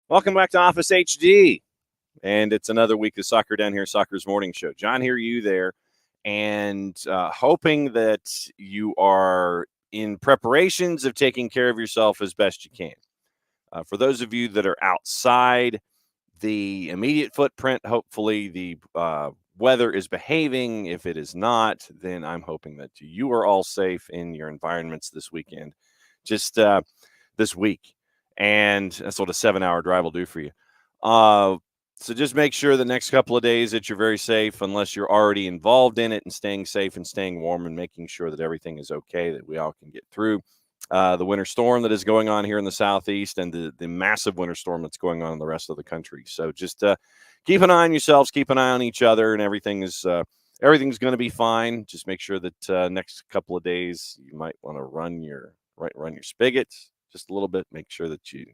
Welcome back to Office HD, and it's another week of Soccer Down Here, Soccer's Morning Show. John here, you there, and hoping that you are in preparations of taking care of yourself as best you can. For those of you that are outside the immediate footprint, hopefully the weather is behaving. If it is not, then I'm hoping that you are all safe in your environments this weekend, just this week. And that's what a 7-hour drive will do for you. So just make sure the next couple of days that you're very safe, unless you're already involved in it, and staying safe and staying warm and making sure that everything is okay, that we all can get through the winter storm that is going on here in the Southeast and the massive winter storm that's going on in the rest of the country. So just keep an eye on yourselves, keep an eye on each other, and everything's going to be fine. Just make sure that next couple of days you might want to run your spigots just a little bit. Make sure that you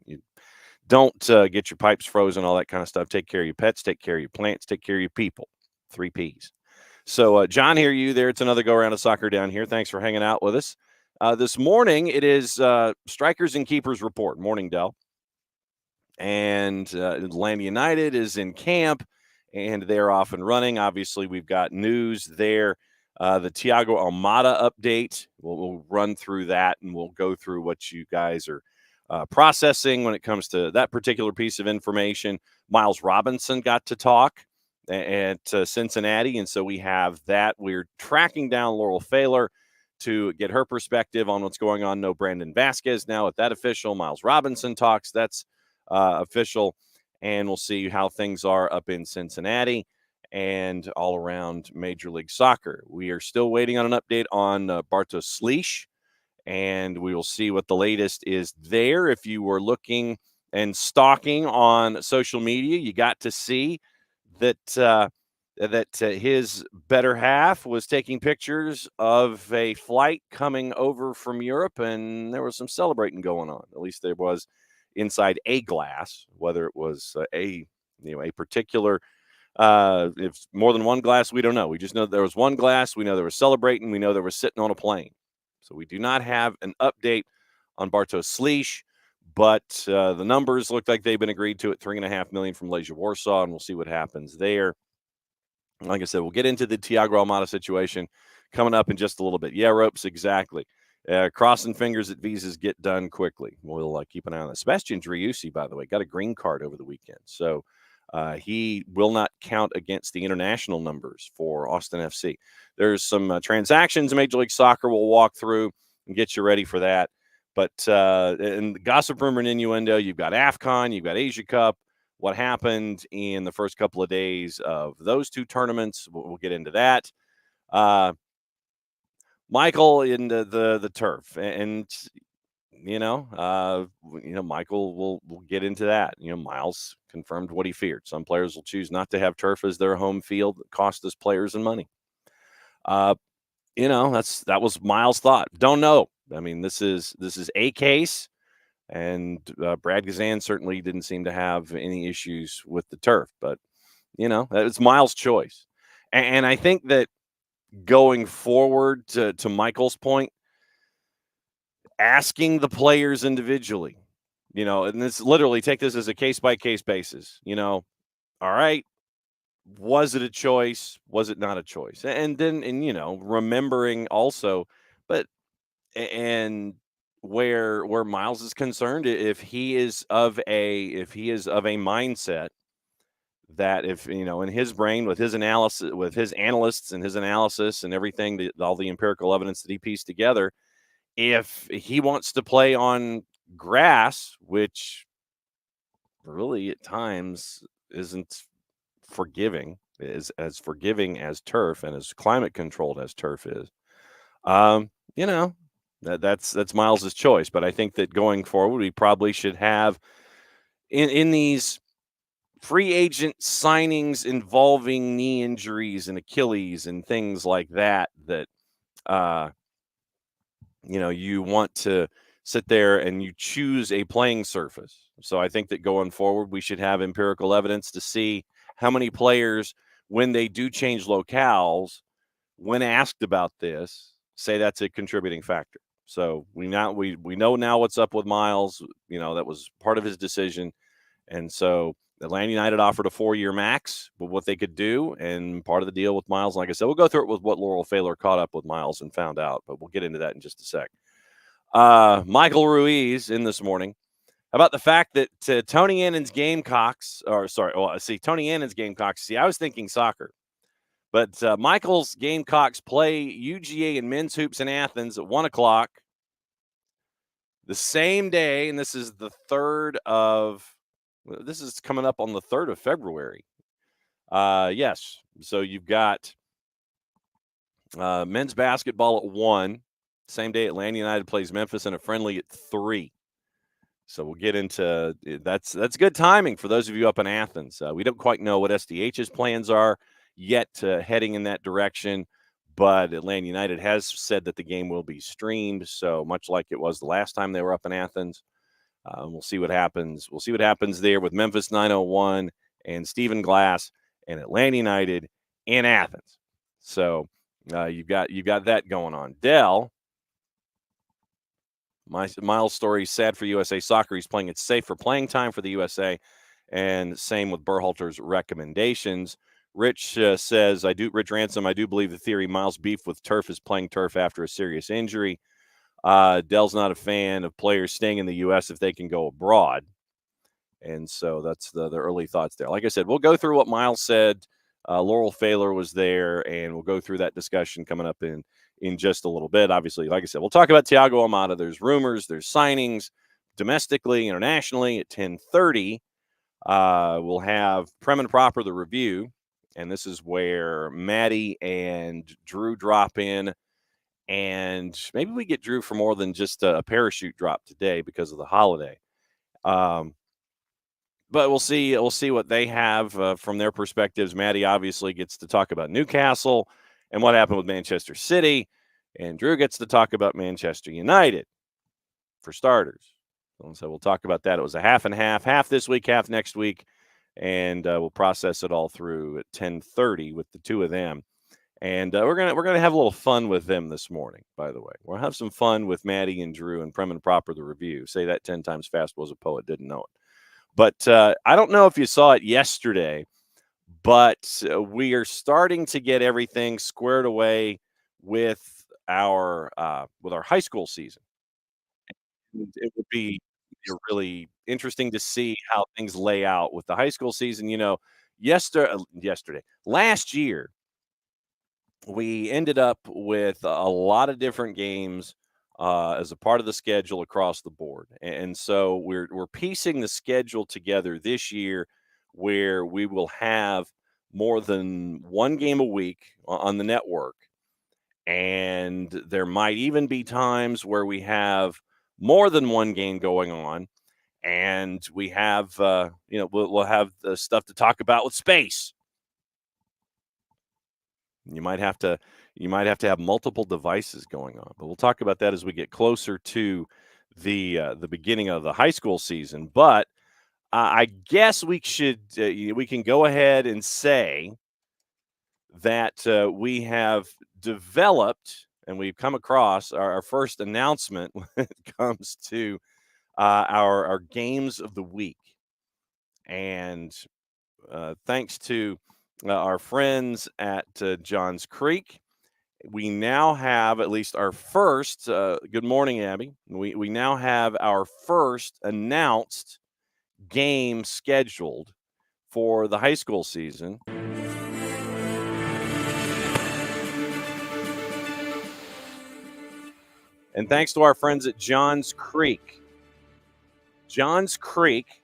don't get your pipes frozen, all that kind of stuff. Take care of your pets, take care of your plants, take care of your people. 3 Ps. So, John here, you there. It's another go-around of Soccer Down Here. Thanks for hanging out with us. This morning, it is Strikers and Keepers Report. Morning, Del. And Atlanta United is in camp, and they're off and running. Obviously, we've got news there. The Thiago Almada update, we'll run through that, and we'll go through what you guys are processing when it comes to that particular piece of information. Miles Robinson got to talk at Cincinnati, and so we have that. We're tracking down Laurel Pfahler to get her perspective on what's going on. No Brandon Vasquez now at that official. Miles Robinson talks. That's official, and we'll see how things are up in Cincinnati and all around Major League Soccer. We are still waiting on an update on Bartosz Slisz, and we will see what the latest is there. If you were looking and stalking on social media, you got to see that his better half was taking pictures of a flight coming over from Europe, and there was some celebrating going on. At least there was inside a glass, whether it was a particular if more than one glass, we don't know. We just know there was one glass. We know they were celebrating. We know they were sitting on a plane. So we do not have an update on Bartosz Slisz, but the numbers look like they've been agreed to at $3.5 million from Legia Warsaw, and we'll see what happens there. Like I said, we'll get into the Thiago Almada situation coming up in just a little bit. Yeah, Ropes, exactly. Crossing fingers that visas get done quickly. We'll keep an eye on that. Sebastian Driussi, by the way, got a green card over the weekend. So he will not count against the international numbers for Austin FC. There's some transactions in Major League Soccer we'll walk through and get you ready for that. But in the gossip, rumor, and innuendo, you've got AFCON, you've got Asia Cup. What happened in the first couple of days of those two tournaments, we'll get into that. Michael in the turf, and Michael will get into that. Miles confirmed what he feared. Some players will choose not to have turf as their home field. That cost us players and money. That was Miles' thought. Don't know. I mean, this is a case, and Brad Gazan certainly didn't seem to have any issues with the turf. But it's Miles' choice, and I think that going forward, to Michael's point, asking the players individually, and this literally take this as a case-by-case basis, all right, was it a choice? Was it not a choice? And then, remembering also, and where Miles is concerned, if he is of a mindset that if, in his brain, with his analysis, with his analysts and his analysis and everything, all the empirical evidence that he pieced together, if he wants to play on grass, which really at times isn't forgiving, is as forgiving as turf and as climate controlled as turf is, that's Miles's choice. But I think that going forward, we probably should have in these free agent signings involving knee injuries and Achilles and things like that uh, you want to sit there and you choose a playing surface. So I think that going forward, we should have empirical evidence to see how many players, when they do change locales, when asked about this, say that's a contributing factor. So we know now what's up with Miles. That was part of his decision. And so Atlanta United offered a 4-year max with what they could do. And part of the deal with Miles, like I said, we'll go through it with what Laurel Pfahler caught up with Miles and found out, but we'll get into that in just a sec. Michael Ruiz in this morning about the fact that Tony Annan's Gamecocks, Tony Annan's Gamecocks. See, I was thinking soccer, but Michael's Gamecocks play UGA and men's hoops in Athens at 1:00 the same day, and this is coming up on the 3rd of February. Yes, so you've got men's basketball at 1. Same day, Atlanta United plays Memphis in a friendly at 3. So we'll get into that's good timing for those of you up in Athens. We don't quite know what SDH's plans are yet heading in that direction, but Atlanta United has said that the game will be streamed. So much like it was the last time they were up in Athens, we'll see what happens. We'll see what happens there with Memphis 901 and Stephen Glass and Atlanta United in Athens. So you've got that going on. Dell. Miles' story is sad for USA Soccer. He's playing it safe for playing time for the USA, and same with Berhalter's recommendations. Rich says, Rich Ransom, I do believe the theory Miles' beef with turf is playing turf after a serious injury. Dell's not a fan of players staying in the U.S. if they can go abroad. And so that's the early thoughts there. Like I said, we'll go through what Miles said. Laurel Pfahler was there, and we'll go through that discussion coming up in just a little bit. Obviously, like I said, we'll talk about Thiago Almada. There's rumors, there's signings domestically, internationally at 10:30. We'll have Prem and Proper, the review, and this is where Maddie and Drew drop in, and maybe we get Drew for more than just a parachute drop today because of the holiday. But we'll see what they have from their perspectives. Maddie obviously gets to talk about Newcastle and what happened with Manchester City, and Drew gets to talk about Manchester United for starters. So we'll talk about that. It was a half and half this week, half next week, and we'll process it all through at 10:30 with the two of them. And we're gonna have a little fun with them this morning. By the way, we'll have some fun with Maddie and Drew and Prem and Proper, the review. Say that 10 times fast. Was a poet, didn't know it. But I don't know if you saw it yesterday, but we are starting to get everything squared away with our high school season. And it would be really interesting to see how things lay out with the high school season. Last year, we ended up with a lot of different games as a part of the schedule across the board. And so we're piecing the schedule together this year where we will have more than one game a week on the network. And there might even be times where we have more than one game going on. And we have, we'll have the stuff to talk about with space. You might have to have multiple devices going on, but we'll talk about that as we get closer to the beginning of the high school season. But I guess we can go ahead and say that we have developed and we've come across our first announcement when it comes to our games of the week, and thanks to our friends at Johns Creek, we now have at least our first. Good morning, Abby. We now have our first announced game scheduled for the high school season. And thanks to our friends at Johns Creek. Johns Creek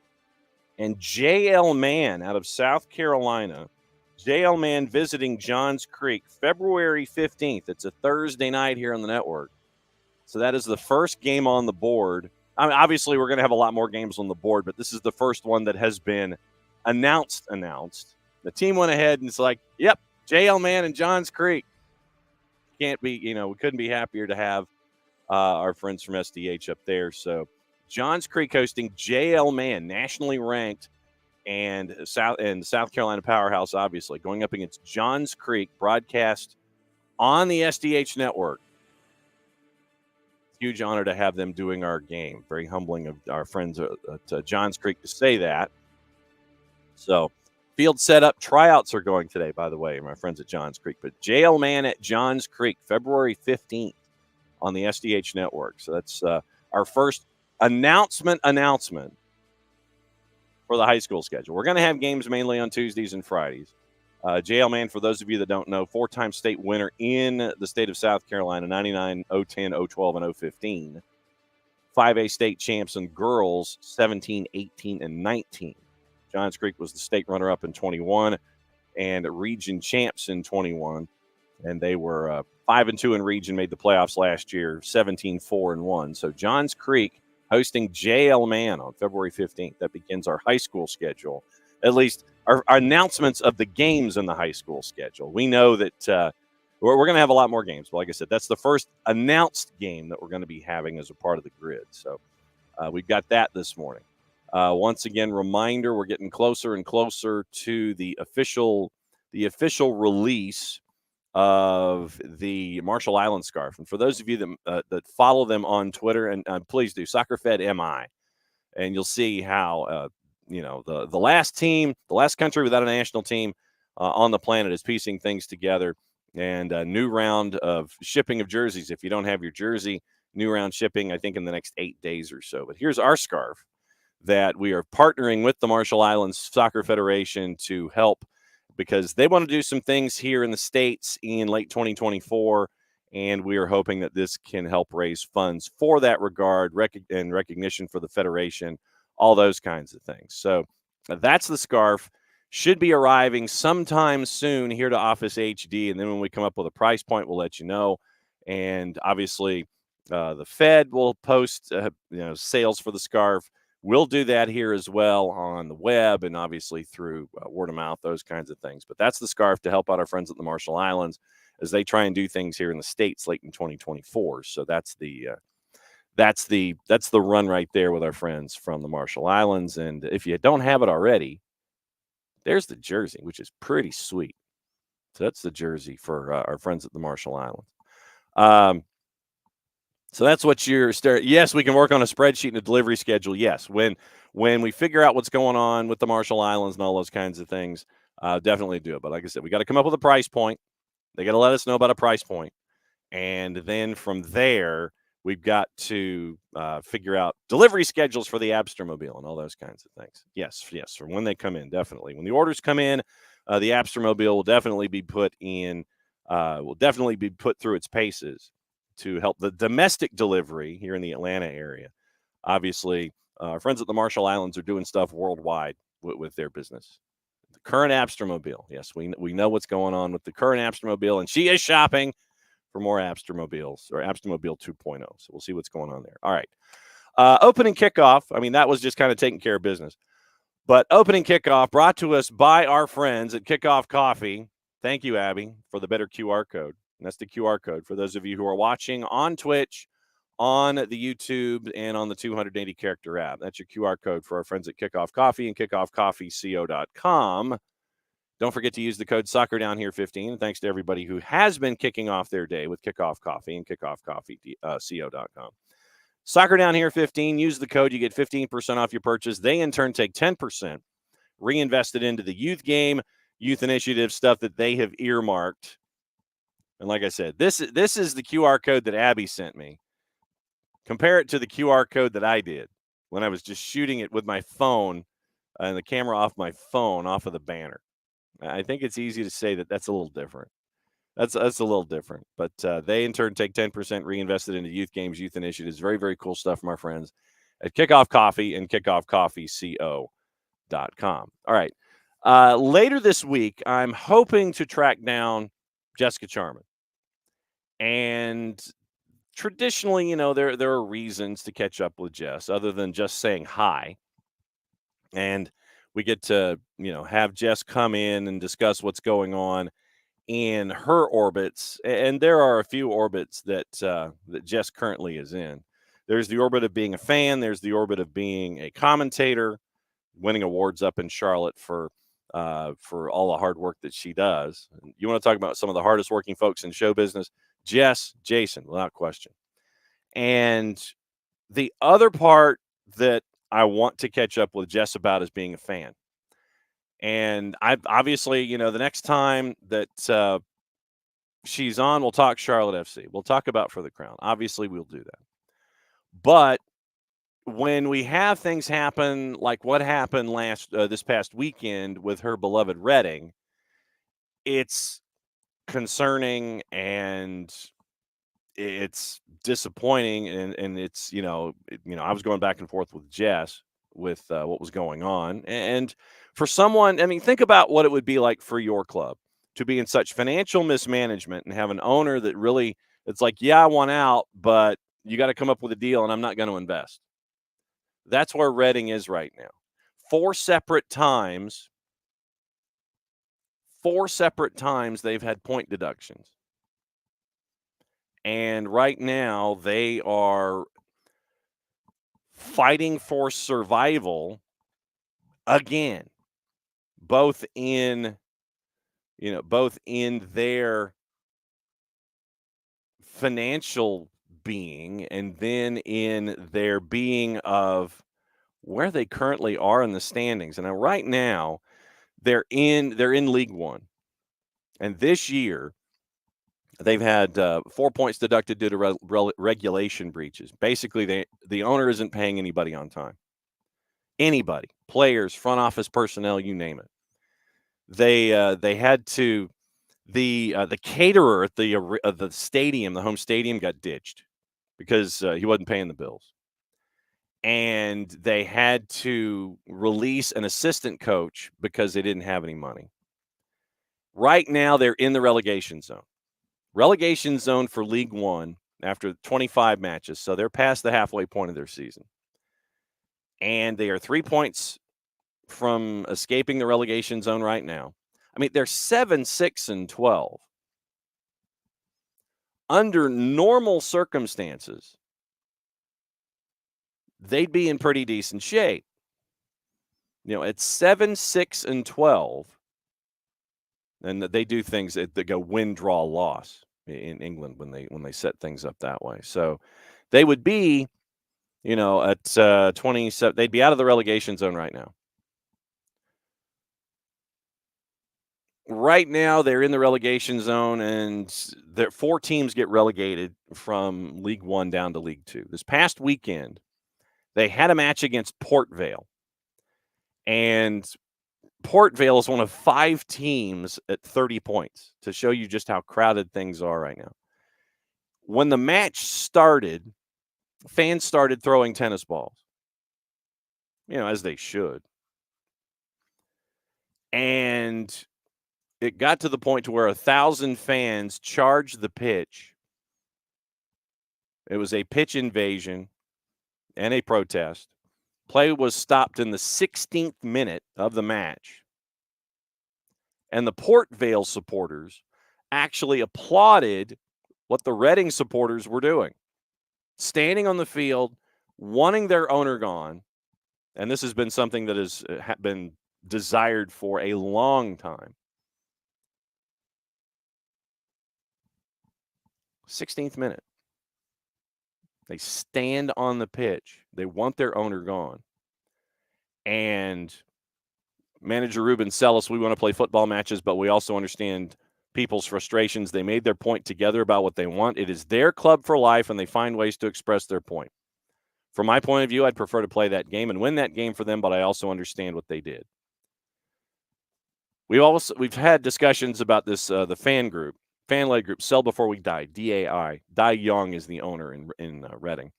and J.L. Mann out of South Carolina. J.L. Mann visiting Johns Creek February 15th. It's a Thursday night here on the network. So that is the first game on the board. I mean, obviously, we're going to have a lot more games on the board, but this is the first one that has been announced. The team went ahead and it's like, yep, JL Man and Johns Creek. Can't be, we couldn't be happier to have our friends from SDH up there. So Johns Creek hosting JL Man, nationally ranked, and South Carolina powerhouse, obviously, going up against Johns Creek, broadcast on the SDH network. Huge honor to have them doing our game. Very humbling of our friends at Johns Creek to say that. So field setup tryouts are going today, by the way, my friends at Johns Creek. But JL Man at Johns Creek, February 15th on the SDH network. So that's our first announcement for the high school schedule. We're going to have games mainly on Tuesdays and Fridays. JL Man, for those of you that don't know, 4-time state winner in the state of South Carolina, 99, 010, 012, and 015. 5A state champs in girls, 17, 18, and 19. Johns Creek was the state runner-up in 21 and region champs in 21. And they were 5-2 in region, made the playoffs last year, 17, 4-1. So Johns Creek hosting JL Man on February 15th. That begins our high school schedule, at least our announcements of the games in the high school schedule. We know that we're going to have a lot more games. But like I said, that's the first announced game that we're going to be having as a part of the grid. So we've got that this morning. Once again, reminder, we're getting closer and closer to the official release of the Marshall Island scarf. And for those of you that follow them on Twitter, and please do, SoccerFed MI, and you'll see how the last team, the last country without a national team on the planet is piecing things together. And a new round of shipping of jerseys. If you don't have your jersey, new round shipping, I think in the next 8 days or so. But here's our scarf that we are partnering with the Marshall Islands Soccer Federation to help, because they want to do some things here in the States in late 2024, and we are hoping that this can help raise funds for that regard, and recognition for the Federation, all those kinds of things. So that's the scarf. Should be arriving sometime soon here to Office HD, and then when we come up with a price point, we'll let you know. And obviously, the Fed will post sales for the scarf. We'll do that here as well on the web and obviously through word of mouth, those kinds of things. But that's the scarf to help out our friends at the Marshall Islands as they try and do things here in the States late in 2024. So that's the run right there with our friends from the Marshall Islands. And if you don't have it already, there's the jersey, which is pretty sweet. So that's the jersey for our friends at the Marshall Islands. So that's what you're staring. Yes, we can work on a spreadsheet and a delivery schedule. Yes, when we figure out what's going on with the Marshall Islands and all those kinds of things, definitely do it. But like I said, we got to come up with a price point. They got to let us know about a price point. And then from there, we've got to figure out delivery schedules for the Abstermobile and all those kinds of things. Yes, from when they come in, definitely. When the orders come in, the Abstermobile will definitely be put through its paces to help the domestic delivery here in the Atlanta area. Obviously, our friends at the Marshall Islands are doing stuff worldwide with their business. The current Abstermobile, yes, we know what's going on with the current Abstermobile, and she is shopping for more Abstermobiles, or Abstermobile 2.0. So we'll see what's going on there. All right. Opening kickoff. I mean, that was just kind of taking care of business. But opening kickoff brought to us by our friends at Kickoff Coffee. Thank you, Abby, for the better QR code. And that's the QR code for those of you who are watching on Twitch, on the YouTube, and on the 280 character app. That's your QR code for our friends at Kickoff Coffee and kickoffcoffeeco.com. Don't forget to use the code SoccerDownHere15. And thanks to everybody who has been kicking off their day with Kickoff Coffee and kickoffcoffeeco.com. SoccerDownHere15. Use the code. You get 15% off your purchase. They, in turn, take 10%, reinvested into the youth game, youth initiative stuff that they have earmarked. And like I said, this is the QR code that Abby sent me. Compare it to the QR code that I did when I was just shooting it with my phone and the camera off my phone off of the banner. I think it's easy to say that that's a little different. That's a little different. But they, in turn, take 10% reinvested into youth games, youth initiatives. Very, very cool stuff from our friends at Kickoff Coffee and kickoffcoffeeco.com. All right. Later this week, I'm hoping to track down Jessica Charman. And traditionally, there are reasons to catch up with Jess other than just saying hi. And we get to, have Jess come in and discuss what's going on in her orbits. And there are a few orbits that Jess currently is in. There's the orbit of being a fan. There's the orbit of being a commentator, winning awards up in Charlotte for all the hard work that she does. You want to talk about some of the hardest working folks in show business? Jess, Jason, without question. And the other part that I want to catch up with Jess about is being a fan. And I obviously, the next time that she's on, we'll talk Charlotte FC. We'll talk about For the Crown. Obviously, we'll do that. But when we have things happen like what happened this past weekend with her beloved Reading, it's concerning and it's disappointing, and it's I was going back and forth with Jess with what was going on, and for someone, I mean, think about what it would be like for your club to be in such financial mismanagement and have an owner that really, it's like, yeah, I want out, but you got to come up with a deal, and I'm not going to invest. That's where Reading is right now. Four separate times they've had point deductions. And right now they are fighting for survival again, both in their financial being and then in their being of where they currently are in the standings. And right now they're in League One. And this year they've had 4 points deducted due to regulation breaches. Basically, the owner isn't paying anybody on time. Anybody, players, front office personnel, you name it. They had to the caterer at the stadium, the home stadium, got ditched because he wasn't paying the bills, and they had to release an assistant coach because they didn't have any money. Right now, they're in the relegation zone. Relegation zone for League One after 25 matches. So they're past the halfway point of their season. And they are 3 points from escaping the relegation zone right now. I mean, they're 7-6-12. Under normal circumstances, they'd be in pretty decent shape. At 7-6-12, and they do things that go win, draw, loss in England when they set things up that way. So they would be, at 27, they'd be out of the relegation zone right now. Right now, they're in the relegation zone, and 4 teams get relegated from League One down to League Two. This past weekend, they had a match against Port Vale, and Port Vale is one of 5 teams at 30 points to show you just how crowded things are right now. When the match started, fans started throwing tennis balls, as they should. And it got to the point to where 1,000 fans charged the pitch. It was a pitch invasion and a protest. Play was stopped in the 16th minute of the match. And the Port Vale supporters actually applauded what the Reading supporters were doing. Standing on the field, wanting their owner gone. And this has been something that has been desired for a long time. 16th minute. They stand on the pitch. They want their owner gone. And manager Ruben Celis, we want to play football matches, but we also understand people's frustrations. They made their point together about what they want. It is their club for life, and they find ways to express their point. From my point of view, I'd prefer to play that game and win that game for them, but I also understand what they did. We've had discussions about this, the fan-led group, Sell Before We Die, DAI. Dai Young is the owner in Reading.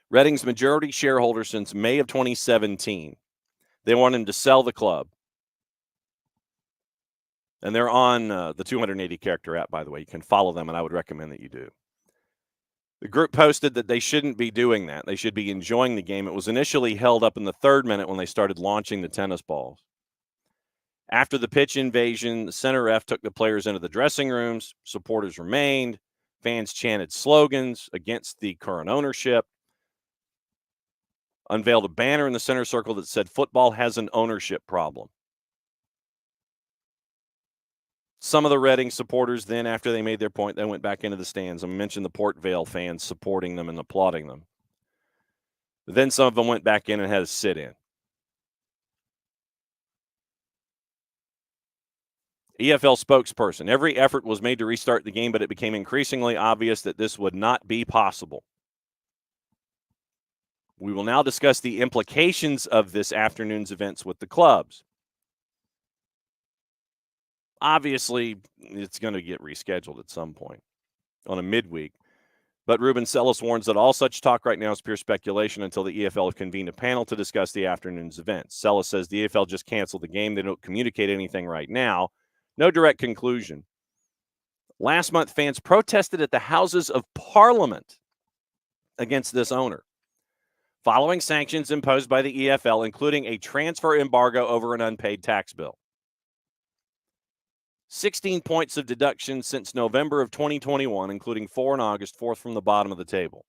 Reading's majority shareholder since May of 2017. They want him to sell the club. And they're on the 280 character app, by the way. You can follow them, and I would recommend that you do. The group posted that they shouldn't be doing that. They should be enjoying the game. It was initially held up in the third minute when they started launching the tennis balls. After the pitch invasion, the center ref took the players into the dressing rooms. Supporters remained. Fans chanted slogans against the current ownership. Unveiled a banner in the center circle that said, "Football has an ownership problem." Some of the Reading supporters then, after they made their point, they went back into the stands. I mentioned the Port Vale fans supporting them and applauding them. But then some of them went back in and had a sit-in. EFL spokesperson, every effort was made to restart the game, but it became increasingly obvious that this would not be possible. We will now discuss the implications of this afternoon's events with the clubs. Obviously, it's going to get rescheduled at some point on a midweek. But Ruben Sellis warns that all such talk right now is pure speculation until the EFL have convened a panel to discuss the afternoon's events. Sellis says the EFL just canceled the game. They don't communicate anything right now. No direct conclusion. Last month, fans protested at the Houses of Parliament against this owner, following sanctions imposed by the EFL, including a transfer embargo over an unpaid tax bill. 16 points of deduction since November of 2021, including 4 in August, fourth from the bottom of the table.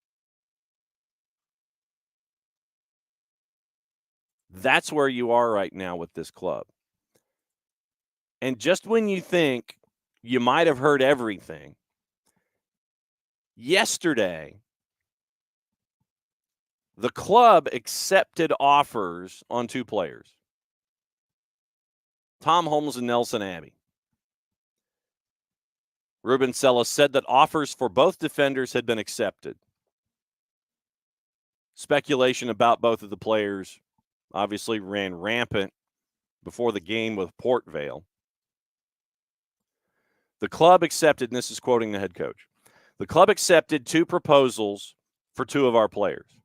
That's where you are right now with this club. And just when you think you might have heard everything, yesterday, the club accepted offers on 2 players, Tom Holmes and Nelson Abbey. Ruben Sellis said that offers for both defenders had been accepted. Speculation about both of the players obviously ran rampant before the game with Port Vale. The club accepted, and this is quoting the head coach, the club accepted 2 proposals for 2 of our players.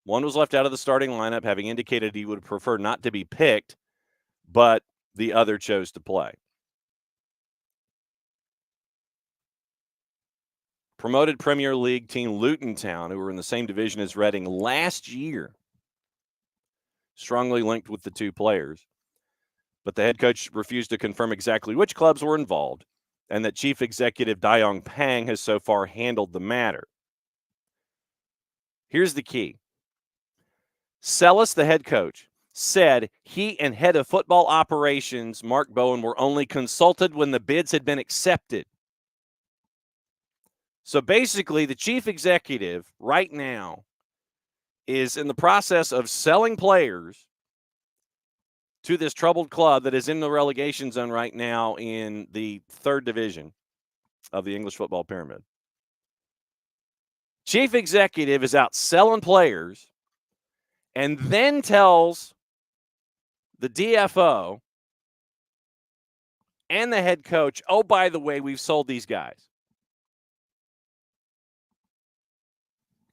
One was left out of the starting lineup, having indicated he would prefer not to be picked, but the other chose to play. Promoted Premier League team Luton Town, who were in the same division as Reading last year, strongly linked with the 2 players. But the head coach refused to confirm exactly which clubs were involved, and that Chief Executive Dayong Pang has so far handled the matter. Here's the key. Sellis, the head coach, said he and head of football operations, Mark Bowen, were only consulted when the bids had been accepted. So basically, the chief executive right now is in the process of selling players to this troubled club that is in the relegation zone right now in the 3rd division of the English football pyramid. Chief executive is out selling players and then tells the DFO and the head coach, oh, by the way, we've sold these guys.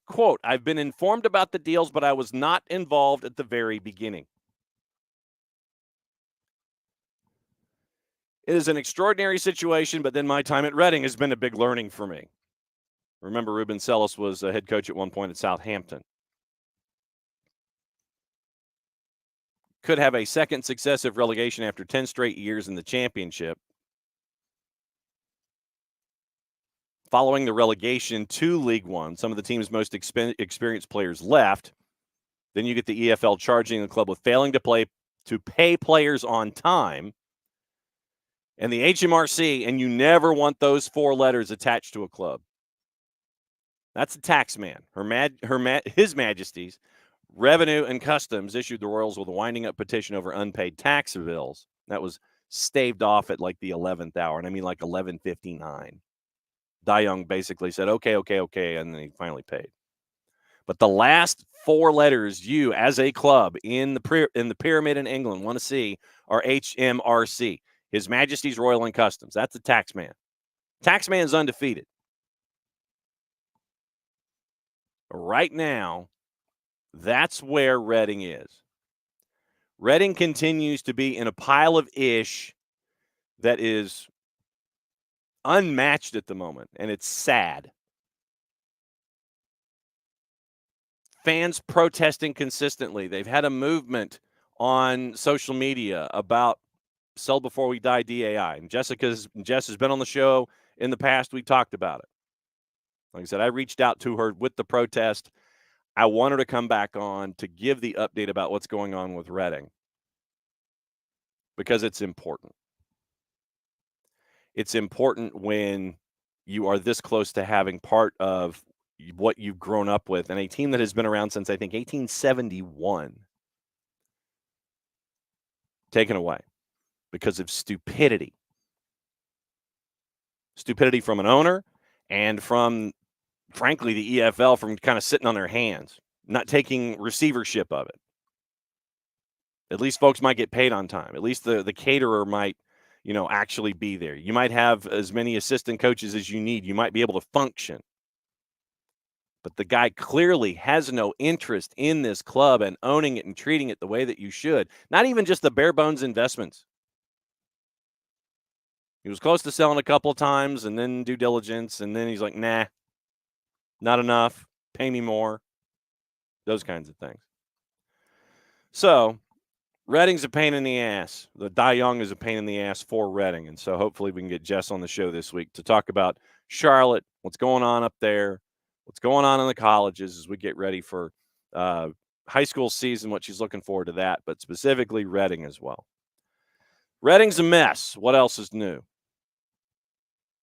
Quote, I've been informed about the deals, but I was not involved at the very beginning. It is an extraordinary situation, but then my time at Reading has been a big learning for me. Remember, Ruben Sellis was a head coach at one point at Southampton. Could have a second successive relegation after 10 straight years in the championship. Following the relegation to League One, some of the team's most experienced players left. Then you get the EFL charging the club with failing to pay players on time. And the HMRC, and you never want those 4 letters attached to a club. That's the tax man. His Majesty's Revenue and Customs issued the Royals with a winding up petition over unpaid tax bills. That was staved off at like the 11th hour, and I mean like 11:59. Dayong basically said, okay, and then he finally paid. But the last 4 letters you, as a club in the pyramid in England, want to see are HMRC, His Majesty's Royal and Customs. That's the tax man. Tax man is undefeated. Right now, that's where Reading is. Reading continues to be in a pile of ish that is unmatched at the moment, and it's sad. fans protesting consistently. They've had a movement on social media about sell before we die DAI. And Jess has been on the show in the past. We talked about it. Like I said, I reached out to her with the protest. I want her to come back on to give the update about what's going on with Reading because it's important. It's important when you are this close to having part of what you've grown up with and a team that has been around since, I think, 1871 taken away because of stupidity. Stupidity from an owner and from, frankly, the EFL from kind of sitting on their hands, not taking receivership of it. At least folks might get paid on time. At least the caterer might, actually be there. You might have as many assistant coaches as you need. You might be able to function. But the guy clearly has no interest in this club and owning it and treating it the way that you should. Not even just the bare bones investments. He was close to selling a couple of times and then due diligence. And then he's like, nah, not enough. Pay me more. Those kinds of things. So Reading's a pain in the ass. The Die Young is a pain in the ass for Reading. And so hopefully we can get Jess on the show this week to talk about Charlotte, what's going on up there, what's going on in the colleges as we get ready for high school season, what she's looking forward to that, but specifically Reading as well. Reading's a mess. What else is new?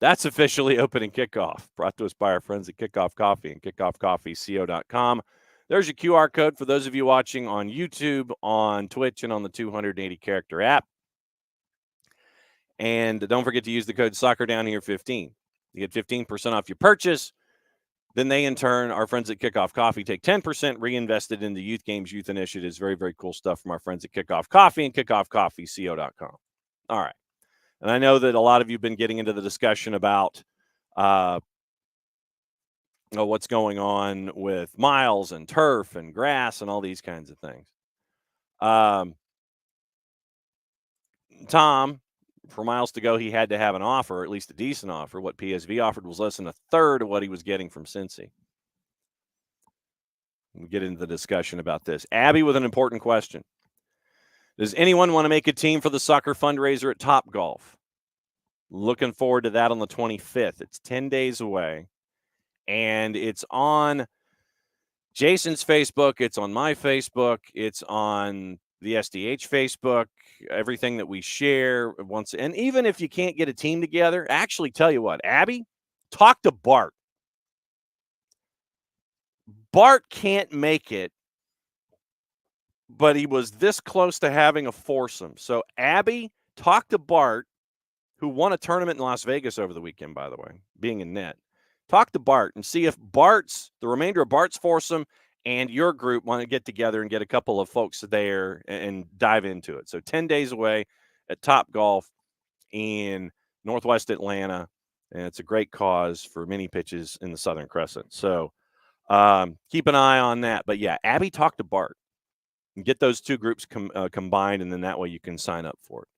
That's officially opening kickoff, brought to us by our friends at Kickoff Coffee and kickoffcoffeeco.com. There's your QR code for those of you watching on YouTube, on Twitch, and on the 280-character app. And don't forget to use the code SoccerDownHere15. You get 15% off your purchase. Then they, in turn, our friends at Kickoff Coffee, take 10% reinvested into youth games, youth initiatives. Very, very cool stuff from our friends at Kickoff Coffee and kickoffcoffeeco.com. All right. And I know that a lot of you have been getting into the discussion about what's going on with miles and turf and grass and all these kinds of things. Tom, for miles to go, he had to have an offer, or at least a decent offer. What PSV offered was less than a third of what he was getting from Cincy. We'll get into the discussion about this. Abby with an important question. Does anyone want to make a team for the soccer fundraiser at Topgolf? Looking forward to that on the 25th. It's 10 days away. And it's on Jason's Facebook. It's on my Facebook. It's on the SDH Facebook. Everything that we share once. And even if you can't get a team together, actually tell you what, Abby, talk to Bart. Bart can't make it, but he was this close to having a foursome. So, Abby, talk to Bart, who won a tournament in Las Vegas over the weekend, by the way, being in net. Talk to Bart and see if the remainder of Bart's foursome and your group want to get together and get a couple of folks there and dive into it. So 10 days away at Topgolf in Northwest Atlanta. And it's a great cause for mini pitches in the Southern Crescent. So keep an eye on that. But yeah, Abby, talk to Bart and get those two groups combined. And then that way you can sign up for it.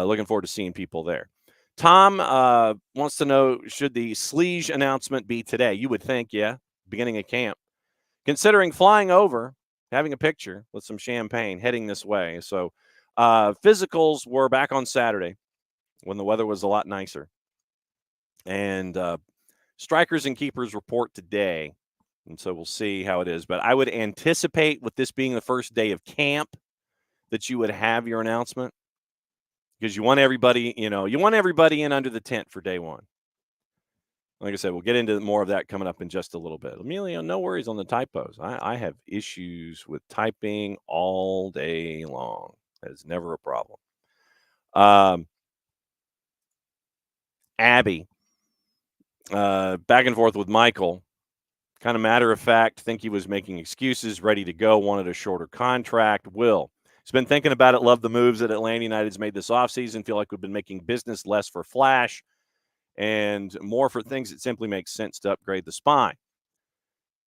Looking forward to seeing people there. Tom wants to know, should the Sleege announcement be today? You would think, yeah, beginning of camp. Considering flying over, having a picture with some champagne, heading this way. So physicals were back on Saturday when the weather was a lot nicer. And strikers and keepers report today. And so we'll see how it is. But I would anticipate, with this being the first day of camp, that you would have your announcement. Because you want everybody, in under the tent for day one. Like I said, we'll get into more of that coming up in just a little bit. Emilio, no worries on the typos. I have issues with typing all day long. That is never a problem. Abby, back and forth with Michael. Kind of matter of fact, think he was making excuses, ready to go, wanted a shorter contract. Will. He's been thinking about it, love the moves that Atlanta United's made this offseason, feel like we've been making business less for flash and more for things that simply make sense to upgrade the spine.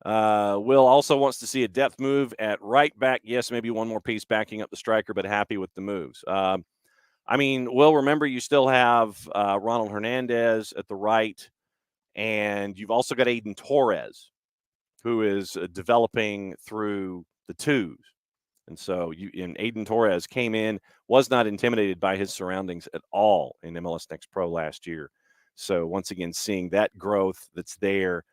Will also wants to see a depth move at right back. Yes, maybe one more piece backing up the striker, but happy with the moves. Will, remember you still have Ronald Hernandez at the right, and you've also got Aiden Torres who is developing through the twos. And so Aiden Torres came in, was not intimidated by his surroundings at all in MLS Next Pro last year. So once again, seeing that growth that's there,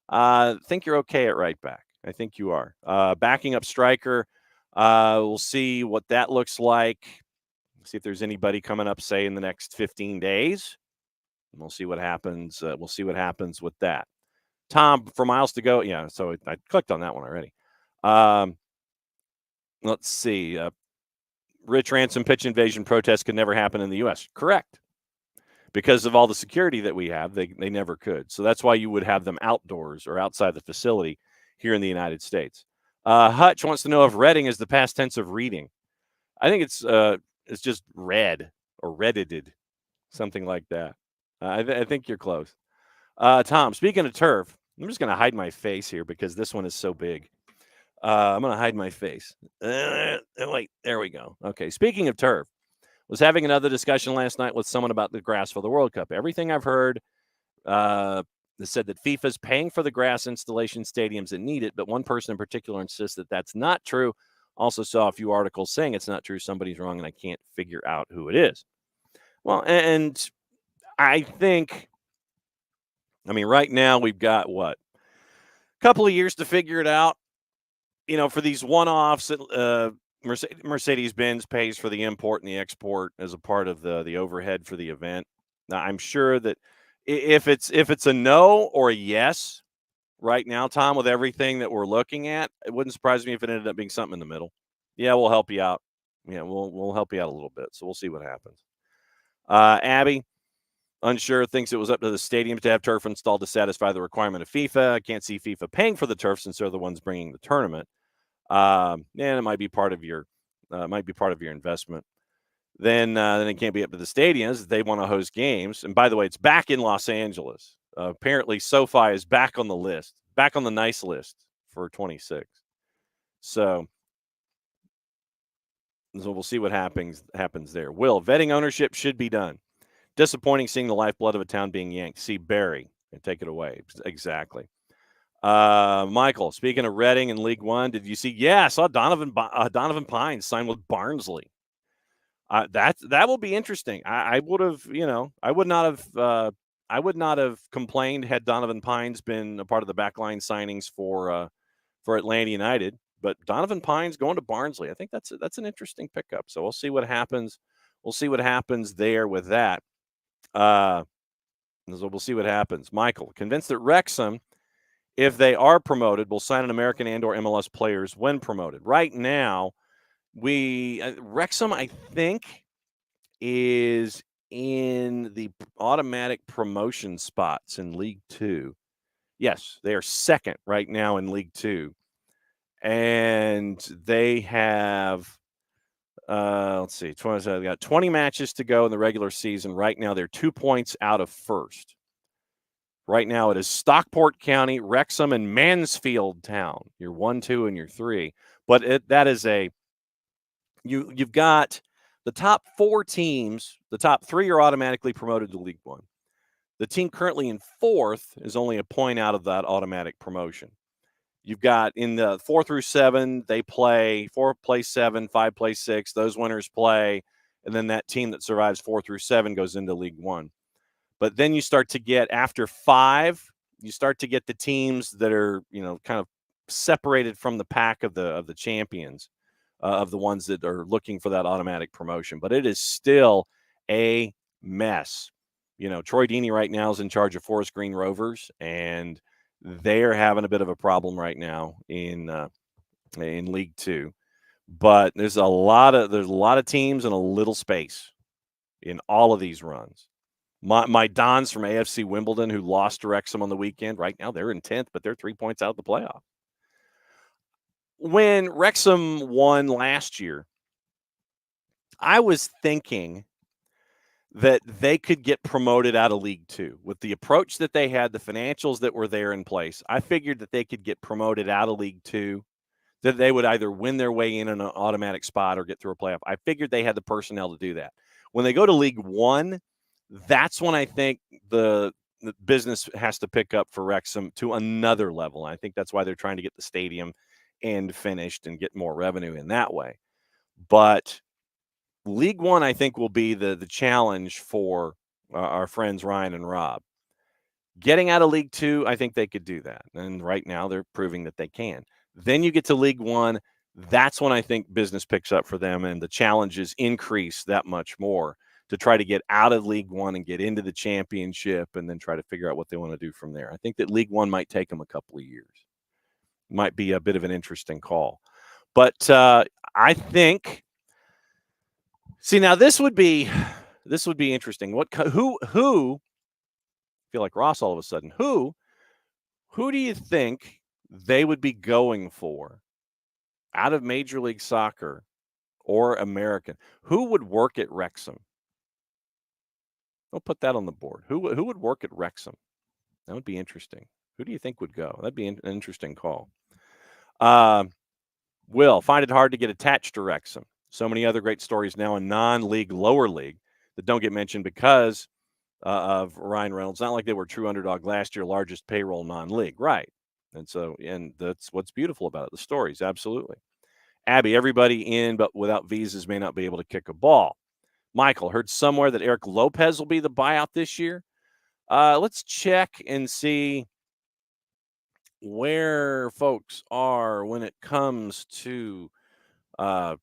I think you're okay at right back. I think you are. Backing up striker, we'll see what that looks like. See if there's anybody coming up, say, in the next 15 days. We'll see what happens. We'll see what happens with that. Tom, for miles to go. Yeah, so I clicked on that one already. Let's see. Rich Ransom pitch invasion protest could never happen in the U.S. Correct. Because of all the security that we have, they never could. So that's why you would have them outdoors or outside the facility here in the United States. Hutch wants to know if reading is the past tense of reading. I think it's just read or reddited, something like that. I think you're close. Tom, speaking of turf, I'm just going to hide my face here because this one is so big. I'm going to hide my face. Wait, there we go. Okay, speaking of turf, was having another discussion last night with someone about the grass for the World Cup. Everything I've heard said that FIFA's paying for the grass installation stadiums that need it, but one person in particular insists that that's not true. Also saw a few articles saying it's not true. Somebody's wrong, and I can't figure out who it is. Well, and I think, right now we've got a couple of years to figure it out. For these one-offs, Mercedes-Benz pays for the import and the export as a part of the overhead for the event. Now, I'm sure that if it's a no or a yes right now, Tom, with everything that we're looking at, it wouldn't surprise me if it ended up being something in the middle. Yeah, we'll help you out. Yeah, we'll help you out a little bit. So we'll see what happens. Abby, unsure, thinks it was up to the stadium to have turf installed to satisfy the requirement of FIFA. I can't see FIFA paying for the turf since they're the ones bringing the tournament. And it might be part of your investment. Then it can't be up to the stadiums. They want to host games. And by the way, it's back in Los Angeles. Apparently, SoFi is back on the list, back on the nice list for 26. So we'll see what happens there. Will, vetting ownership should be done. Disappointing seeing the lifeblood of a town being yanked. See Barry and take it away. Exactly. Michael, speaking of Reading in League One, did you see? Yeah, I saw Donovan Pines sign with Barnsley. That will be interesting. I would not have complained had Donovan Pines been a part of the backline signings for Atlanta United. But Donovan Pines going to Barnsley, I think that's an interesting pickup. So we'll see what happens. We'll see what happens there with that. So we'll see what happens. Michael, convinced that Wrexham, if they are promoted, will sign an American and/or MLS players when promoted. Right now, Wrexham, I think, is in the automatic promotion spots in League Two. Yes, they are second right now in League Two. And they have, let's see, they got 20 matches to go in the regular season. Right now, they're 2 points out of first. Right now, it is Stockport County, Wrexham, and Mansfield Town. You're 1, 2, and you're 3. But that is you've got the top 4 teams. The top 3 are automatically promoted to League One. The team currently in 4th is only a point out of that automatic promotion. You've got in the 4 through 7, they play 4 plays 7, 5 plays 6. Those winners play, and then that team that survives 4 through 7 goes into League One. But then you start to get, after 5, you start to get the teams that are, kind of separated from the pack of the champions, of the ones that are looking for that automatic promotion. But it is still a mess. Troy Deeney right now is in charge of Forest Green Rovers, and they're having a bit of a problem right now in League Two. But there's a lot of teams and a little space in all of these runs. My Dons from AFC Wimbledon, who lost to Wrexham on the weekend, right now they're in 10th, but they're 3 points out of the playoff. When Wrexham won last year, I was thinking that they could get promoted out of League Two. With the approach that they had, the financials that were there in place, I figured that they could get promoted out of League Two, that they would either win their way in an automatic spot or get through a playoff. I figured they had the personnel to do that. When they go to League One, that's when I think the the business has to pick up for Wrexham to another level. And I think that's why they're trying to get the stadium end finished and get more revenue in that way. But League One, I think, will be the challenge for our friends Ryan and Rob. Getting out of League Two, I think they could do that. And right now they're proving that they can. Then you get to League One. That's when I think business picks up for them and the challenges increase that much more to try to get out of League One and get into the championship and then try to figure out what they want to do from there. I think that League One might take them a couple of years. Might be a bit of an interesting call. But I think see now this would be interesting. Who feel like Ross all of a sudden. Who do you think they would be going for out of Major League Soccer or American? Who would work at Wrexham? We'll put that on the board. Who would work at Wrexham? That would be interesting. Who do you think would go? That'd be an interesting call. Will, find it hard to get attached to Wrexham. So many other great stories now in non-league, lower league that don't get mentioned because of Ryan Reynolds. Not like they were true underdog last year, largest payroll non-league. Right. And that's what's beautiful about it. The stories. Absolutely. Abby, everybody in, but without visas may not be able to kick a ball. Michael, heard somewhere that Eric Lopez will be the buyout this year. Let's check and see where folks are when it comes to our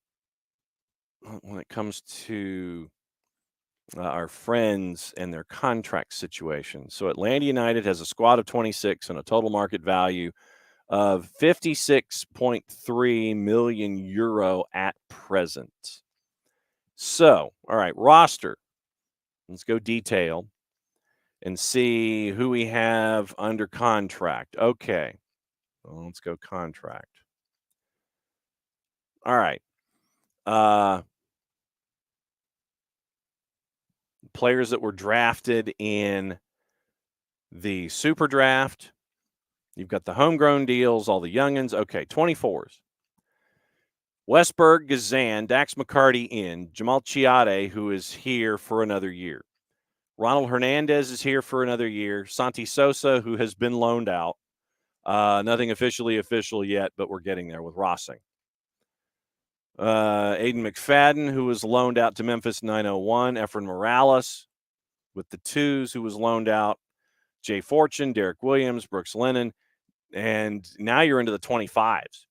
friends and their contract situation. So Atlanta United has a squad of 26 and a total market value of 56.3 million euro at present. So, all right, roster. Let's go detail and see who we have under contract. Okay. Well, let's go contract. All right. Players that were drafted in the Super Draft. You've got the homegrown deals, all the youngins. Okay, 24s. Westberg, Gazan, Dax McCarty in. Jamal Chiade, who is here for another year. Ronald Hernandez is here for another year. Santi Sosa, who has been loaned out. Nothing officially official yet, but we're getting there with Rossing. Aiden McFadden, who was loaned out to Memphis 901. Efren Morales with the twos, who was loaned out. Jay Fortune, Derek Williams, Brooks Lennon. And now you're into the 25s.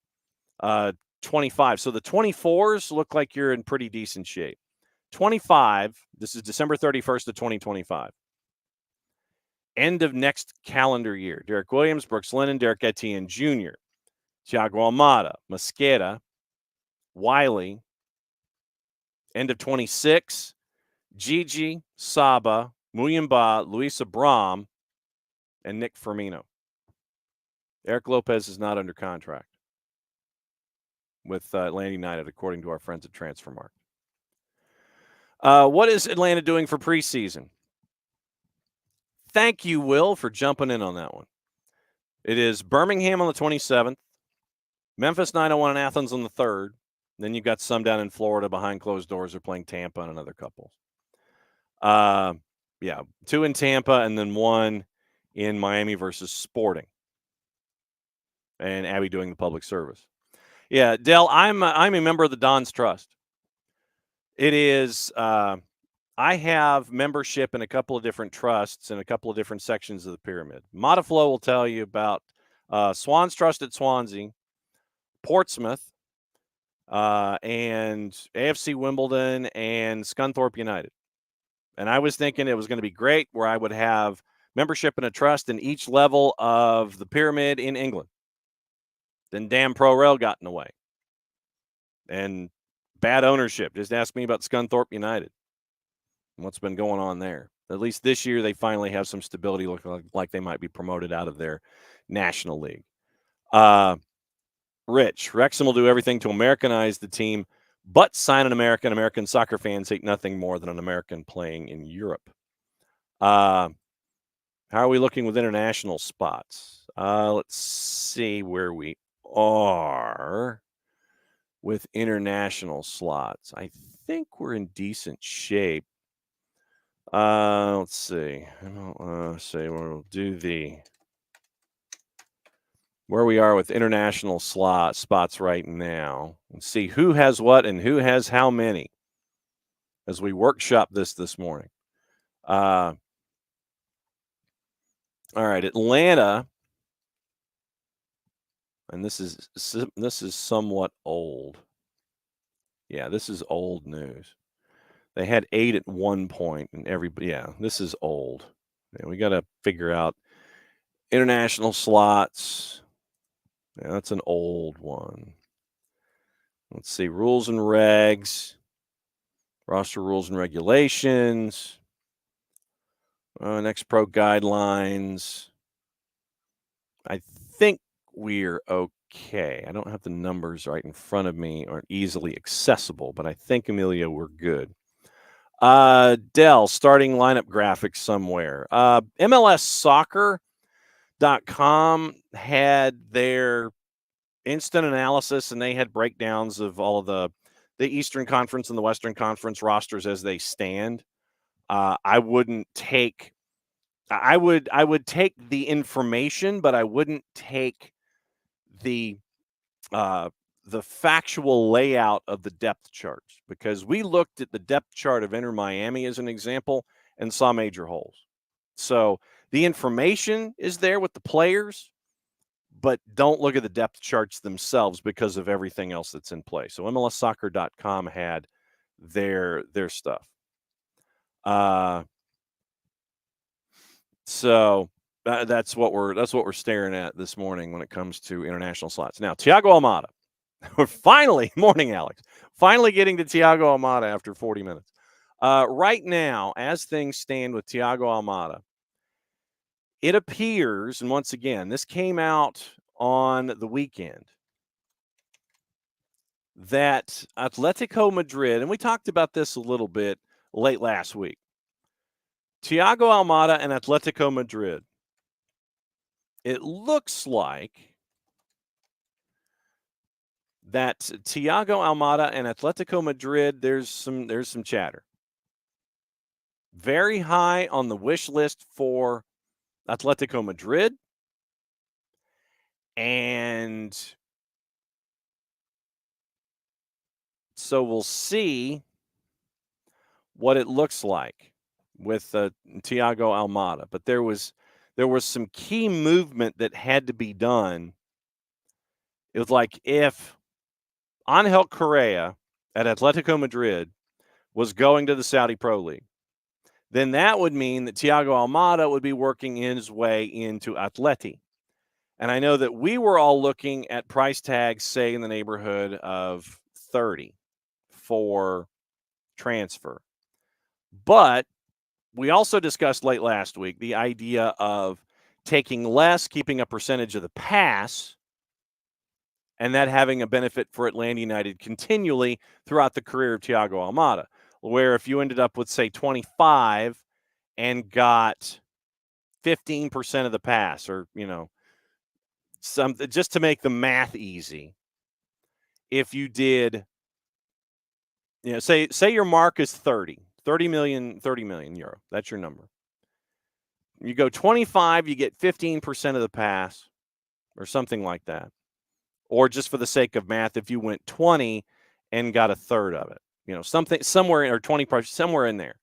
25. So the 24s look like you're in pretty decent shape. 25, this is December 31st of 2025. End of next calendar year. Derek Williams, Brooks Lennon, Derek Etienne Jr., Thiago Almada, Mosqueda, Wiley. End of 26, Gigi, Saba, Muyumba, Luis Abram, and Nick Firmino. Eric Lopez is not under contract with Atlanta United, according to our friends at Transfermarkt. What is Atlanta doing for preseason? Thank you, Will, for jumping in on that one. It is Birmingham on the 27th, Memphis 901 and Athens on the 3rd. Then you've got some down in Florida behind closed doors. They're playing Tampa and another couple. 2 in Tampa and then 1 in Miami versus Sporting. And Abby doing the public service. Yeah, Dell, I'm a member of the Don's Trust. It is I have membership in a couple of different trusts and a couple of different sections of the pyramid. Modaflow will tell you about Swan's Trust at Swansea, Portsmouth, and AFC Wimbledon and Scunthorpe United. And I was thinking it was going to be great where I would have membership in a trust in each level of the pyramid in England. Then damn Pro Rail got in the way. And bad ownership. Just ask me about Scunthorpe United and what's been going on there. At least this year, they finally have some stability, looking like they might be promoted out of their National League. Rich, Wrexham will do everything to Americanize the team, but sign an American. American soccer fans hate nothing more than an American playing in Europe. How are we looking with international spots? Let's see where we are with international slots. I think we're in decent shape. Let's see. We'll do where we are with international spots right now and see who has what and who has how many as we workshop this morning. All right, Atlanta, and this is somewhat old. Yeah, this is old news. They had 8 at one point, and this is old. Yeah, we got to figure out international slots. Yeah, that's an old one. Let's see, rules and regs, roster rules and regulations, next pro guidelines. I think we're okay. I don't have the numbers right in front of me or easily accessible, but I think, Amelia, we're good. Dell, starting lineup graphics somewhere. MLSsoccer.com had their instant analysis, and they had breakdowns of all of the Eastern Conference and the Western Conference rosters as they stand. I would take the information, but I wouldn't take the factual layout of the depth charts, because we looked at the depth chart of Inter Miami as an example and saw major holes. So the information is there with the players, but don't look at the depth charts themselves because of everything else that's in play. So MLSsoccer.com had their stuff. So that's what we're staring at this morning when it comes to international slots. Now, Thiago Almada. We're finally, morning, Alex. Finally getting to Thiago Almada after 40 minutes. Right now, as things stand with Thiago Almada, it appears, and once again, this came out on the weekend, that Atletico Madrid, and we talked about this a little bit late last week, Thiago Almada and Atletico Madrid, it looks like that Thiago Almada and Atletico Madrid, there's some chatter. Very high on the wish list for Atletico Madrid. And so we'll see what it looks like with Thiago Almada. But there was some key movement that had to be done. It was like if Angel Correa at Atletico Madrid was going to the Saudi Pro League, then that would mean that Thiago Almada would be working his way into Atleti. And I know that we were all looking at price tags, say, in the neighborhood of 30 for transfer. But we also discussed late last week the idea of taking less, keeping a percentage of the pass, and that having a benefit for Atlanta United continually throughout the career of Thiago Almada, where if you ended up with, say, 25 and got 15% of the pass, or, something just to make the math easy, if you did, say your mark is 30 million euro. That's your number. You go 25, you get 15% of the pass or something like that. Or just for the sake of math, if you went 20 and got a third of it, something somewhere, or 20%, somewhere in there.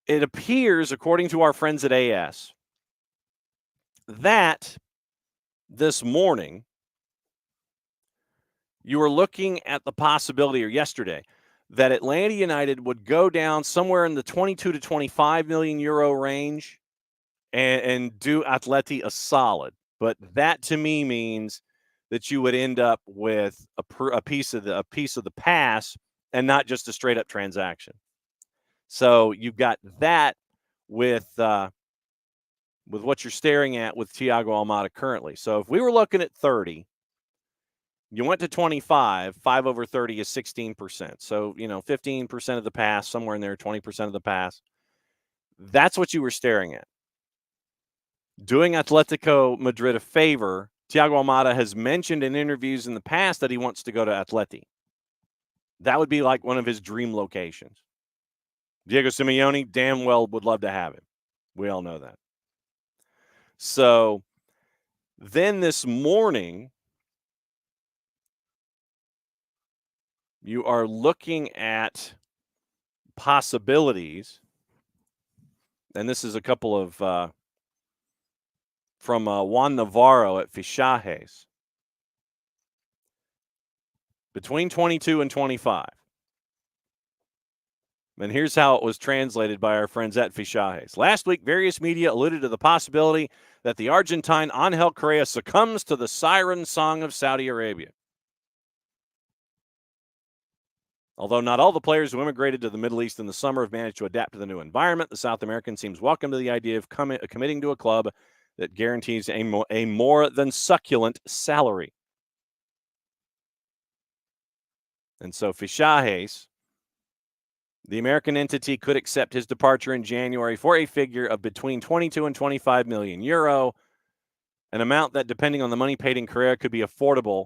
It appears, according to our friends at AS, that this morning you were looking at the possibility, or yesterday, that Atlanta United would go down somewhere in the 22 to 25 million euro range and do Atleti a solid. But that to me means that you would end up with a piece of the pass and not just a straight up transaction. So you've got that with what you're staring at with Thiago Almada currently. So if we were looking at 30, you went to 25, 5 over 30 is 16%. So, 15% of the pass, somewhere in there, 20% of the pass. That's what you were staring at. Doing Atletico Madrid a favor, Thiago Almada has mentioned in interviews in the past that he wants to go to Atleti. That would be like one of his dream locations. Diego Simeone damn well would love to have him. We all know that. So then this morning, you are looking at possibilities, and this is a couple of from Juan Navarro at Fichajes. Between 22 and 25. And here's how it was translated by our friends at Fichajes. Last week, various media alluded to the possibility that the Argentine Angel Correa succumbs to the siren song of Saudi Arabia. Although not all the players who immigrated to the Middle East in the summer have managed to adapt to the new environment, the South American seems welcome to the idea of committing to a club that guarantees a more than succulent salary. And so Fichajes, the American entity, could accept his departure in January for a figure of between 22 and 25 million euro, an amount that, depending on the money paid in Correa, could be affordable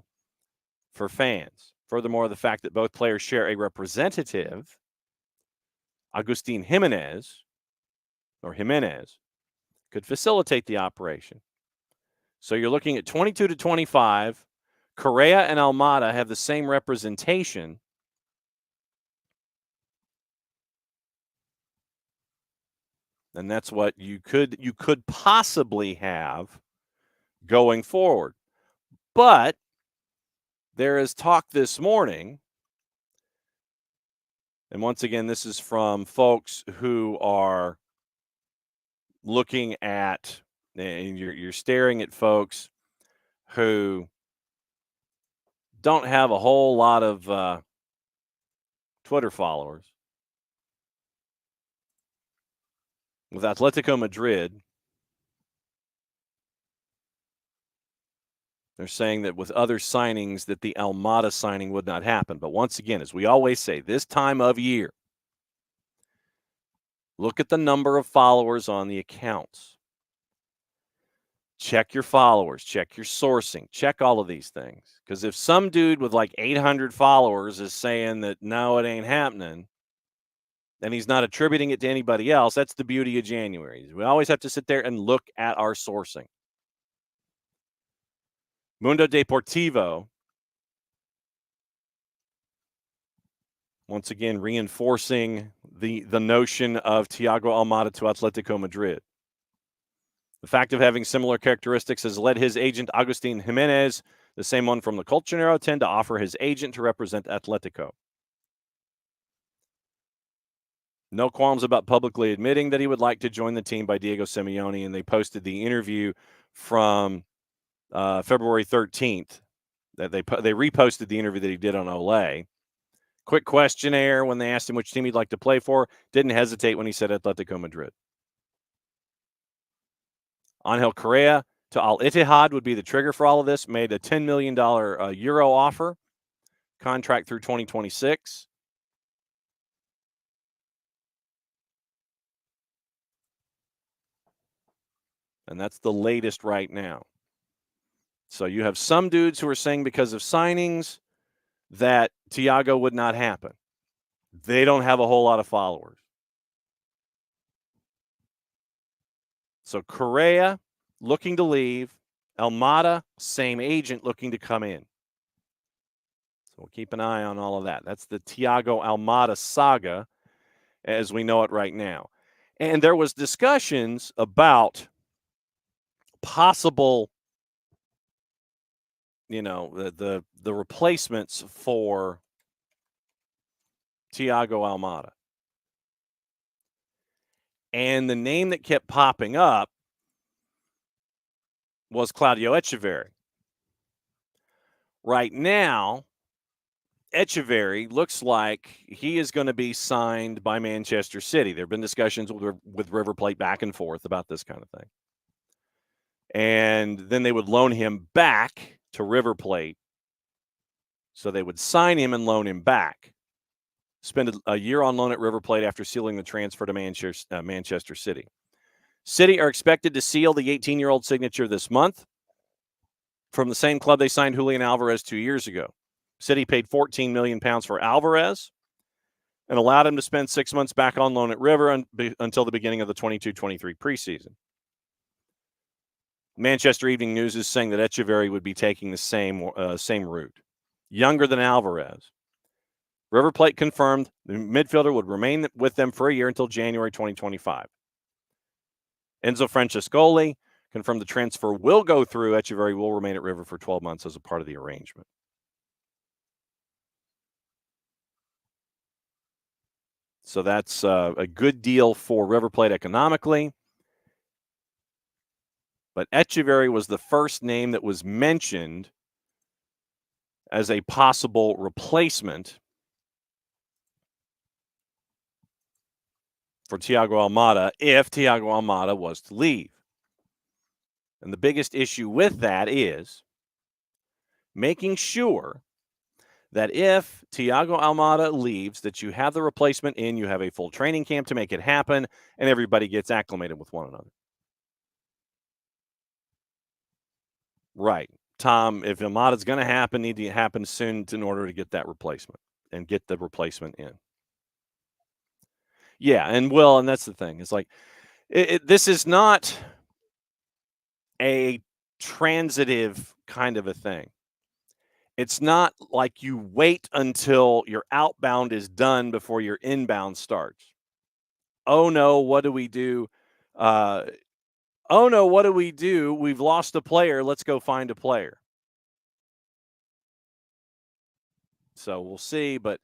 for fans. Furthermore, the fact that both players share a representative, Agustin Jimenez, could facilitate the operation. So you're looking at 22 to 25. Correa and Almada have the same representation. And that's what you could possibly have going forward. But there is talk this morning, and once again, this is from folks who are looking at, and you're staring at folks who don't have a whole lot of Twitter followers. With Atletico Madrid, they're saying that with other signings that the Almada signing would not happen. But once again, as we always say, this time of year, look at the number of followers on the accounts. Check your followers, check your sourcing, check all of these things. Because if some dude with like 800 followers is saying that no, it ain't happening, and he's not attributing it to anybody else, that's the beauty of January. We always have to sit there and look at our sourcing. Mundo Deportivo, once again, reinforcing the notion of Thiago Almada to Atletico Madrid. The fact of having similar characteristics has led his agent, Agustin Jimenez, the same one from the Colchonero, to offer his agent to represent Atletico. No qualms about publicly admitting that he would like to join the team by Diego Simeone, and they posted the interview from February 13th. That they reposted the interview that he did on Olé. Quick questionnaire when they asked him which team he'd like to play for. Didn't hesitate when he said Atletico Madrid. Angel Correa to Al Ittihad would be the trigger for all of this. Made a $10 million euro offer. Contract through 2026. And that's the latest right now. So you have some dudes who are saying because of signings that Thiago would not happen. They don't have a whole lot of followers. So Correa looking to leave. Almada, same agent looking to come in. So we'll keep an eye on all of that. That's the Thiago Almada saga as we know it right now. And there was discussions about possible, the replacements for Thiago Almada. And the name that kept popping up was Claudio Echeverri. Right now, Echeverri looks like he is going to be signed by Manchester City. There have been discussions with River Plate back and forth about this kind of thing. And then they would loan him back to River Plate. So they would sign him and loan him back. Spend a year on loan at River Plate after sealing the transfer to Manchester City. City are expected to seal the 18-year-old signature this month from the same club they signed Julian Alvarez 2 years ago. City paid £14 million for Alvarez. and allowed him to spend 6 months back on loan at River until the beginning of the 22-23 preseason. Manchester Evening News is saying that Echeverry would be taking the same route. Younger than Alvarez. River Plate confirmed the midfielder would remain with them for a year until January 2025. Enzo Francescoli confirmed the transfer will go through. Echeverry will remain at River for 12 months as a part of the arrangement. So that's a good deal for River Plate economically. But Echeverry was the first name that was mentioned as a possible replacement for Thiago Almada if Thiago Almada was to leave. And the biggest issue with that is making sure that if Thiago Almada leaves, that you have the replacement in, you have a full training camp to make it happen, and everybody gets acclimated with one another. Right. Tom, if Almada's going to happen, need to happen soon in order to get that replacement and get the replacement in. Yeah, and that's the thing. It's like this is not a transitive kind of a thing. It's not like you wait until your outbound is done before your inbound starts. Oh no, what do we do? Oh no, what do we do? We've lost a player. Let's go find a player. So we'll see, but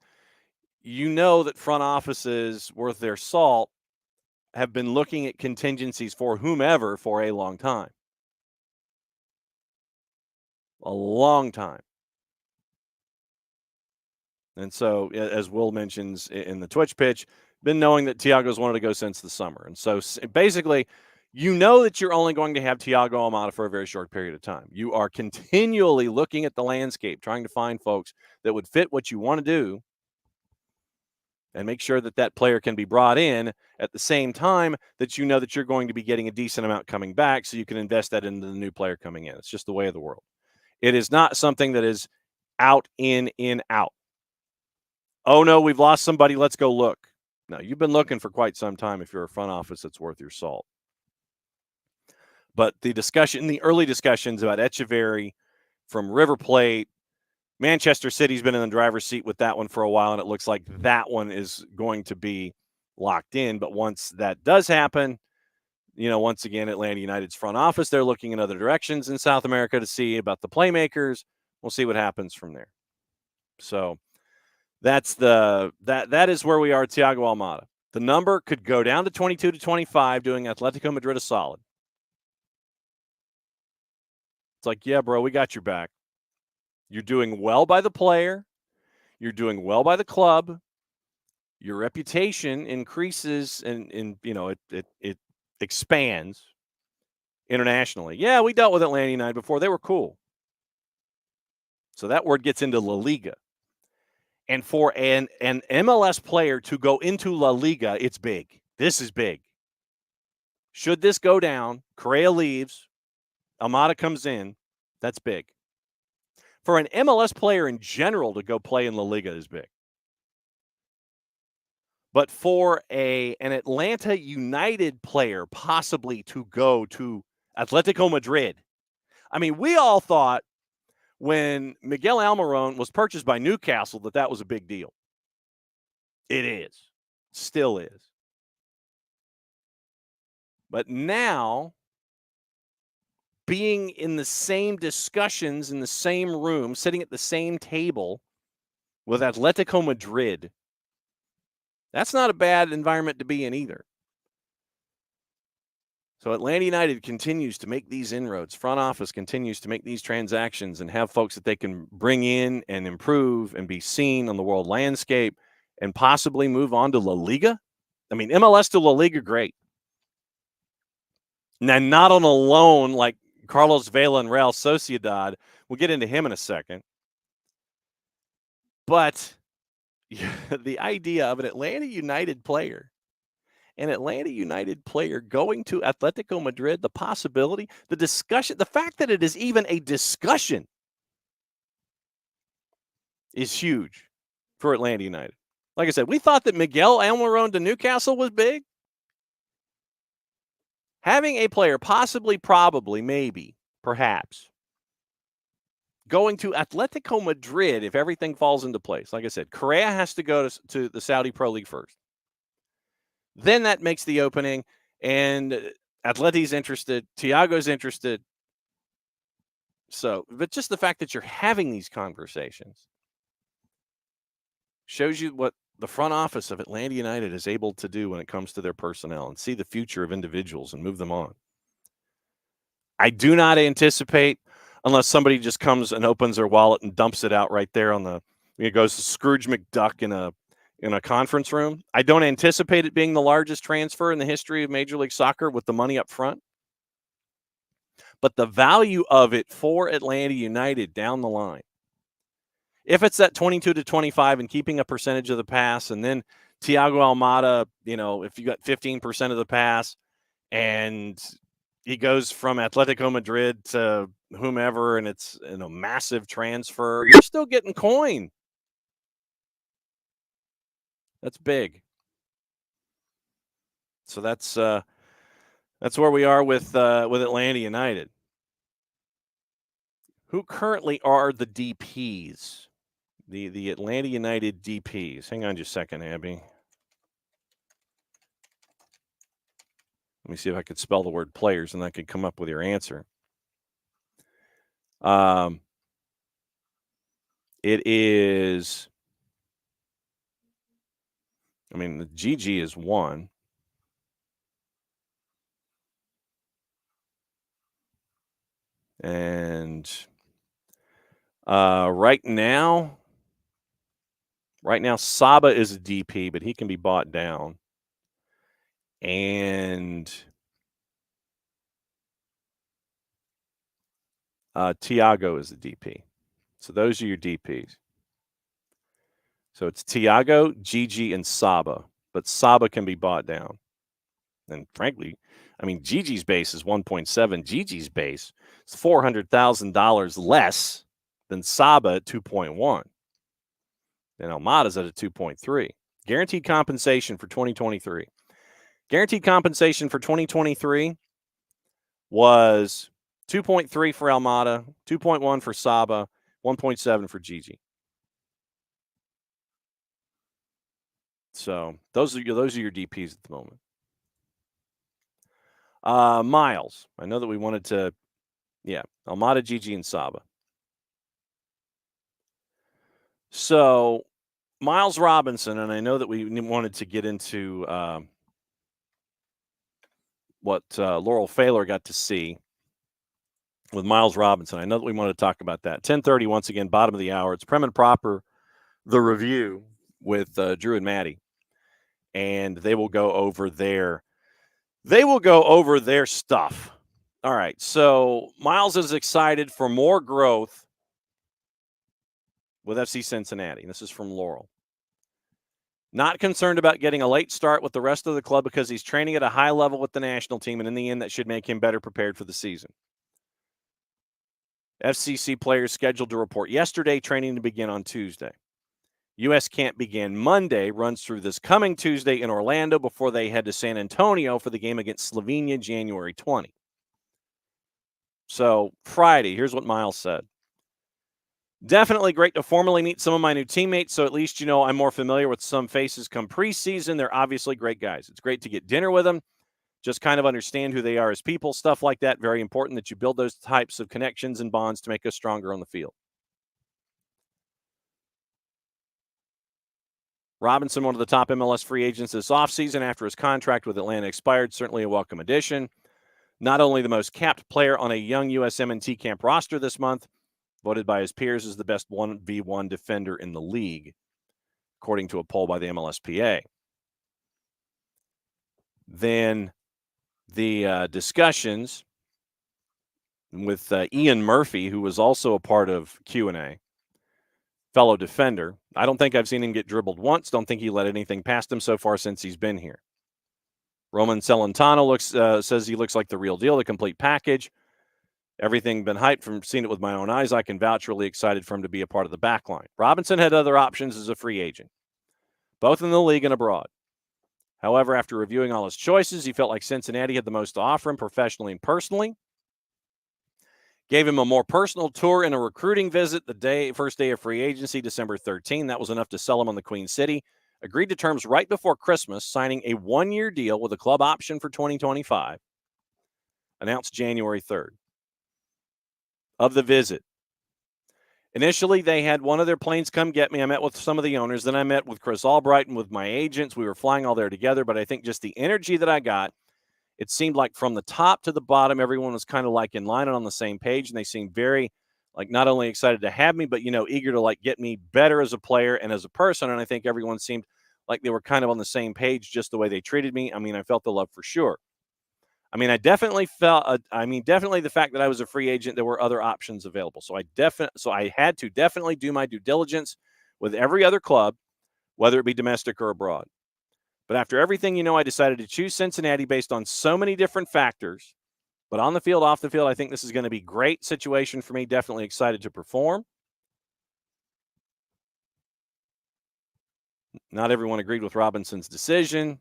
you know that front offices worth their salt have been looking at contingencies for whomever for a long time. A long time. And so, as Will mentions in the Twitch pitch, been knowing that Thiago's wanted to go since the summer. And so, basically, you know that you're only going to have Thiago Almada for a very short period of time. You are continually looking at the landscape, trying to find folks that would fit what you want to do and make sure that that player can be brought in at the same time that you know that you're going to be getting a decent amount coming back so you can invest that into the new player coming in. It's just the way of the world. It is not something that is out, in, out. Oh, no, we've lost somebody. Let's go look. No, you've been looking for quite some time if you're a front office that's worth your salt. But the early discussions about Echeverry from River Plate, Manchester City's been in the driver's seat with that one for a while, and it looks like that one is going to be locked in. But once that does happen, once again, Atlanta United's front office, they're looking in other directions in South America to see about the playmakers. We'll see what happens from there. So that is where we are at Thiago Almada. The number could go down to 22 to 25, doing Atletico Madrid a solid. It's like, yeah, bro, we got your back. You're doing well by the player. You're doing well by the club. Your reputation increases and it expands internationally. Yeah, we dealt with Atlanta United before. They were cool. So that word gets into La Liga. And for an MLS player to go into La Liga, it's big. This is big. Should this go down, Correa leaves, Almada comes in, that's big. For an MLS player in general to go play in La Liga is big. But for an Atlanta United player possibly to go to Atletico Madrid, I mean, we all thought when Miguel Almiron was purchased by Newcastle that was a big deal. It is. Still is. But now, being in the same discussions, in the same room, sitting at the same table with Atletico Madrid, that's not a bad environment to be in either. So Atlanta United continues to make these inroads. Front office continues to make these transactions and have folks that they can bring in and improve and be seen on the world landscape and possibly move on to La Liga. I mean, MLS to La Liga, great. Now, not on a loan like Carlos Vela and Real Sociedad. We'll get into him in a second. But the idea of an Atlanta United player going to Atletico Madrid, the possibility, the discussion, the fact that it is even a discussion is huge for Atlanta United. Like I said, we thought that Miguel Almiron to Newcastle was big. Having a player possibly, probably, maybe, perhaps, going to Atletico Madrid if everything falls into place. Like I said, Correa has to go to the Saudi Pro League first. Then that makes the opening, and Atleti's interested, Thiago's interested. So, but just the fact that you're having these conversations shows you what the front office of Atlanta United is able to do when it comes to their personnel and see the future of individuals and move them on. I do not anticipate, unless somebody just comes and opens their wallet and dumps it out right there on the, it goes Scrooge McDuck in a conference room. I don't anticipate it being the largest transfer in the history of Major League Soccer with the money up front. But the value of it for Atlanta United down the line, if it's that 22 to 25 and keeping a percentage of the pass, and then Thiago Almada, if you got 15% of the pass and he goes from Atletico Madrid to whomever, and it's a massive transfer, you're still getting coin. That's big. So that's where we are with Atlanta United. Who currently are the DPs? The Atlanta United DPs. Hang on just a second, Abby. Let me see if I could spell the word players, and I could come up with your answer. It is, the GG is one. And right now, Saba is a DP, but he can be bought down. And Thiago is a DP. So those are your DPs. So it's Thiago, Gigi, and Saba. But Saba can be bought down. And frankly, Gigi's base is 1.7. Gigi's base is $400,000 less than Saba at 2.1. And Almada's at a 2.3. Guaranteed compensation for 2023. Guaranteed compensation for 2023 was 2.3 for Almada, 2.1 for Saba, 1.7 for Gigi. So those are your DPs at the moment. Miles. I know that we wanted to, Almada, Gigi, and Saba. So Miles Robinson, and I know that we wanted to get into what Laurel Failer got to see with Miles Robinson. I know that we want to talk about that. 10:30, once again, bottom of the hour. It's Prem and Proper, the review with Drew and Maddie. And they will go over their stuff. All right. So Miles is excited for more growth with FC Cincinnati. This is from Laurel. Not concerned about getting a late start with the rest of the club because he's training at a high level with the national team, and in the end, that should make him better prepared for the season. FCC players scheduled to report yesterday, training to begin on Tuesday. U.S. camp began Monday, runs through this coming Tuesday in Orlando before they head to San Antonio for the game against Slovenia January 20. So Friday, here's what Miles said. Definitely great to formally meet some of my new teammates, so at least I'm more familiar with some faces come preseason. They're obviously great guys. It's great to get dinner with them, just kind of understand who they are as people, stuff like that. Very important that you build those types of connections and bonds to make us stronger on the field. Robinson, one of the top MLS free agents this offseason after his contract with Atlanta expired, certainly a welcome addition. Not only the most capped player on a young USMNT camp roster this month, voted by his peers as the best 1v1 defender in the league, according to a poll by the MLSPA. Then the discussions with Ian Murphy, who was also a part of Q&A, fellow defender. I don't think I've seen him get dribbled once. Don't think he let anything past him so far since he's been here. Roman Celentano says he looks like the real deal, the complete package. Everything been hyped from seeing it with my own eyes. I can vouch, really excited for him to be a part of the back line. Robinson had other options as a free agent. both in the league and abroad. However, after reviewing all his choices, he felt like Cincinnati had the most to offer him professionally and personally. Gave him a more personal tour and a recruiting visit the first day of free agency, December 13. That was enough to sell him on the Queen City. Agreed to terms right before Christmas, signing a one-year deal with a club option for 2025. Announced January 3rd. Of the visit, initially, they had one of their planes come get me. I met with some of the owners. Then I met with Chris Albright and with my agents. We were flying all there together. But I think just the energy that I got, it seemed like from the top to the bottom, everyone was kind of like in line and on the same page. And they seemed very, like, not only excited to have me, but, eager to, like, get me better as a player and as a person. And I think everyone seemed like they were kind of on the same page, just the way they treated me. I mean, I felt the love for sure. I mean, I definitely felt. Definitely the fact that I was a free agent, there were other options available. So I had to definitely do my due diligence with every other club, whether it be domestic or abroad. But after everything, I decided to choose Cincinnati based on so many different factors. But on the field, off the field, I think this is going to be a great situation for me. Definitely excited to perform. Not everyone agreed with Robinson's decision.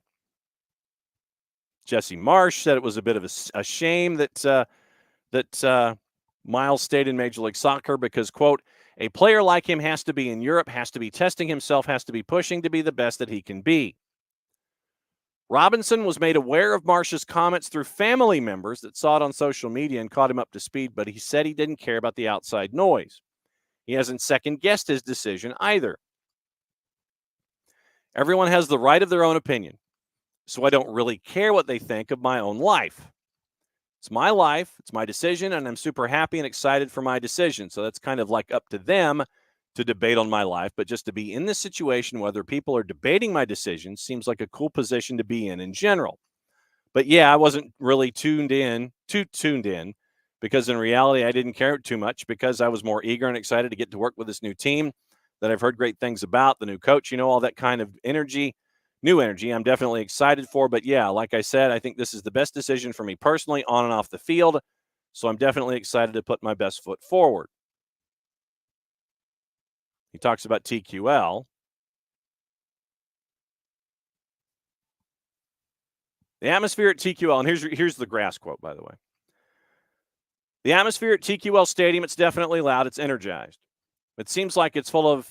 Jesse Marsh said it was a bit of a shame that Miles stayed in Major League Soccer because, quote, a player like him has to be in Europe, has to be testing himself, has to be pushing to be the best that he can be. Robinson was made aware of Marsh's comments through family members that saw it on social media and caught him up to speed, but he said he didn't care about the outside noise. He hasn't second-guessed his decision either. Everyone has the right of their own opinion, so I don't really care what they think of my own life. It's my life, it's my decision, and I'm super happy and excited for my decision. So that's kind of like up to them to debate on my life. But just to be in this situation, whether people are debating my decision, seems like a cool position to be in general. But yeah, I wasn't really tuned in, because in reality, I didn't care too much because I was more eager and excited to get to work with this new team that I've heard great things about, the new coach, all that kind of energy. New energy I'm definitely excited for. But yeah, like I said, I think this is the best decision for me personally on and off the field. So I'm definitely excited to put my best foot forward. He talks about TQL. The atmosphere at TQL, and here's the grass quote, by the way. The atmosphere at TQL Stadium, it's definitely loud. It's energized. It seems like it's full of,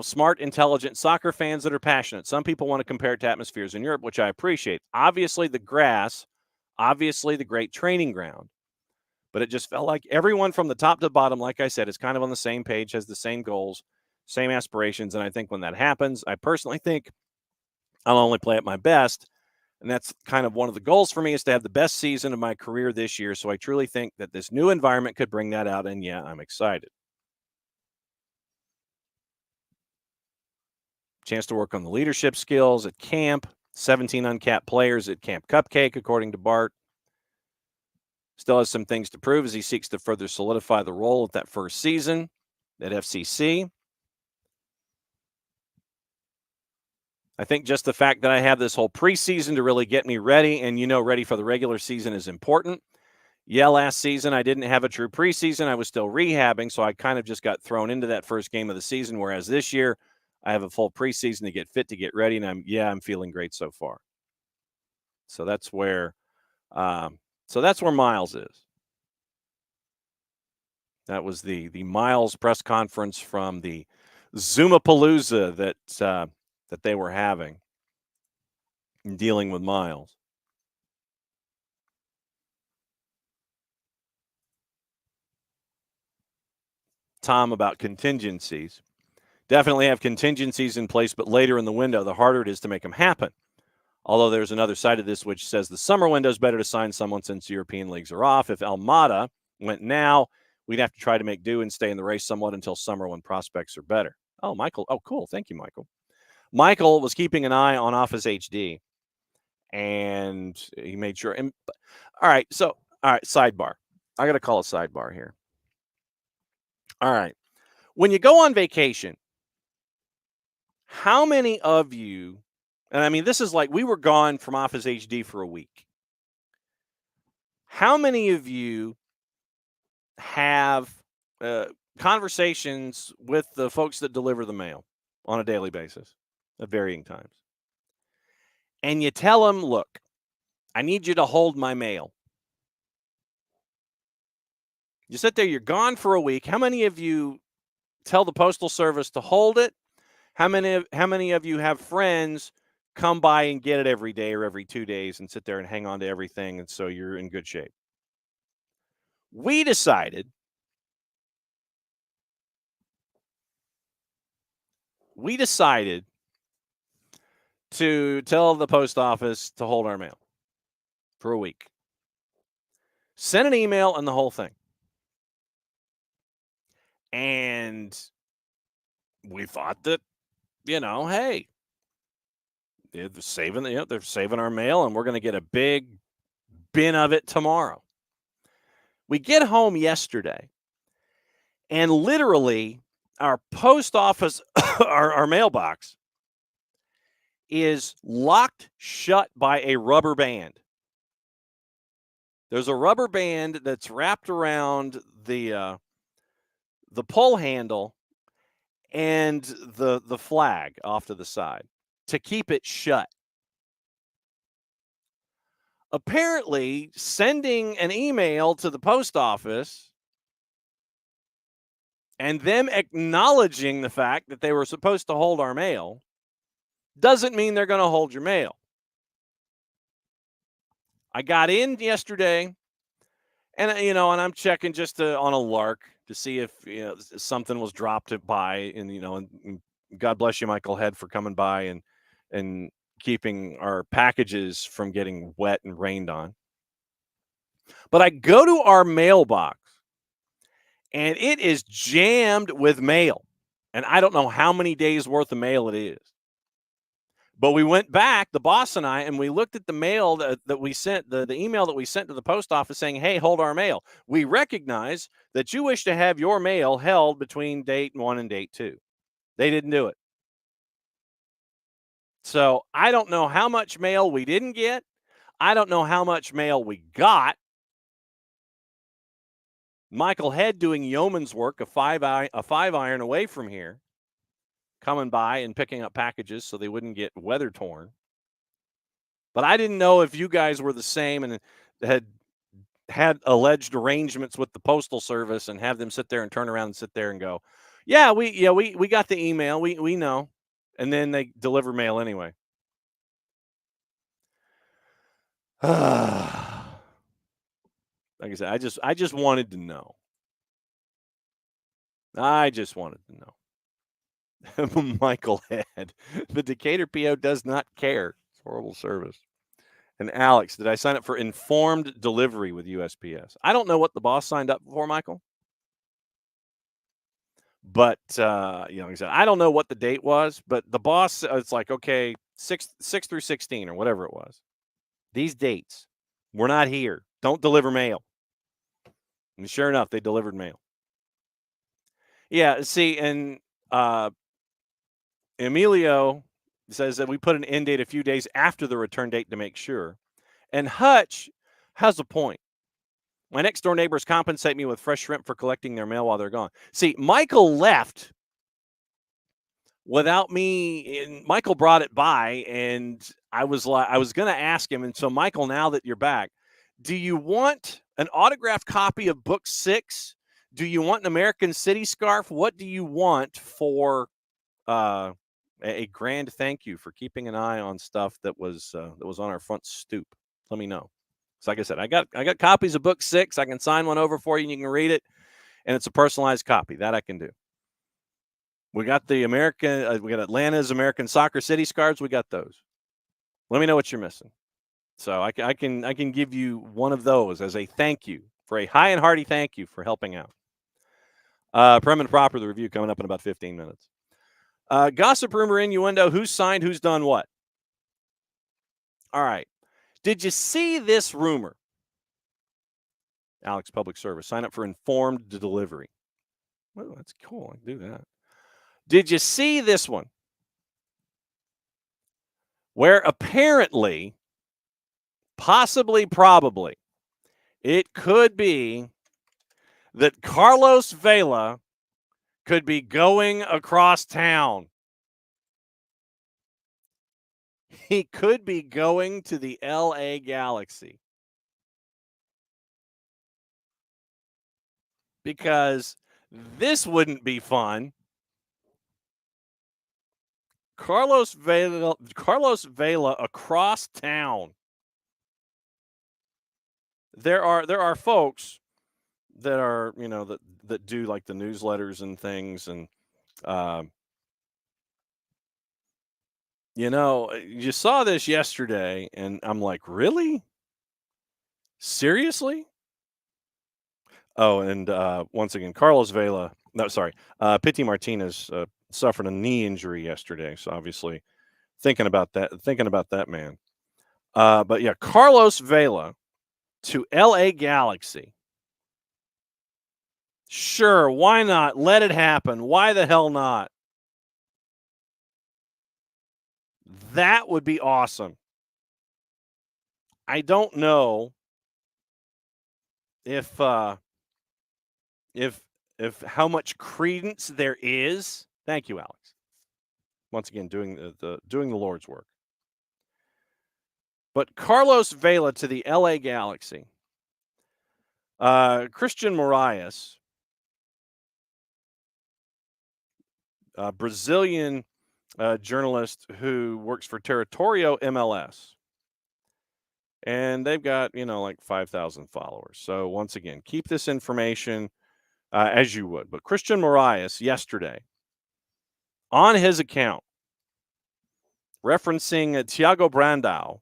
smart, intelligent soccer fans that are passionate. Some people want to compare it to atmospheres in Europe, which I appreciate. Obviously, the grass, obviously the great training ground. But it just felt like everyone from the top to bottom, like I said, is kind of on the same page, has the same goals, same aspirations. And I think when that happens, I personally think I'll only play at my best. And that's kind of one of the goals for me, is to have the best season of my career this year. So I truly think that this new environment could bring that out. And yeah, I'm excited. Chance to work on the leadership skills at camp. 17 uncapped players at Camp Cupcake, according to Bart. Still has some things to prove as he seeks to further solidify the role at that first season at FCC. I think just the fact that I have this whole preseason to really get me ready and, ready for the regular season is important. Yeah, last season I didn't have a true preseason. I was still rehabbing, so I kind of just got thrown into that first game of the season, whereas this year I have a full preseason to get fit, to get ready, and I'm feeling great so far. So that's where Miles is. That was the Miles press conference from the Zoomapalooza that they were having in dealing with Miles. Tom about contingencies. Definitely have contingencies in place, but later in the window, the harder it is to make them happen. Although there's another side of this which says the summer window is better to sign someone since European leagues are off. If Almada went now, we'd have to try to make do and stay in the race somewhat until summer when prospects are better. Oh, Michael. Oh, cool. Thank you, Michael. Michael was keeping an eye on Office HD, and he made sure. All right. Sidebar. I got to call a sidebar here. All right. When you go on vacation, how many of you, and I mean, this is like we were gone from Office HD for a week. How many of you have conversations with the folks that deliver the mail on a daily basis? at varying times. And you tell them, look, I need you to hold my mail. You sit there, you're gone for a week. How many of you tell the Postal Service to hold it? How many of you have friends come by and get it every day or every 2 days and sit there and hang on to everything, and so you're in good shape? We decided to tell the post office to hold our mail for a week. Send an email and the whole thing. And we thought that, hey, they're saving our mail, and we're going to get a big bin of it tomorrow. We get home yesterday, and literally our post office, our mailbox, is locked shut by a rubber band. There's a rubber band that's wrapped around the pull handle and the flag off to the side to keep it shut. Apparently, sending an email to the post office and them acknowledging the fact that they were supposed to hold our mail doesn't mean they're going to hold your mail. I got in yesterday, and I'm checking just on a lark to see if something was dropped by, and and God bless you, Michael Head, for coming by and keeping our packages from getting wet and rained on. But I go to our mailbox, and it is jammed with mail, and I don't know how many days worth of mail it is. But we went back, the boss and I, and we looked at the mail that we sent, the email that we sent to the post office saying, hey, hold our mail. We recognize that you wish to have your mail held between date 1 and date 2. They didn't do it. So I don't know how much mail we didn't get. I don't know how much mail we got. Michael Head doing yeoman's work, a five iron away from here, coming by and picking up packages so they wouldn't get weather torn. But I didn't know if you guys were the same and had alleged arrangements with the Postal Service and have them sit there and turn around and sit there and go, yeah, we got the email. We know. And then they deliver mail anyway. Like I said, I just wanted to know. I just wanted to know. Michael Head. The Decatur PO does not care. It's horrible service. And Alex, did I sign up for informed delivery with USPS? I don't know what the boss signed up for, Michael. But, like I said, I don't know what the date was, but the boss, it's like, okay, 6 through 16 or whatever it was. These dates, we're not here. Don't deliver mail. And sure enough, they delivered mail. Yeah, see, and Emilio says that we put an end date a few days after the return date to make sure. And Hutch has a point. My next door neighbors compensate me with fresh shrimp for collecting their mail while they're gone. See, Michael left without me, and Michael brought it by, and I was going to ask him. And so, Michael, now that you're back, do you want an autographed copy of Book 6? Do you want an American City scarf? What do you want for a grand thank you for keeping an eye on stuff that was on our front stoop? Let me know. So like I said, I got copies of Book 6. I can sign one over for you, and you can read it, and it's a personalized copy. That I can do. We got the we got Atlanta's American Soccer City scarves. We got those. Let me know what you're missing. So I can give you one of those as a thank you, for a high and hearty thank you for helping out. Prem and Proper, the review coming up in about 15 minutes. Gossip, rumor, innuendo, who's signed, who's done what? All right. Did you see this rumor? Alex, public service. Sign up for informed delivery. Well, that's cool. I can do that. Did you see this one? Where apparently, possibly, probably, it could be that Carlos Vela could be going across town. he could be going to the LA Galaxy because this wouldn't be fun. Carlos Vela across town. There are folks that are, that do like the newsletters and things, and um, you saw this yesterday, and I'm like, really? Seriously? Oh, and once again, Carlos Vela. No, sorry, Pity Martinez suffered a knee injury yesterday, so obviously thinking about that man. But yeah, Carlos Vela to LA Galaxy. Sure, why not? Let it happen. Why the hell not? That would be awesome. I don't know if if how much credence there is. Thank you, Alex. Once again, doing the Lord's work. But Carlos Vela to the LA Galaxy. Christian Moraes, Brazilian journalist who works for Territorio MLS. And they've got, like 5,000 followers. So once again, keep this information as you would. But Christian Moraes yesterday on his account, referencing Thiago Brandao,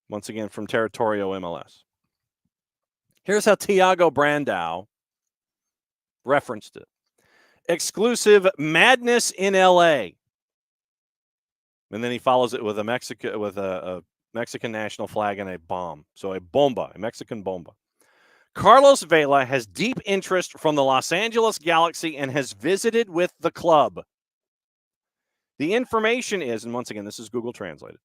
once again from Territorio MLS. Here's how Thiago Brandao referenced it. Exclusive madness in LA. And then he follows it with a Mexican national flag and a bomb. So a bomba, a Mexican bomba. Carlos Vela has deep interest from the Los Angeles Galaxy and has visited with the club. The information is, and once again, this is Google translated,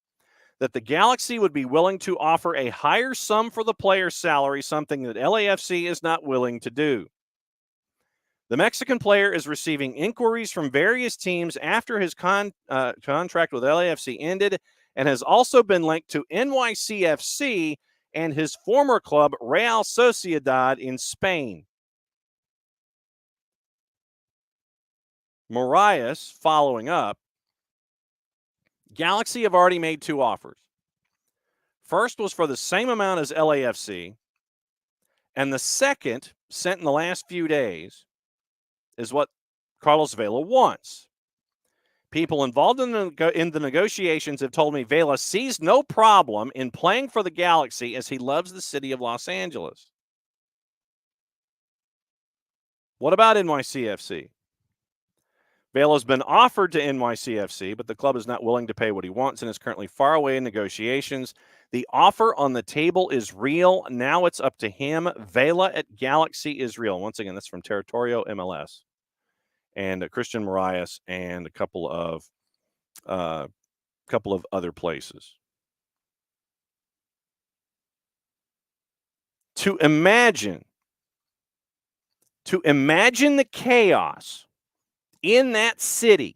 that the Galaxy would be willing to offer a higher sum for the player's salary, something that LAFC is not willing to do. The Mexican player is receiving inquiries from various teams after his contract with LAFC ended, and has also been linked to NYCFC and his former club, Real Sociedad in Spain. Moraes, following up, Galaxy have already made 2 offers. First was for the same amount as LAFC, and the second, sent in the last few days, is what Carlos Vela wants. People involved in the negotiations have told me Vela sees no problem in playing for the Galaxy as he loves the city of Los Angeles. What about NYCFC? Vela's been offered to NYCFC, but the club is not willing to pay what he wants and is currently far away in negotiations. The offer on the table is real. Now it's up to him. Vela at Galaxy is real. Once again, that's from Territorio MLS. And Christian Moraes and a couple of other places. To imagine the chaos in that city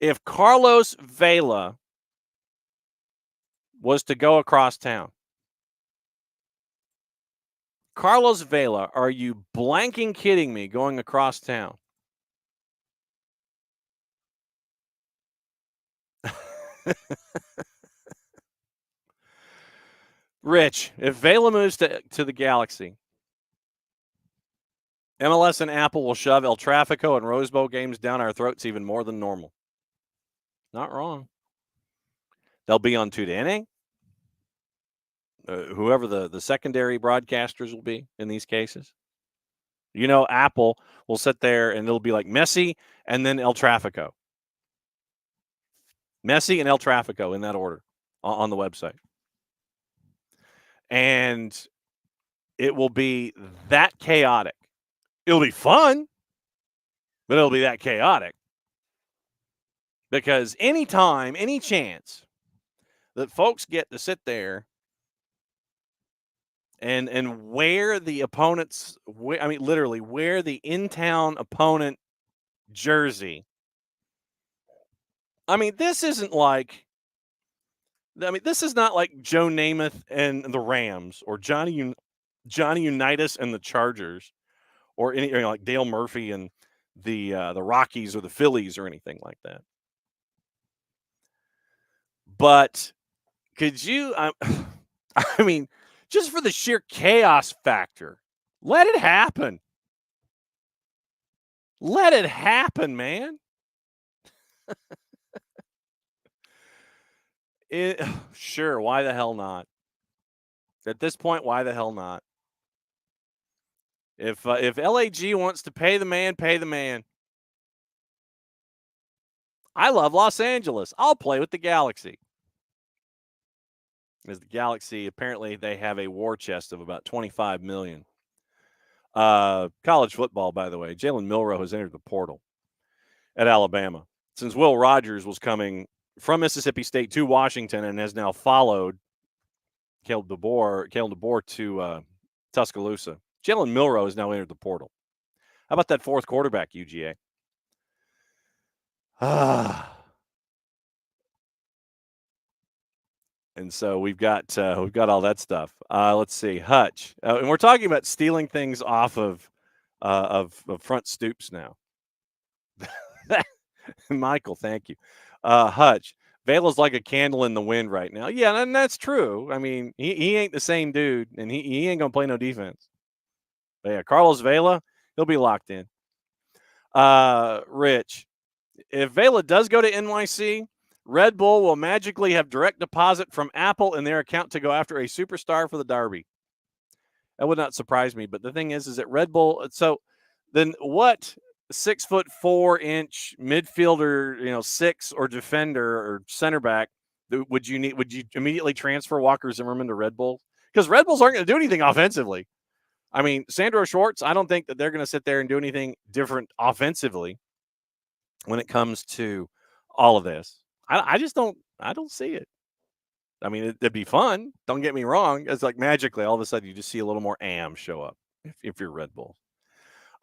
if Carlos Vela was to go across town. Carlos Vela, are you blanking kidding me going across town? Rich, if Vela moves to the Galaxy, MLS and Apple will shove El Tráfico and Rose Bowl games down our throats even more than normal. Not wrong. They'll be on TUDN, whoever the secondary broadcasters will be in these cases. Apple will sit there and it'll be like Messi and then El Tráfico. Messi and El Tráfico in that order on the website. And it will be that chaotic. It'll be fun, but it'll be that chaotic. Because anytime, any chance that folks get to sit there and wear the opponent's, literally wear the in-town opponent jersey I mean, this isn't like. I mean, this is not like Joe Namath and the Rams or Johnny Unitas and the Chargers or any like Dale Murphy and the Rockies or the Phillies or anything like that. But could you? I mean, just for the sheer chaos factor, let it happen. Let it happen, man. Sure, why the hell not? At this point, why the hell not? If LAG wants to pay the man, pay the man. I love Los Angeles. I'll play with the Galaxy. As the Galaxy, apparently they have a war chest of about $25 million. College football, by the way, Jalen Milroe has entered the portal at Alabama. Since Will Rogers was coming from Mississippi State to Washington and has now followed Caleb DeBoer to Tuscaloosa. Jalen Milroe has now entered the portal. How about that fourth quarterback, UGA? And so we've got all that stuff. Let's see, Hutch, and we're talking about stealing things off of front stoops now. Michael, thank you. Hutch, Vela's like a candle in the wind right now. Yeah, and that's true. I mean, he ain't the same dude, and he ain't gonna play no defense. But yeah, Carlos Vela, he'll be locked in. Rich, if Vela does go to NYC, Red Bull will magically have direct deposit from Apple in their account to go after a superstar for the Derby. That would not surprise me. But the thing is that Red Bull. So then, what 6'4" midfielder, 6 or defender or center back would you need? Would you immediately transfer Walker Zimmerman to Red Bull? Because Red Bulls aren't going to do anything offensively. I mean, Sandro Schwartz, I don't think that they're going to sit there and do anything different offensively when it comes to all of this. I just don't see it. I mean, it'd be fun. Don't get me wrong. It's like magically, all of a sudden, you just see a little more AM show up if you're Red Bull.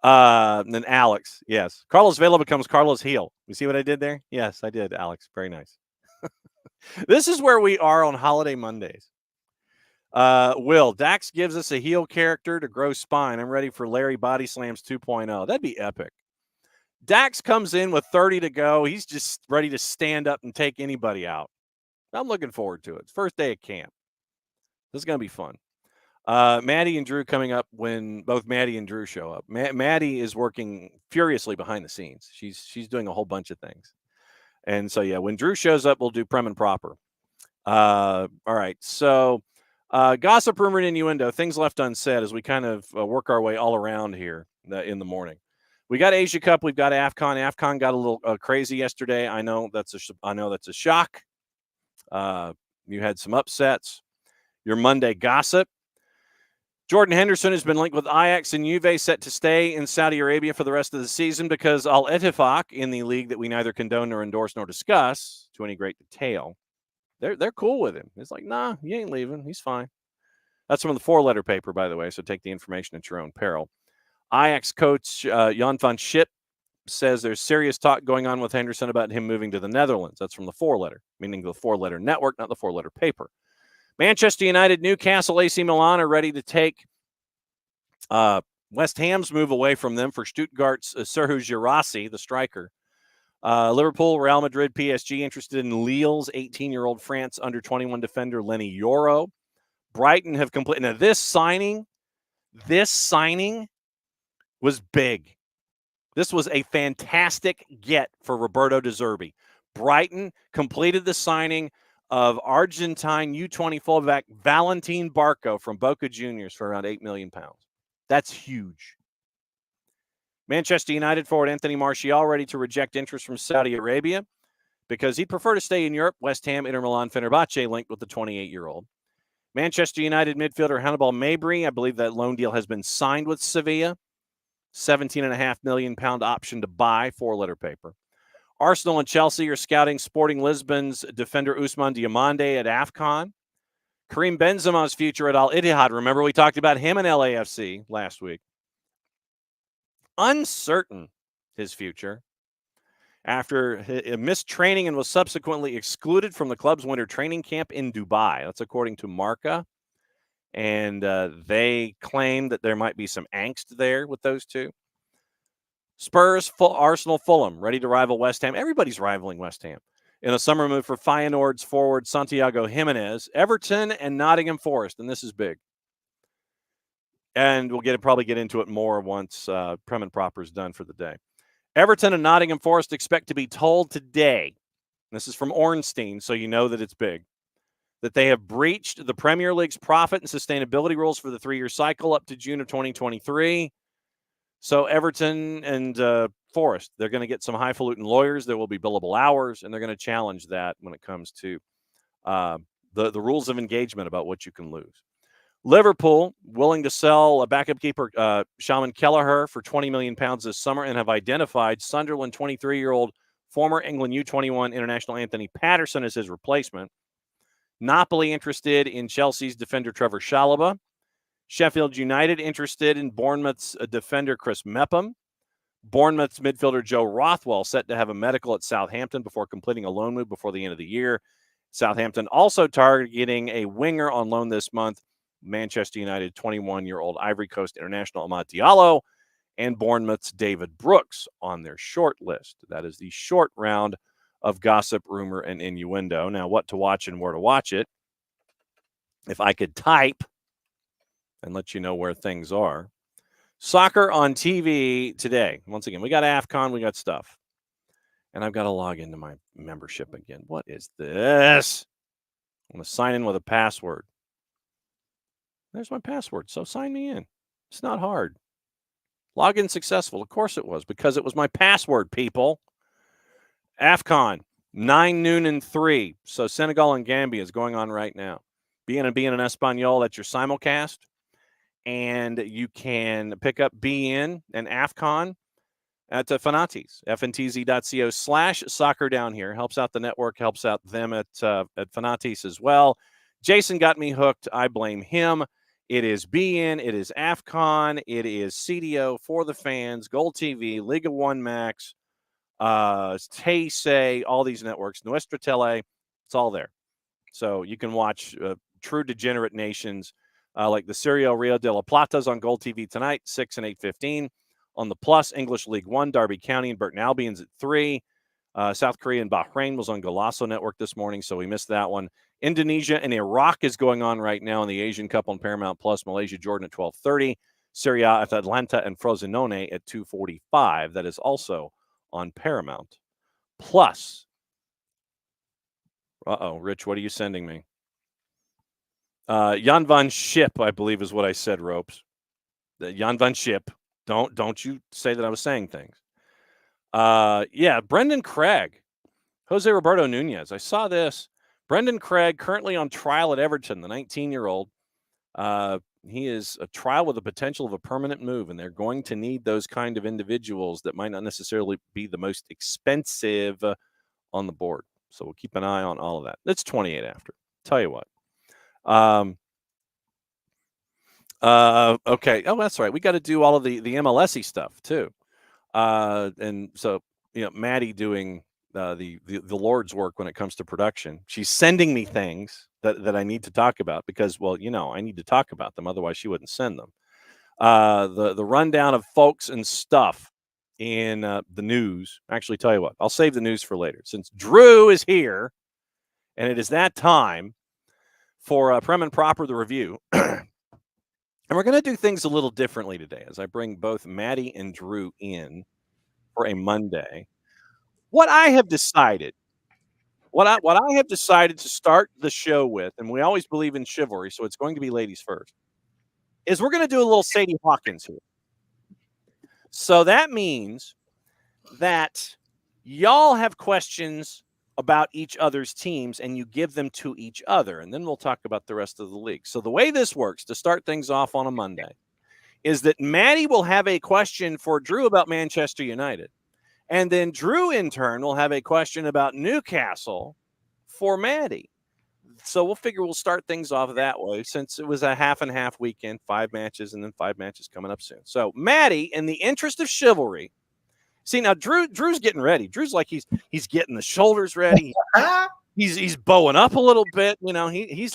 Then Alex, yes. Carlos Vela becomes Carlos Heel. You see what I did there? Yes, I did, Alex. Very nice. This is where we are on holiday Mondays. Will, Dax gives us a heel character to grow spine. I'm ready for Larry Body Slams 2.0. That'd be epic. Dax comes in with 30 to go. He's just ready to stand up and take anybody out. I'm looking forward to it. It's first day of camp. This is going to be fun. Maddie and Drew coming up when both Maddie and Drew show up. Maddie is working furiously behind the scenes. She's doing a whole bunch of things. And so, yeah, when Drew shows up, we'll do Prem and Proper. All right. So, gossip, rumor, and innuendo, things left unsaid as we kind of work our way all around here in the morning. We got Asia Cup. We've got AFCON. AFCON got a little crazy yesterday. I know that's a shock. You had some upsets. Your Monday gossip. Jordan Henderson has been linked with Ajax and Juve, set to stay in Saudi Arabia for the rest of the season because Al Ettifaq, in the league that we neither condone nor endorse nor discuss to any great detail, they're cool with him. It's like, nah, he ain't leaving. He's fine. That's from the 4-letter paper, by the way, so take the information at your own peril. Ajax coach Jan van Schip says there's serious talk going on with Henderson about him moving to the Netherlands. That's from the 4-letter, meaning the 4-letter network, not the 4-letter paper. Manchester United, Newcastle, AC Milan are ready to take West Ham's move away from them for Stuttgart's Serhou Girassi, the striker. Liverpool, Real Madrid, PSG interested in Lille's 18-year-old France under-21 defender Lenny Yoro. Brighton have completed. Now, this signing was big. This was a fantastic get for Roberto De Zerbi. Brighton completed the signing of Argentine U20 fullback Valentin Barco from Boca Juniors for around £8 million. That's huge. Manchester United forward Anthony Martial ready to reject interest from Saudi Arabia because he'd prefer to stay in Europe. West Ham, Inter Milan, Fenerbahce linked with the 28-year-old. Manchester United midfielder Hannibal Mabry, I believe that loan deal has been signed with Sevilla. £17.5 million option to buy, 4-letter paper. Arsenal and Chelsea are scouting Sporting Lisbon's defender Ousmane Diomande at AFCON. Karim Benzema's future at Al Ittihad. Remember, we talked about him in LAFC last week. Uncertain, his future. after he missed training and was subsequently excluded from the club's winter training camp in Dubai. That's according to Marca. And they claim that there might be some angst there with those two. Spurs, Arsenal, Fulham, ready to rival West Ham. Everybody's rivaling West Ham. In a summer move for Feyenoord's forward Santiago Jimenez, Everton, and Nottingham Forest. And this is big. And we'll probably get into it more once Prem and Proper is done for the day. Everton and Nottingham Forest expect to be told today, this is from Ornstein, so you know that it's big, that they have breached the Premier League's profit and sustainability rules for the 3-year cycle up to June of 2023. So Everton and Forest, they're going to get some highfalutin lawyers. There will be billable hours, and they're going to challenge that when it comes to the rules of engagement about what you can lose. Liverpool willing to sell a backup keeper, Shaman Kelleher, for £20 million this summer and have identified Sunderland 23-year-old former England U21 international Anthony Patterson as his replacement. Napoli interested in Chelsea's defender Trevor Chalobah. Sheffield United interested in Bournemouth's defender Chris Mepham. Bournemouth's midfielder Joe Rothwell set to have a medical at Southampton before completing a loan move before the end of the year. Southampton also targeting a winger on loan this month. Manchester United 21-year-old Ivory Coast international Amad Diallo, and Bournemouth's David Brooks on their short list. That is the short round of gossip, rumor, and innuendo. Now, what to watch and where to watch it. If I could type and let you know where things are. Soccer on TV today. Once again, we got AFCON, we got stuff. And I've got to log into my membership again. What is this? I'm going to sign in with a password. There's my password, so sign me in. It's not hard. Login successful. Of course it was, because it was my password, people. AFCON, 9 noon and 3. So Senegal and Gambia is going on right now. Being an Espanol, that's your simulcast. And you can pick up BN and AFCON at Fanatis, fntz.co/soccer down here. Helps out the network, helps out them at Fanatis as well. Jason got me hooked. I blame him. It is BN, it is AFCON, it is CDO for the fans, Gold TV, Liga One Max, Tay, all these networks, Nuestra Tele, it's all there. So you can watch true degenerate nations like the Serie Rio de la Plata's on Gold TV tonight, 6 and 8:15. On the Plus, English League One, Derby County and Burton Albion's at 3. South Korea and Bahrain was on Golasso Network this morning, so we missed that one. Indonesia and Iraq is going on right now in the Asian Cup on Paramount Plus. Malaysia, Jordan at 12:30. Serie A at Atlanta and Frosinone at 2:45. That is also on Paramount Plus. Rich, what are you sending me? Jan van Schip, I believe is what I said, Ropes. Jan van Schip. Don't you say that I was saying things. Yeah, Brendan Craig. Jose Roberto Nunez. I saw this. Brendan Craig, currently on trial at Everton, the 19-year-old. He is a trial with the potential of a permanent move, and they're going to need those kind of individuals that might not necessarily be the most expensive on the board. So we'll keep an eye on all of that. It's 28 after. Tell you what. Okay. Oh, that's right. We got to do all of the MLS-y stuff too. And so, Maddie doing the Lord's work when it comes to production. She's sending me things that I need to talk about because, well, I need to talk about them. Otherwise, she wouldn't send them. The rundown of folks and stuff in the news. Actually, tell you what, I'll save the news for later. Since Drew is here, and it is that time for Prem and Proper, the review. And we're going to do things a little differently today as I bring both Maddie and Drew in for a Monday. What I have decided to start the show with, and we always believe in chivalry, so it's going to be ladies first, is we're going to do a little Sadie Hawkins here. So that means that y'all have questions about each other's teams, and you give them to each other, and then we'll talk about the rest of the league. So the way this works, to start things off on a Monday, is that Maddie will have a question for Drew about Manchester United, and then Drew, in turn, will have a question about Newcastle for Maddie. So we'll figure we'll start things off that way, since it was a half-and-half weekend, 5 matches, and then 5 matches coming up soon. So, Maddie, in the interest of chivalry, See, now Drew's getting ready. Drew's like he's getting the shoulders ready. He's bowing up a little bit. You know, he's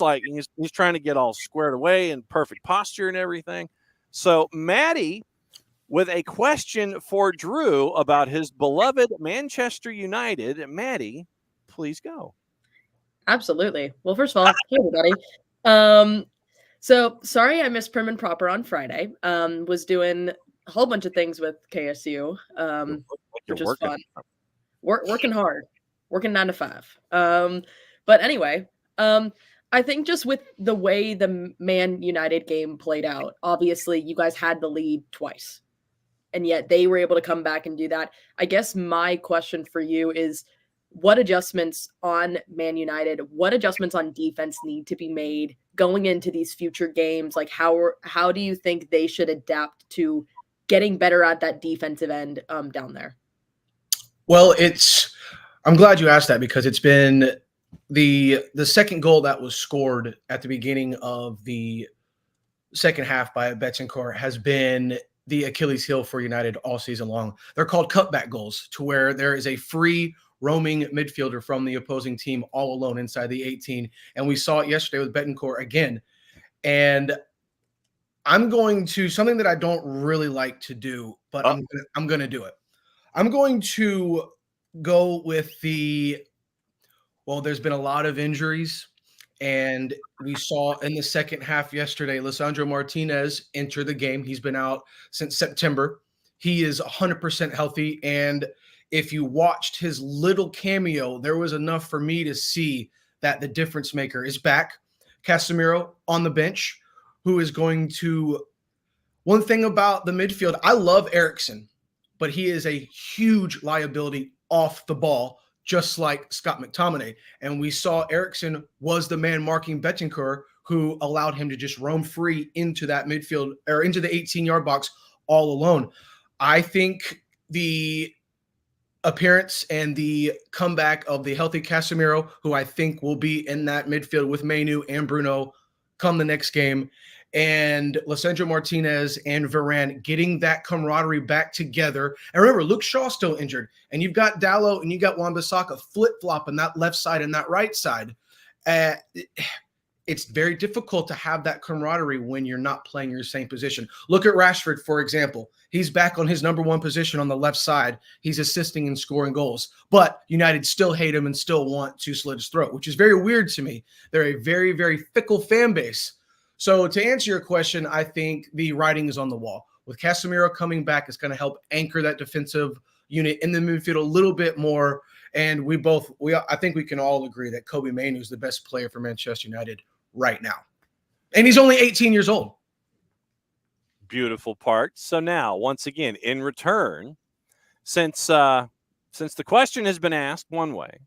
trying to get all squared away and perfect posture and everything. So Maddie, with a question for Drew about his beloved Manchester United. Maddie, please go. Absolutely. Well, first of all, hey everybody. So sorry I missed Prim and Proper on Friday. Was doing a whole bunch of things with KSU, which was fun. Working hard, working 9 to 5. But anyway, I think just with the way the Man United game played out, obviously you guys had the lead twice, and yet they were able to come back and do that. I guess my question for you is, what adjustments on Man United, what adjustments on defense need to be made going into these future games? Like how do you think they should adapt to getting better at that defensive end down there? Well, I'm glad you asked that, because it's been the second goal that was scored at the beginning of the second half by Betancourt has been the Achilles heel for United all season long. They're called cutback goals, to where there is a free roaming midfielder from the opposing team all alone inside the 18. And we saw it yesterday with Betancourt again. And I'm going to, something that I don't really like to do, but I'm going to do it. I'm going to go with there's been a lot of injuries. And we saw in the second half yesterday, Lisandro Martinez enter the game. He's been out since September. He is 100% healthy. And if you watched his little cameo, there was enough for me to see that the difference maker is back. Casemiro on the bench, who is going to – one thing about the midfield, I love Eriksen, but he is a huge liability off the ball, just like Scott McTominay. And we saw Eriksen was the man marking Betancourt, who allowed him to just roam free into that midfield or into the 18-yard box all alone. I think the appearance and the comeback of the healthy Casemiro, who I think will be in that midfield with Mainu and Bruno come the next game, and Lisandro Martinez and Varane getting that camaraderie back together. And remember, Luke Shaw's still injured, and you've got Dalot and you got Wan-Bissaka flip-flopping that left side and that right side. It's very difficult to have that camaraderie when you're not playing your same position. Look at Rashford, for example. He's back on his number one position on the left side. He's assisting and scoring goals. But United still hate him and still want to slit his throat, which is very weird to me. They're a very, very fickle fan base. So to answer your question, I think the writing is on the wall. With Casemiro coming back, it's going to help anchor that defensive unit in the midfield a little bit more. And I think we can all agree that Kobe Mainu is the best player for Manchester United right now. And he's only 18 years old. Beautiful part. So now, once again, in return, since the question has been asked one way,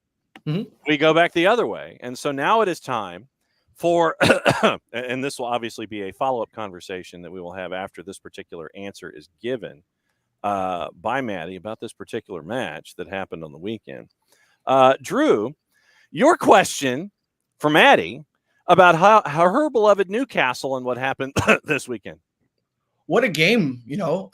we go back the other way. And so now it is time for, and this will obviously be a follow-up conversation that we will have after this particular answer is given by Maddie about this particular match that happened on the weekend. Drew, your question for Maddie about how her beloved Newcastle and what happened this weekend. What a game, you know.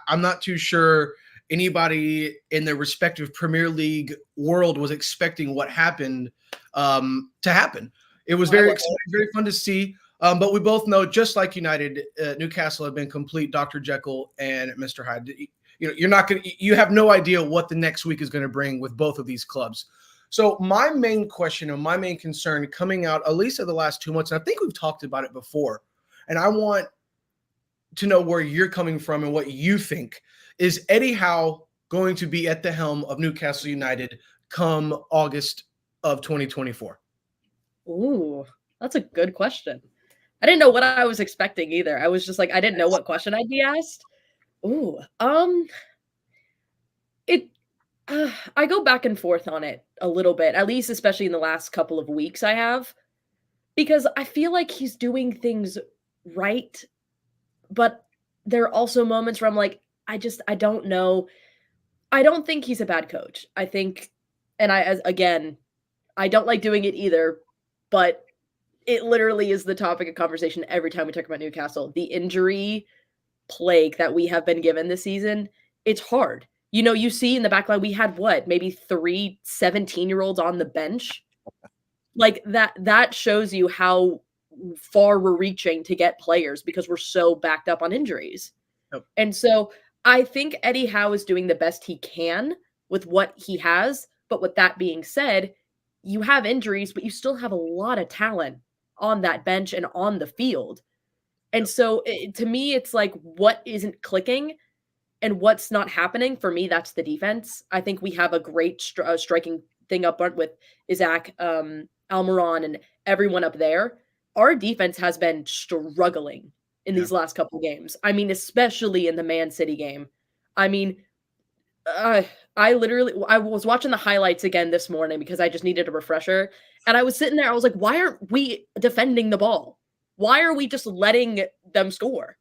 I'm not too sure anybody in the respective Premier League world was expecting what happened to happen. It was very exciting, very fun to see. But we both know, just like United, Newcastle have been complete Dr. Jekyll and Mr. Hyde. You have no idea what the next week is going to bring with both of these clubs. So my main question and my main concern coming out, at least of the last 2 months, and I think we've talked about it before, and I want to know where you're coming from and what you think, is Eddie Howe going to be at the helm of Newcastle United come August of 2024? Ooh, that's a good question. I didn't know what I was expecting either. I was just like, I didn't know what question I'd be asked. Ooh, I go back and forth on it a little bit, at least especially in the last couple of weeks I have, because I feel like he's doing things right, but there are also moments where I'm like, I don't know. I don't think he's a bad coach. I think, and I don't like doing it either, but it literally is the topic of conversation every time we talk about Newcastle. The injury plague that we have been given this season, it's hard. You know, you see in the back line, we had what, maybe 3 17-year-olds on the bench. Like that shows you how far we're reaching to get players because we're so backed up on injuries. Yep. And so I think Eddie Howe is doing the best he can with what he has. But with that being said, you have injuries, but you still have a lot of talent on that bench and on the field. And so to me, it's like what isn't clicking and what's not happening. For me, that's the defense. I think we have a great striking thing up front with Isaac, Almiron, and everyone up there. Our defense has been struggling in these last couple games. I mean, especially in the Man City game. I mean, I was watching the highlights again this morning because I just needed a refresher. And I was sitting there, I was like, why aren't we defending the ball? Why are we just letting them score?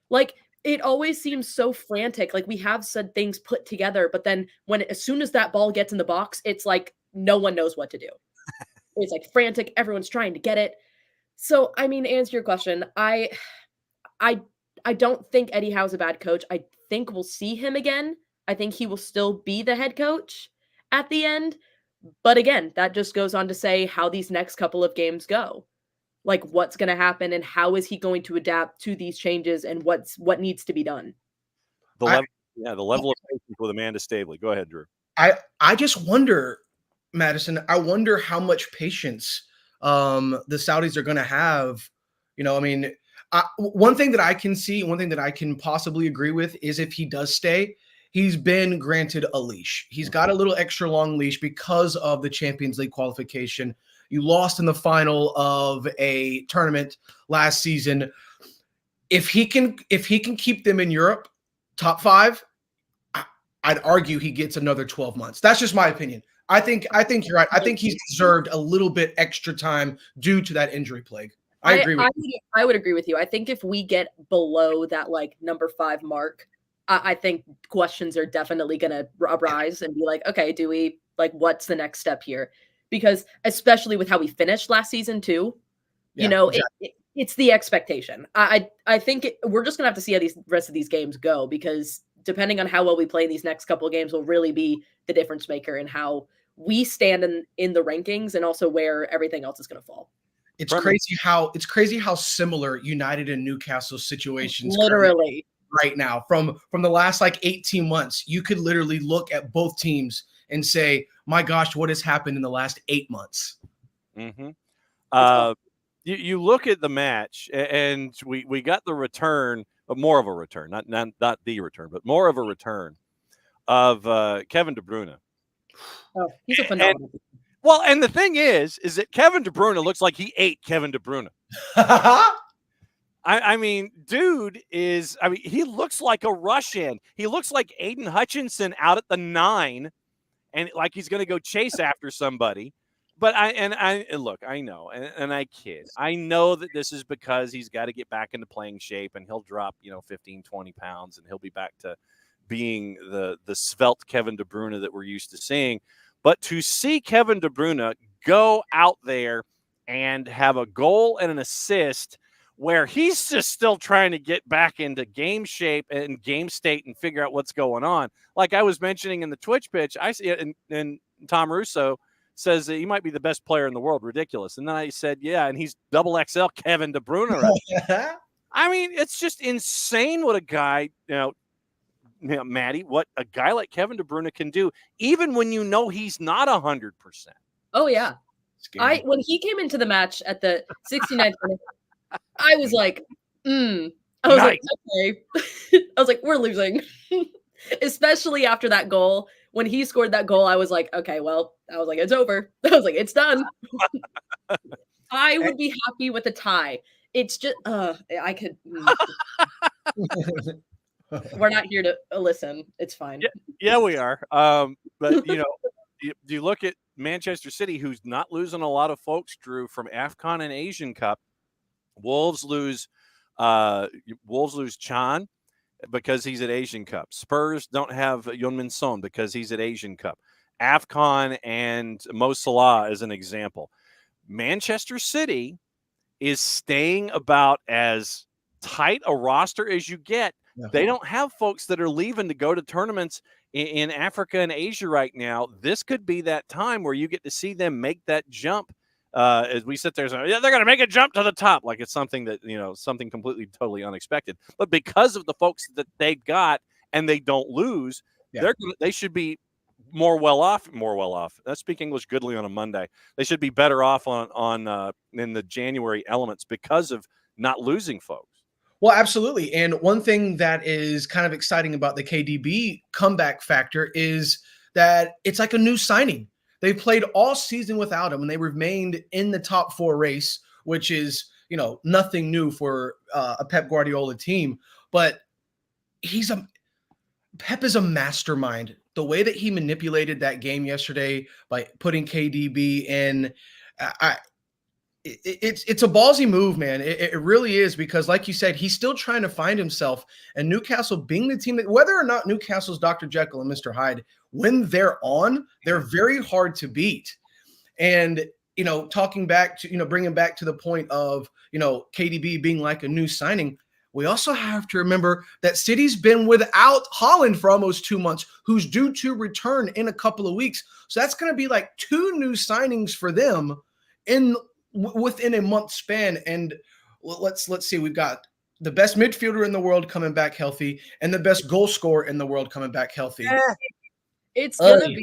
Like, it always seems so frantic. Like we have said things put together, but then as soon as that ball gets in the box, it's like no one knows what to do. It's like frantic. Everyone's trying to get it. So, I mean, to answer your question, I don't think Eddie Howe's a bad coach. I think we'll see him again. I think he will still be the head coach at the end. But again, that just goes on to say how these next couple of games go. Like what's going to happen and how is he going to adapt to these changes and what needs to be done. The level of patience with Amanda Staveley. Go ahead, Drew. I just wonder, Madison, I wonder how much patience the Saudis are going to have. You know, I mean, one thing that I can see, one thing that I can possibly agree with is if he does stay, he's been granted a leash. He's got a little extra long leash because of the Champions League qualification. You lost in the final of a tournament last season. If he can keep them in Europe, top 5, I'd argue he gets another 12 months. That's just my opinion. I think you're right. I think he's deserved a little bit extra time due to that injury plague. I agree with you. I would agree with you. I think if we get below that like number 5 mark, I think questions are definitely going to arise and be like, okay, do we like what's the next step here? Because especially with how we finished last season too, exactly. It's the expectation. I think we're just gonna have to see how these rest of these games go because depending on how well we play in these next couple of games will really be the difference maker in how we stand in the rankings and also where everything else is going to fall. It's crazy how similar United and Newcastle situations literally right now from the last like 18 months. You could literally look at both teams and say, my gosh, what has happened in the last 8 months? Mm-hmm. You look at the match, and we got the return, but more of a return, not the return, but more of a return of Kevin De Bruyne. Oh, he's a phenomenal. And the thing is that Kevin De Bruyne looks like he ate Kevin De Bruyne. I mean, dude he looks like a Russian. He looks like Aiden Hutchinson out at the 9. And like he's going to go chase after somebody. But look, I know, and I kid. I know that this is because he's got to get back into playing shape and he'll drop, 15, 20 pounds and he'll be back to being the svelte Kevin De Bruyne that we're used to seeing. But to see Kevin De Bruyne go out there and have a goal and an assist where he's just still trying to get back into game shape and game state and figure out what's going on. Like I was mentioning in the Twitch pitch, I see it, and Tom Russo says that he might be the best player in the world. Ridiculous. And then I said, yeah, and he's XXL Kevin De Bruyne. Right? I mean, it's just insane what a guy, Maddie, what a guy like Kevin De Bruyne can do, even when he's not 100%. Oh, yeah. When he came into the match at the 69th minute, I was like, I was nice. Like, okay. I was like, we're losing. Especially after that goal. When he scored that goal, I was like, okay, well, I was like, it's over. I was like, it's done. I would be happy with a tie. It's just, I could. We're not here to listen. It's fine. Yeah, we are. But, you look at Manchester City, who's not losing a lot of folks, Drew, from AFCON and Asian Cup. Wolves lose Chan because he's at Asian Cup. Spurs don't have Yeon-min Son because he's at Asian Cup. AFCON and Mo Salah as an example. Manchester City is staying about as tight a roster as you get. Yeah. They don't have folks that are leaving to go to tournaments in Africa and Asia right now, this could be that time where you get to see them make that jump. As we sit there saying, yeah, they're going to make a jump to the top, like it's something that, something completely, totally unexpected. But because of the folks that they've got and they don't lose, they should be more well off. I speak English goodly on a Monday. They should be better off on in the January elements because of not losing folks. Well, absolutely. And one thing that is kind of exciting about the KDB comeback factor is that it's like a new signing. They played all season without him, and they remained in the top 4 race, which is, nothing new for a Pep Guardiola team. But Pep is a mastermind. The way that he manipulated that game yesterday by putting KDB in, it's a ballsy move, man. It really is, because like you said, he's still trying to find himself, and Newcastle being the team that, whether or not Newcastle's Dr. Jekyll and Mr. Hyde, when they're on, they're very hard to beat. And, talking back to, bringing back to the point of, KDB being like a new signing, we also have to remember that City's been without Haaland for almost 2 months, who's due to return in a couple of weeks. So that's going to be like 2 new signings for them within a month span. And let's see, we've got the best midfielder in the world coming back healthy and the best goal scorer in the world coming back healthy. Yeah. It's gonna be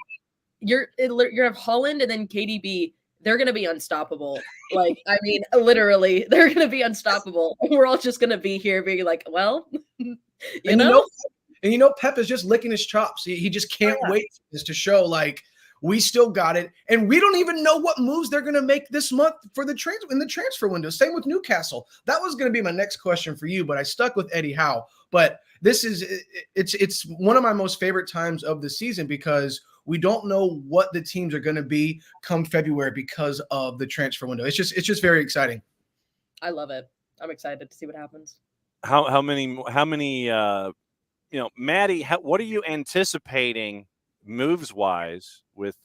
you're gonna have Holland and then KDB. They're gonna be unstoppable. Like, I mean, literally, they're gonna be unstoppable. We're all just gonna be here being like, well, you know. Pep is just licking his chops. He just can't wait for this to show, like, we still got it. And we don't even know what moves they're going to make this month for in the transfer window. Same with Newcastle. That was going to be my next question for you, but I stuck with Eddie Howe. But it's one of my most favorite times of the season, because we don't know what the teams are going to be come February because of the transfer window. It's just very exciting. I love it. I'm excited to see what happens. How many Maddie, what are you anticipating moves wise with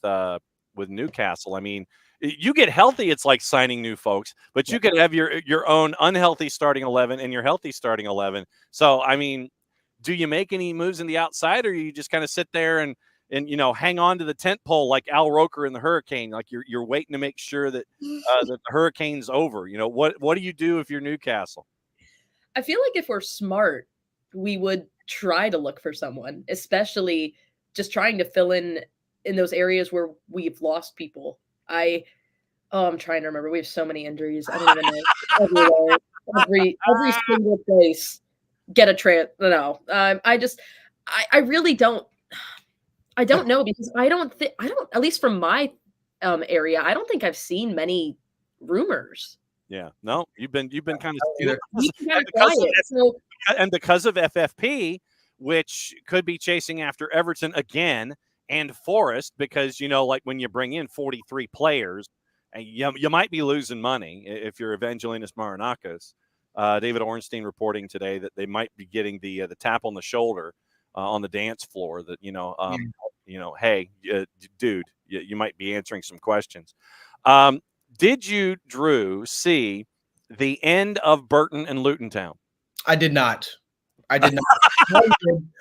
Newcastle? I mean, you get healthy, it's like signing new folks, but you could have your own unhealthy starting 11 and your healthy starting 11. So, I mean, do you make any moves in the outside, or you just kind of sit there and hang on to the tent pole like Al Roker in the Hurricane, like you're waiting to make sure that that the hurricane's over? What do you do if you're Newcastle? I feel like if we're smart, we would try to look for someone, especially just trying to fill in those areas where we've lost people. I'm trying to remember. We have so many injuries. I don't even know. Every single place get a No. I really don't. I don't know, because I don't, at least from my area, I don't think I've seen many rumors. Yeah, no, you've been kind of because of FFP, which could be chasing after Everton again and Forest, because like when you bring in 43 players, you might be losing money if you're Evangelinos Marinakis. David Ornstein reporting today that they might be getting the tap on the shoulder on the dance floor. That hey, dude, you might be answering some questions. Did you, Drew, see the end of Burton and Luton Town? I did not.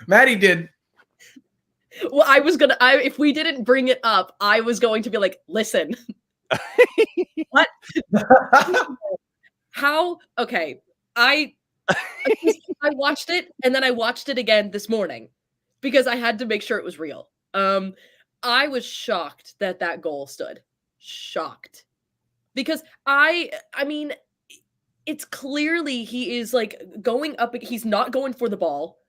Maddie did. Well, if we didn't bring it up, I was going to be like, listen. What? How? Okay. I watched it, and then I watched it again this morning because I had to make sure it was real. I was shocked that goal stood. Shocked. Because I mean, it's clearly he is like going up. He's not going for the ball.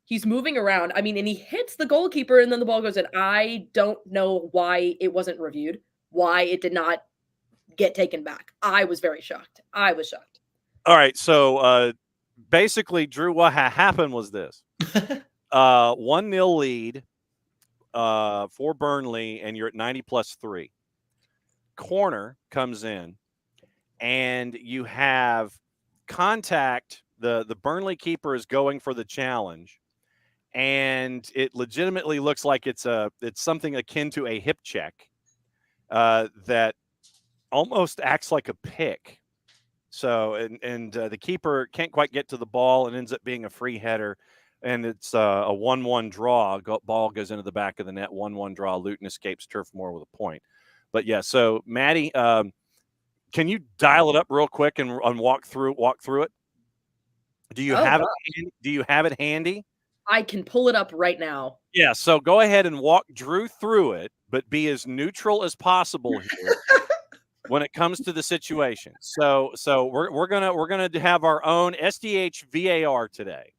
He's moving around. I mean, and he hits the goalkeeper, and then the ball goes in. I don't know why it wasn't reviewed, why it did not get taken back. I was very shocked. I was shocked. All right. So basically, Drew, what happened was this. 1-0 lead for Burnley, and you're at 90+3. Corner comes in, and you have contact. The Burnley keeper is going for the challenge, and it legitimately looks like it's something akin to a hip check that almost acts like a pick. So and the keeper can't quite get to the ball and ends up being a free header. and it's a 1-1 draw. Ball goes into the back of the net. 1-1 draw. Luton escapes Turf Moor with a point. But yeah, so Maddie, can you dial it up real quick and walk through it? Do you have it? Do you have it handy? I can pull it up right now. Yeah, so go ahead and walk Drew through it, but be as neutral as possible here when it comes to the situation. So we're gonna have our own SDH VAR today.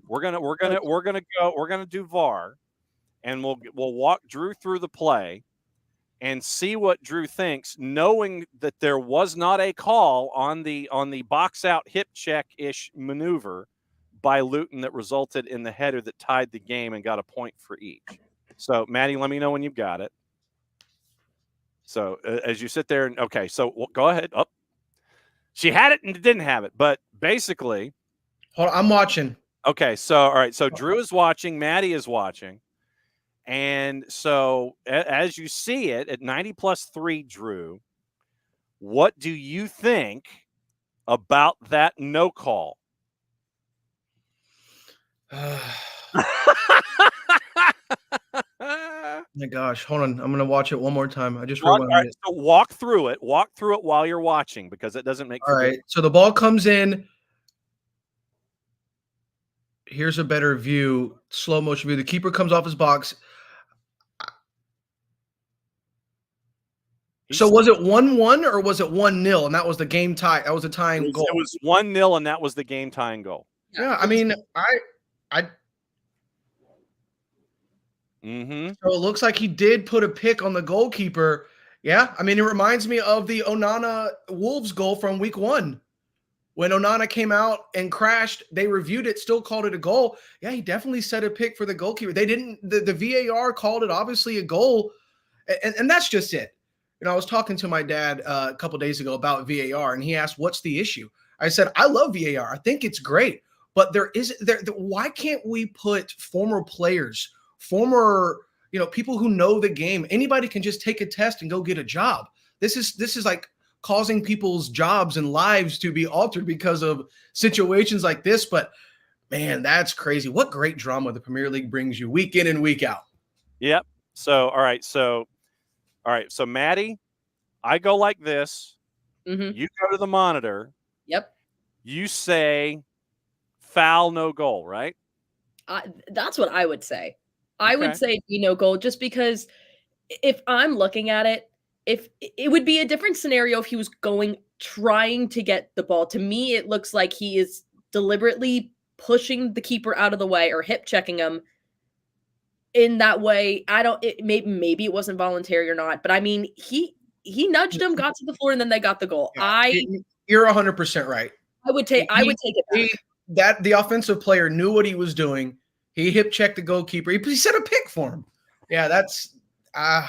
We're gonna do VAR, and we'll walk Drew through the play and see what Drew thinks, knowing that there was not a call on the box out hip check ish maneuver by Luton that resulted in the header that tied the game and got a point for each. So, Maddie, let me know when you've got it. So, as you sit there, okay, so go ahead. Oh, she had it and didn't have it, but basically. Hold on, I'm watching. Okay, so, all right, so Drew is watching, Maddie is watching. And so, as you see it at 90+3, Drew, what do you think about that no call? My gosh, hold on. I'm gonna watch it one more time. I just rewound it. So walk through it while you're watching, because it doesn't make. All right. So the ball comes in. Here's a better view, slow motion view. The keeper comes off his box. So was it 1-1 or was it 1-0? And that was the game tie. That was a tying goal. It was 1-0, and that was the game tying goal. Yeah, I mean, Mm-hmm. So it looks like he did put a pick on the goalkeeper. Yeah, I mean, it reminds me of the Onana Wolves goal from week 1. When Onana came out and crashed, they reviewed it, still called it a goal. Yeah, he definitely set a pick for the goalkeeper. They didn't, the VAR called it obviously a goal. And that's just it. You know, I was talking to my dad a couple days ago about VAR, and he asked, what's the issue? I said, I love VAR. I think it's great. But why can't we put former players, people who know the game, anybody can just take a test and go get a job. This is like causing people's jobs and lives to be altered because of situations like this. But man, that's crazy. What great drama the Premier League brings you week in and week out. Yep. So, all right. So Maddie, I go like this. Mm-hmm. You go to the monitor. Yep. You say foul, no goal, right? That's what I would say. I would say be no goal, just because if I'm looking at it, if it would be a different scenario if he was trying to get the ball. To me, it looks like he is deliberately pushing the keeper out of the way or hip checking him. In that way, maybe it wasn't voluntary or not, but I mean, he nudged him, got to the floor, and then they got the goal. Yeah, you're 100% right. I would take it back. The offensive player knew what he was doing. He hip checked the goalkeeper. He set a pick for him. Yeah, that's Yeah,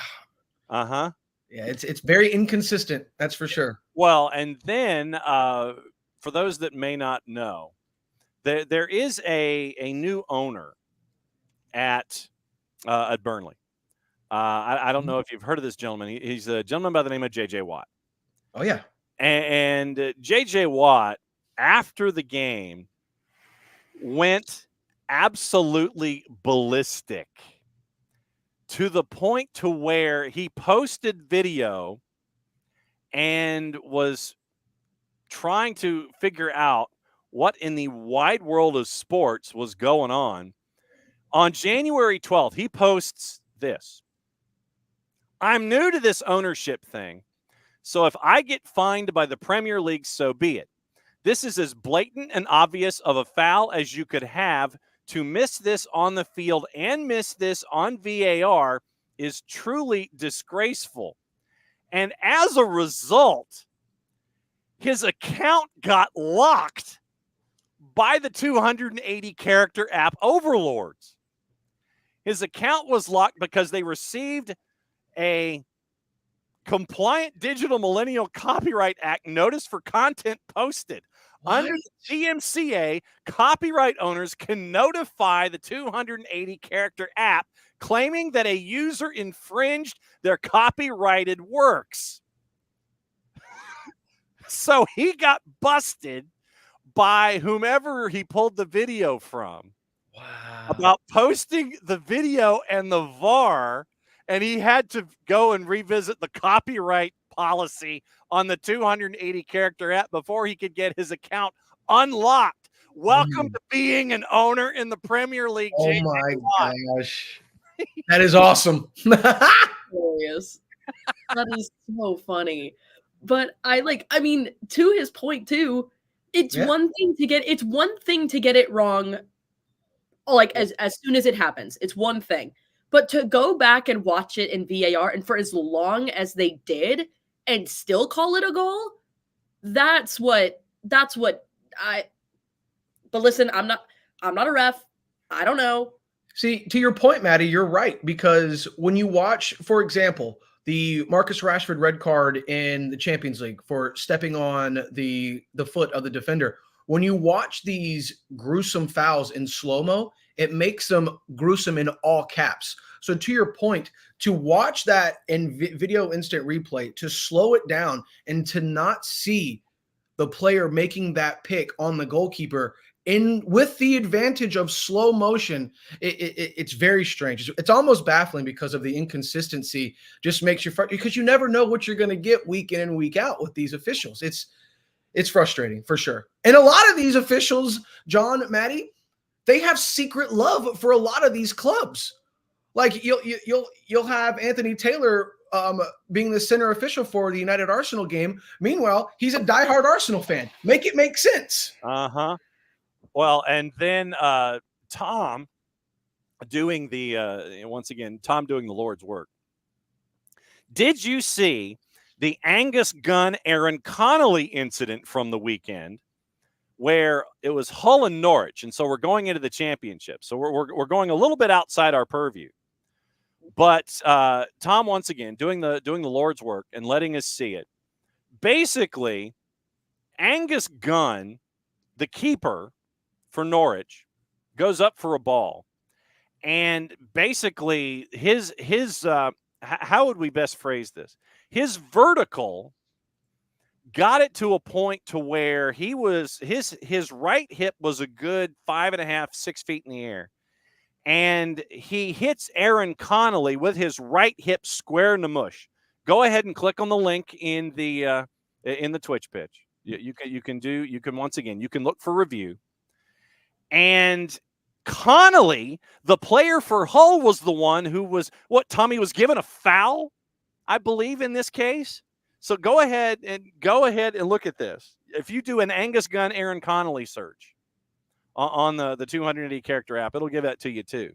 it's very inconsistent. That's for sure. Well, and then for those that may not know, there is a new owner at Burnley. I don't know if you've heard of this gentleman. He's a gentleman by the name of J.J. Watt. Oh, yeah. And J.J. Watt, after the game, went absolutely ballistic to the point to where he posted video and was trying to figure out what in the wide world of sports was going on. On January 12th, he posts this. I'm new to this ownership thing, so if I get fined by the Premier League, so be it. This is as blatant and obvious of a foul as you could have. To miss this on the field and miss this on VAR is truly disgraceful. And as a result, his account got locked by the 280-character app overlords. His account was locked because they received a Compliant Digital Millennial Copyright Act notice for content posted. What? Under the DMCA, copyright owners can notify the 280-character app claiming that a user infringed their copyrighted works. So he got busted by whomever he pulled the video from. Wow. about posting the video and the VAR, and he had to go and revisit the copyright policy on the 280 character app before he could get his account unlocked. Welcome to being an owner in the Premier League. Oh JJ my Watt. gosh. That is awesome. Hilarious. That is so funny. But I mean, to his point too, it's Yeah. one thing to get it wrong, like as soon as it happens. It's one thing. But to go back and watch it in VAR and for as long as they did and still call it a goal, that's what I but listen, I'm not a ref. I don't know. See, to your point, Maddie, you're right. Because when you watch, for example, the Marcus Rashford red card in the Champions League for stepping on the foot of the defender, when you watch these gruesome fouls in slow-mo, it makes them gruesome in all caps. So to your point, to watch that in video instant replay, to slow it down and to not see the player making that pick on the goalkeeper in with the advantage of slow motion, it's very strange. It's almost baffling because of the inconsistency. Just makes you because you never know what you're going to get week in and week out with these officials. It's frustrating for sure. And a lot of these officials, John, Maddie, they have secret love for a lot of these clubs. Like you'll have Anthony Taylor being the center official for the United Arsenal game. Meanwhile, he's a diehard Arsenal fan. Make it make sense. Uh-huh. Well, and then Tom doing the once again, Tom doing the Lord's work. Did you see the Angus Gunn Aaron Connolly incident from the weekend, where it was Hull and Norwich, and so we're going into the championship. So we're going a little bit outside our purview. But Tom once again doing the Lord's work and letting us see it. Basically, Angus Gunn, the keeper for Norwich, goes up for a ball, and basically his how would we best phrase this? His vertical got it to a point to where he was his right hip was a good 5.5, 6 feet in the air, and he hits Aaron Connolly with his right hip square in the mush. Go ahead and click on the link in the Twitch pitch. You can once again you can look for review. And Connolly, the player for Hull, was the one who was Tommy was given a foul, I believe, in this case. So go ahead and look at this. If you do an Angus Gunn Aaron Connolly search on the 280 character app, it'll give that to you too.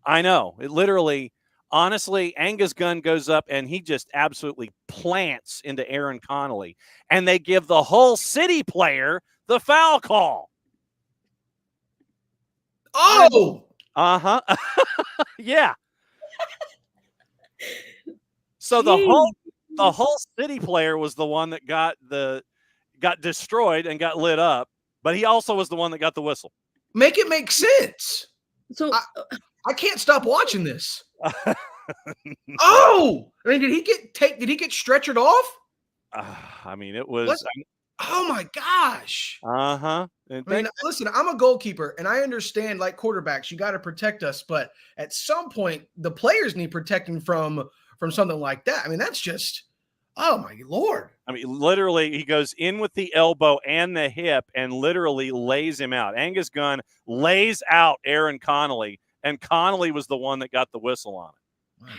I know. It literally, honestly, Angus Gunn goes up and he just absolutely plants into Aaron Connolly, and they give the Hull City player the foul call. Oh! Uh-huh. Yeah. So the Hull City player was the one that got destroyed and got lit up, but he also was the one that got the whistle. Make it make sense. So I can't stop watching this. Oh! I mean, did he get stretchered off? I mean, it was oh my gosh. Uh-huh. I mean, listen, I'm a goalkeeper, and I understand, like quarterbacks, you got to protect us, but at some point, the players need protecting from something like that. I mean, that's just, oh my Lord. I mean, literally, he goes in with the elbow and the hip and literally lays him out. Angus Gunn lays out Aaron Connolly, and Connolly was the one that got the whistle on it.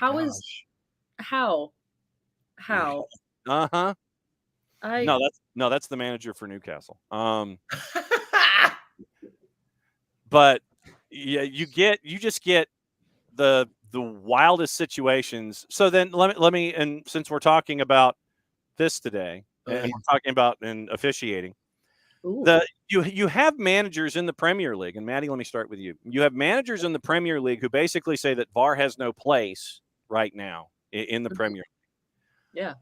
How? Uh-huh. That's the manager for Newcastle. But yeah, you just get the wildest situations. So then let me and since we're talking about this today, and we're talking about in officiating, you have managers in the Premier League, and Maddie, let me start with you. You have managers in the Premier League who basically say that VAR has no place right now in the Premier League. Yeah.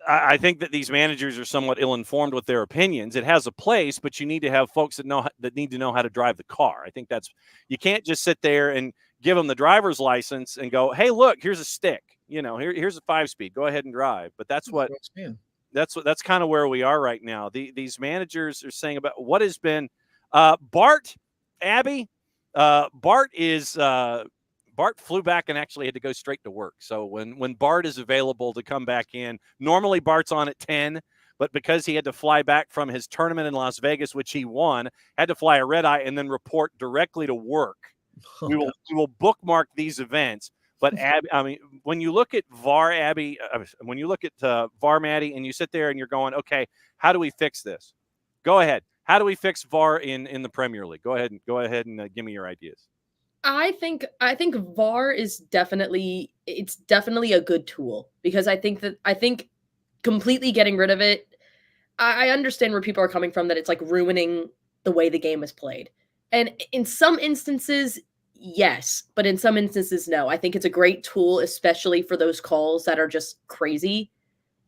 I think that these managers are somewhat ill-informed with their opinions. It has a place, but you need to have folks that need to know how to drive the car. I think you can't just sit there and give them the driver's license and go, "Hey, look, here's a stick. Here's a 5-speed. Go ahead and drive." But that's kind of where we are right now. These managers are saying about what has been Bart, Abby, Bart flew back and actually had to go straight to work. So when Bart is available to come back in, normally Bart's on at 10, but because he had to fly back from his tournament in Las Vegas, which he won, had to fly a red eye and then report directly to work. We will bookmark these events. But Abby, I mean, when you look at VAR, Abby, when you look at VAR, Maddie, and you sit there and you're going, okay, how do we fix this? Go ahead. How do we fix VAR in the Premier League? Go ahead and give me your ideas. I think VAR is definitely a good tool, because I think completely getting rid of it, I understand where people are coming from, that it's like ruining the way the game is played. And in some instances, yes, but in some instances, no. I think it's a great tool, especially for those calls that are just crazy.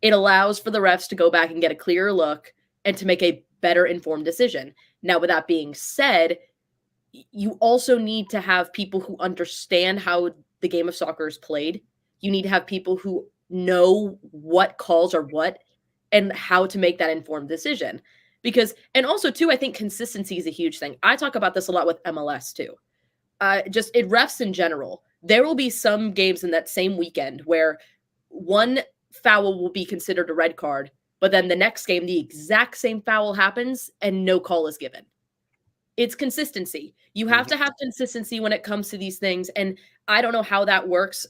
It allows for the refs to go back and get a clearer look and to make a better informed decision. Now, with that being said, you also need to have people who understand how the game of soccer is played. You need to have people who know what calls are what and how to make that informed decision. Because, and also too, I think consistency is a huge thing. I talk about this a lot with MLS too. Just it refs in general. There will be some games in that same weekend where one foul will be considered a red card, but then the next game, the exact same foul happens and no call is given. It's consistency. You have to have consistency when it comes to these things. And I don't know how that works.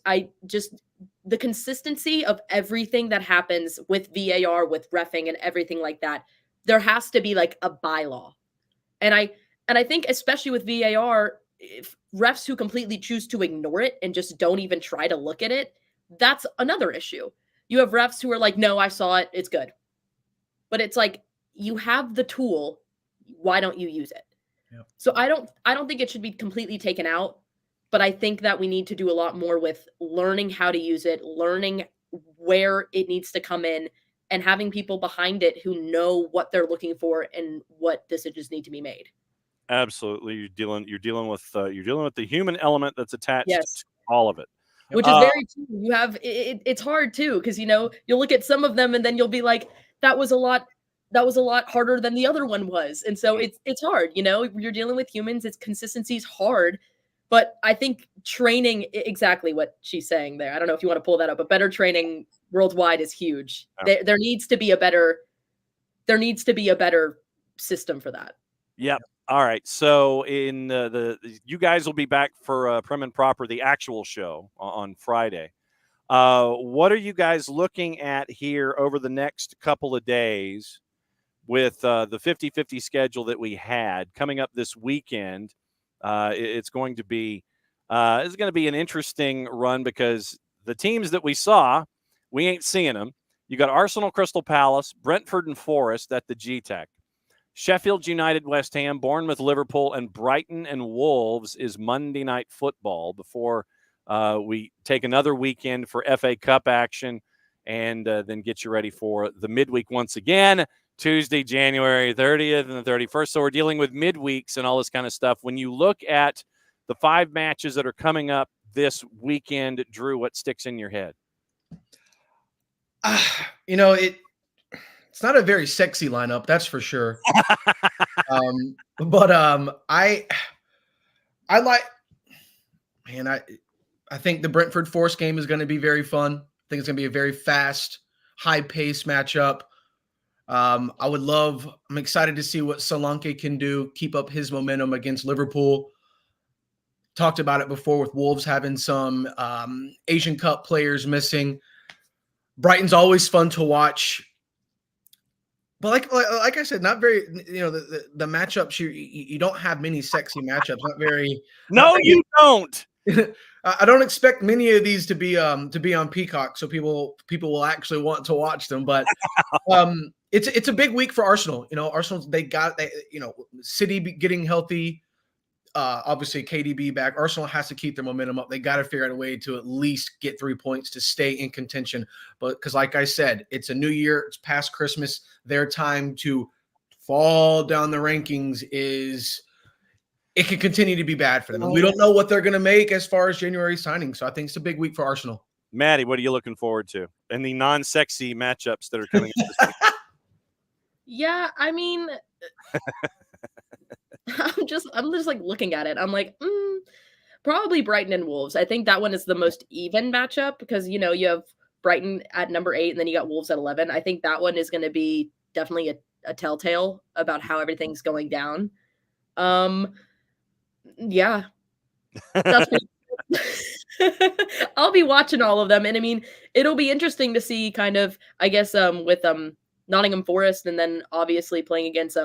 The consistency of everything that happens with VAR, with reffing and everything like that, there has to be like a bylaw. And I think especially with VAR, if refs who completely choose to ignore it and just don't even try to look at it, that's another issue. You have refs who are like, no, I saw it, it's good. But it's like, you have the tool, why don't you use it? Yep. So I don't think it should be completely taken out, but I think that we need to do a lot more with learning how to use it, learning where it needs to come in, and having people behind it who know what they're looking for and what decisions need to be made. Absolutely, you're dealing with the human element that's attached to all of it, which is very true. You have it's hard too, because you'll look at some of them and then you'll be like, that was a lot harder than the other one was. And so it's hard, you're dealing with humans. It's consistency is hard, but I think training, exactly what she's saying there. I don't know if you want to pull that up, but better training worldwide is huge. There needs to be a better system for that. Yep. All right. So in you guys will be back for Prem and Proper, the actual show on Friday. What are you guys looking at here over the next couple of days with the 50-50 schedule that we had coming up this weekend? It's going to be an interesting run, because the teams that we saw, we ain't seeing them. You got Arsenal, Crystal Palace, Brentford, and Forest at the G-Tech. Sheffield United, West Ham, Bournemouth, Liverpool, and Brighton and Wolves is Monday Night Football before we take another weekend for FA Cup action, and then get you ready for the midweek once again, Tuesday, January 30th and the 31st. So we're dealing with midweeks and all this kind of stuff. When you look at the 5 matches that are coming up this weekend, Drew, what sticks in your head? It's not a very sexy lineup, that's for sure. But I think the Brentford Forest game is going to be very fun. I think it's going to be a very fast, high-paced matchup. I'm excited to see what Solanke can do, keep up his momentum against Liverpool. Talked about it before with Wolves having some Asian Cup players missing. Brighton's always fun to watch. But like I said, not very, the matchups, you don't have many sexy matchups. You don't. I don't expect many of these to be on Peacock, so people will actually want to watch them. But it's a big week for Arsenal. Arsenal, City getting healthy. Obviously KDB back. Arsenal has to keep their momentum up. They got to figure out a way to at least get 3 points to stay in contention. But because, like I said, it's a new year. It's past Christmas. Their time to fall down the rankings it can continue to be bad for them. And we don't know what they're going to make as far as January signings. So I think it's a big week for Arsenal. Maddie, what are you looking forward to? And the non-sexy matchups that are coming up this week? Yeah, I mean, I'm just like looking at it. I'm like, probably Brighton and Wolves. I think that one is the most even matchup because you have Brighton at number 8 and then you got Wolves at 11. I think that one is going to be definitely a telltale about how everything's going down. Yeah, that's I'll be watching all of them, and I mean, it'll be interesting to see kind of, I guess, with Nottingham Forest, and then obviously playing against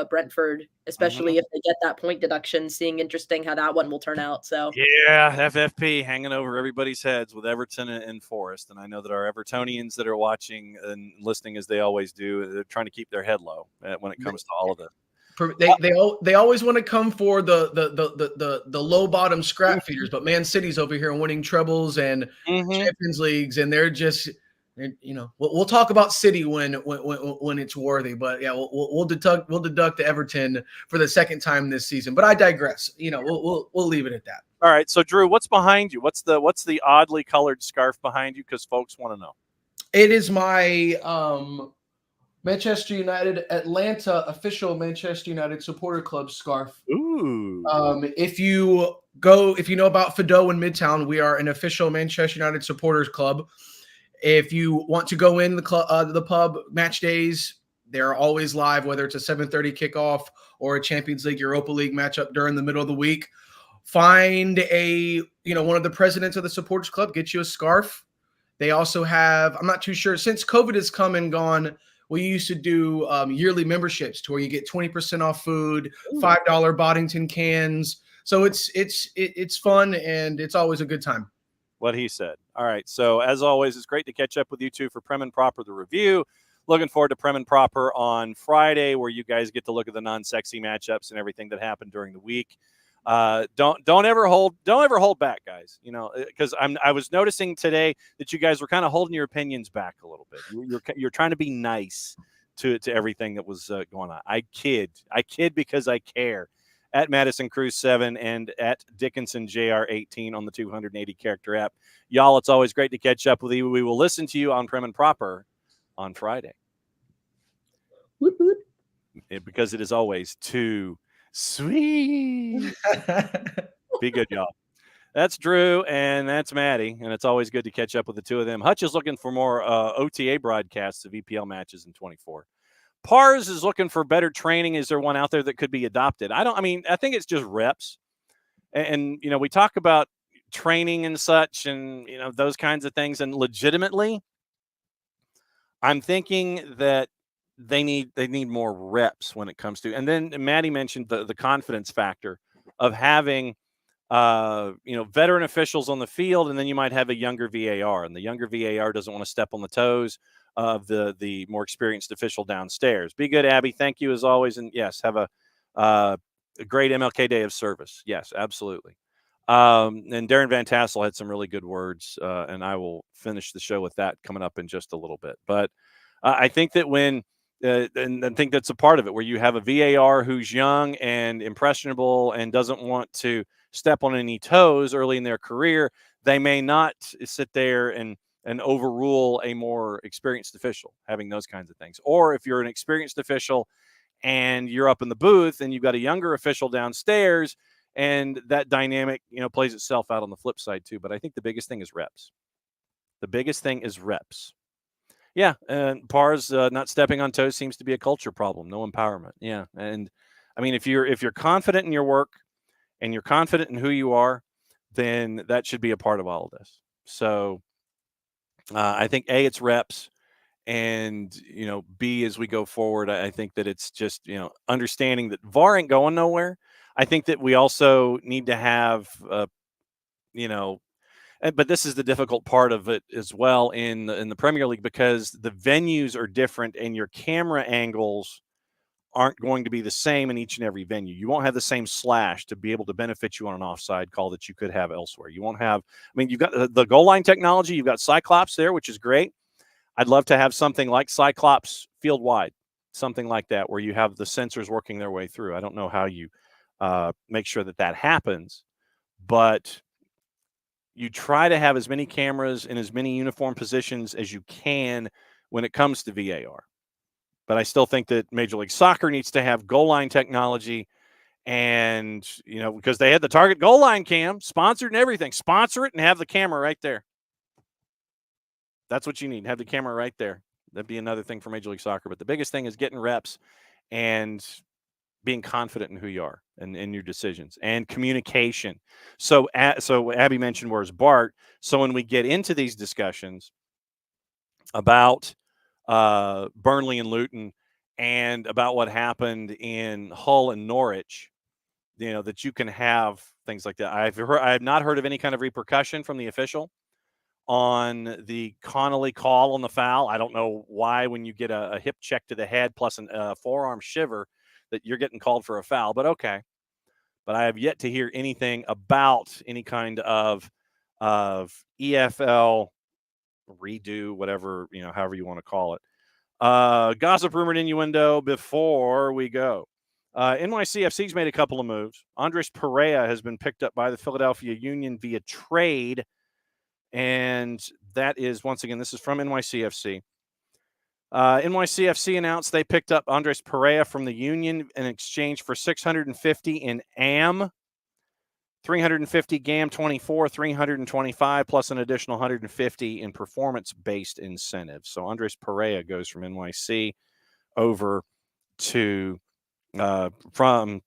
Brentford, especially if they get that point deduction. Seeing interesting how that one will turn out. So yeah, FFP hanging over everybody's heads with Everton and Forest, and I know that our Evertonians that are watching and listening, as they always do, they're trying to keep their head low when it comes to all of this. They always want to come for the low bottom scrap feeders, but Man City's over here winning trebles and Champions Leagues, and they're just, we'll talk about City when it's worthy, but yeah, we'll deduct Everton for the second time this season. But I digress. We'll leave it at that. All right, so Drew, what's behind you? What's the oddly colored scarf behind you? Because folks want to know. It is my Manchester United Atlanta official Manchester United supporter club scarf. Ooh. If you know about Fido in Midtown, we are an official Manchester United supporters club. If you want to go in the pub match days, they're always live, whether it's a 7:30 kickoff or a Champions League, Europa League matchup during the middle of the week. Find one of the presidents of the supporters club, get you a scarf. They also have, I'm not too sure, since COVID has come and gone, we used to do yearly memberships to where you get 20% off food, $5 Boddington cans. So it's fun and it's always a good time. What he said. All right. So as always, it's great to catch up with you two for Prem and Proper, the review. Looking forward to Prem and Proper on Friday, where you guys get to look at the non-sexy matchups and everything that happened during the week. Don't ever hold back, guys. Because I was noticing today that you guys were kind of holding your opinions back a little bit. You're trying to be nice to everything that was going on. I kid because I care. At Madison Cruz 7 and at Dickinson JR 18 on the 280 character app. Y'all, it's always great to catch up with you. We will listen to you on Prem and Proper on Friday. Because it is always too sweet. Be good, y'all. That's Drew and that's Maddie, and it's always good to catch up with the two of them. Hutch is looking for more OTA broadcasts of EPL matches in 24. Pars is looking for better training. Is there one out there that could be adopted? I think it's just reps. And we talk about training and such and, those kinds of things. And legitimately, I'm thinking that they need more reps when it comes to, and then Maddie mentioned the confidence factor of having, veteran officials on the field, and then you might have a younger VAR, and the younger VAR doesn't want to step on the toes of the more experienced official downstairs. Be good, Abby. Thank you as always. And yes, have a great MLK Day of service. Yes, absolutely. And Darren Van Tassel had some really good words, and I will finish the show with that coming up in just a little bit. But I think that when and I think that's a part of it, where you have a VAR who's young and impressionable and doesn't want to step on any toes early in their career, they may not sit there and overrule a more experienced official, having those kinds of things. Or if you're an experienced official and you're up in the booth and you've got a younger official downstairs, and that dynamic, plays itself out on the flip side too. But I think the biggest thing is reps. The biggest thing is reps. Yeah, and Pars not stepping on toes seems to be a culture problem. No empowerment. Yeah, and I mean, if you're confident in your work and you're confident in who you are, then that should be a part of all of this. So I think A, it's reps, and B, as we go forward, I think that it's just understanding that VAR ain't going nowhere. I think that we also need to have but this is the difficult part of it as well in the Premier League, because the venues are different and your camera angles aren't going to be the same in each and every venue. You won't have the same slash to be able to benefit you on an offside call that you could have elsewhere. You won't have, you've got the goal line technology, you've got Cyclops there, which is great. I'd love to have something like Cyclops field wide, something like that, where you have the sensors working their way through. I don't know how you make sure that happens, but you try to have as many cameras in as many uniform positions as you can when it comes to VAR. But I still think that Major League Soccer needs to have goal line technology And, because they had the target goal line cam sponsored and everything, sponsor it and have the camera right there. That's what you need. Have the camera right there. That'd be another thing for Major League Soccer. But the biggest thing is getting reps and being confident in who you are and in your decisions and communication. So Abby mentioned where's Bart. So when we get into these discussions about Burnley and Luton and about what happened in Hull and Norwich, that you can have things like that. I have not heard of any kind of repercussion from the official on the Connolly call on the foul. I don't know why when you get a hip check to the head plus a forearm shiver that you're getting called for a foul, but okay. But I have yet to hear anything about any kind of EFL redo, whatever, however you want to call it. Gossip, rumor, and innuendo before we go. NYCFC's made a couple of moves. Andres Perea has been picked up by the Philadelphia Union via trade. And that is, once again, this is from NYCFC. NYCFC announced they picked up Andres Perea from the Union in exchange for $650 in AM, $350 GAM 24, $325 plus an additional $150 in performance-based incentives. So Andres Perea goes from NYC over to from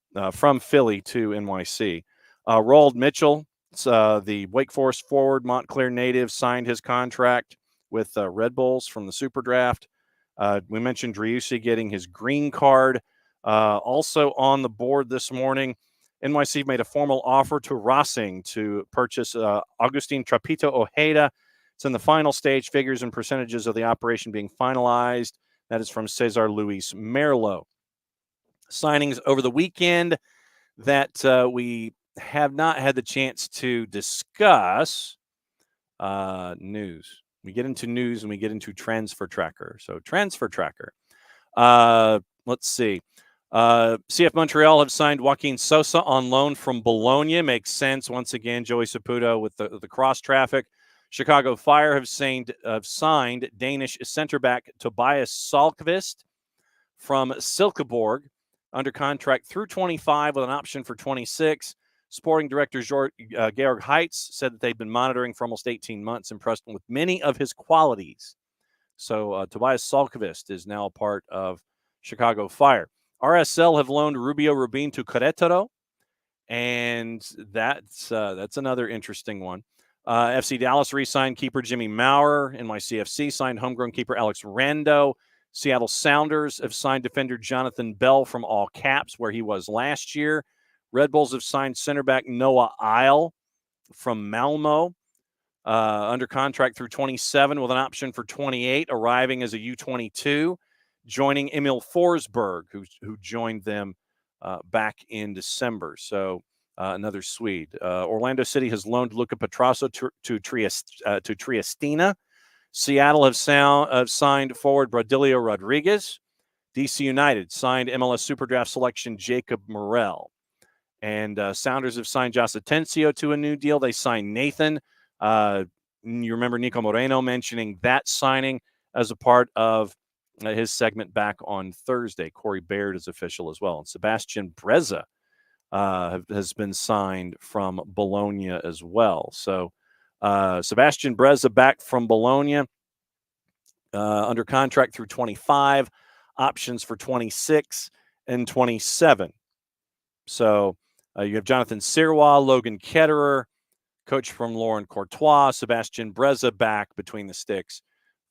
Philly to NYC. Roald Mitchell, the Wake Forest forward, Montclair native, signed his contract with Red Bulls from the Super Draft. We mentioned Driussi getting his green card. Also on the board this morning, NYC made a formal offer to Racing to purchase Agustin Trapito Ojeda. It's in the final stage, figures and percentages of the operation being finalized. That is from Cesar Luis Merlo. Signings over the weekend that we have not had the chance to discuss. News. We get into news and we get into Transfer Tracker. So Transfer Tracker. Let's see. CF Montreal have signed Joaquin Sosa on loan from Bologna. Makes sense. Once again, Joey Saputo with the cross traffic. Chicago Fire have signed Danish center back Tobias Salkvist from Silkeborg under contract through 25 with an option for 26. Sporting director Georg Heitz said that they've been monitoring for almost 18 months, impressed with many of his qualities. So Tobias Salkvist is now a part of Chicago Fire. RSL have loaned Rubio Rubin to Querétaro, and that's another interesting one. FC Dallas re-signed keeper Jimmy Maurer. NYCFC signed homegrown keeper Alex Rando. Seattle Sounders have signed defender Jonathan Bell from All Caps, where he was last year. Red Bulls have signed center back Noah Isle from Malmo under contract through 27 with an option for 28, arriving as a U22, joining Emil Forsberg, who joined them back in December. So another Swede. Orlando City has loaned Luca Petrasso to Triestina. Seattle have signed forward Bradilio Rodriguez. DC United signed MLS Superdraft selection Jacob Morel. And Sounders have signed Joss Atencio to a new deal. They signed Nathan. You remember Nico Moreno mentioning that signing as a part of his segment back on Thursday. Corey Baird is official as well. And Sebastian Breza has been signed from Bologna as well. So Sebastian Breza back from Bologna under contract through 25, options for 26 and 27. So you have Jonathan Sirois, Logan Ketterer, coach from Laurent Courtois, Sebastian Breza back between the sticks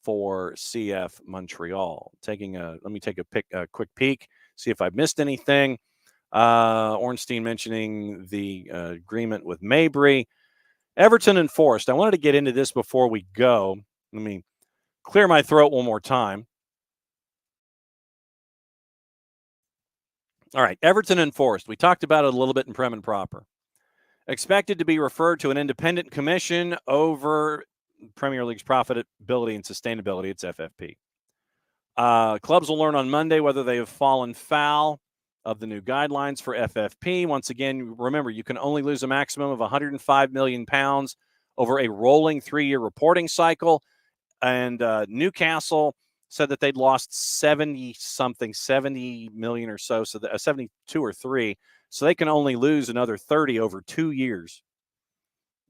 for CF Montreal. Let me take a quick peek, see if I missed anything. Ornstein mentioning the agreement with Mabry. Everton and Forest. I wanted to get into this before we go. Let me clear my throat one more time. All right, Everton and Forest. We talked about it a little bit in Prem and Proper. Expected to be referred to an independent commission over Premier League's profitability and sustainability. It's FFP. Clubs will learn on Monday whether they have fallen foul of the new guidelines for FFP. Once again, remember, you can only lose a maximum of £105 million over a rolling 3-year reporting cycle. And Newcastle said that they'd lost 70 million or so, 72 or 3. So they can only lose another 30 over 2 years,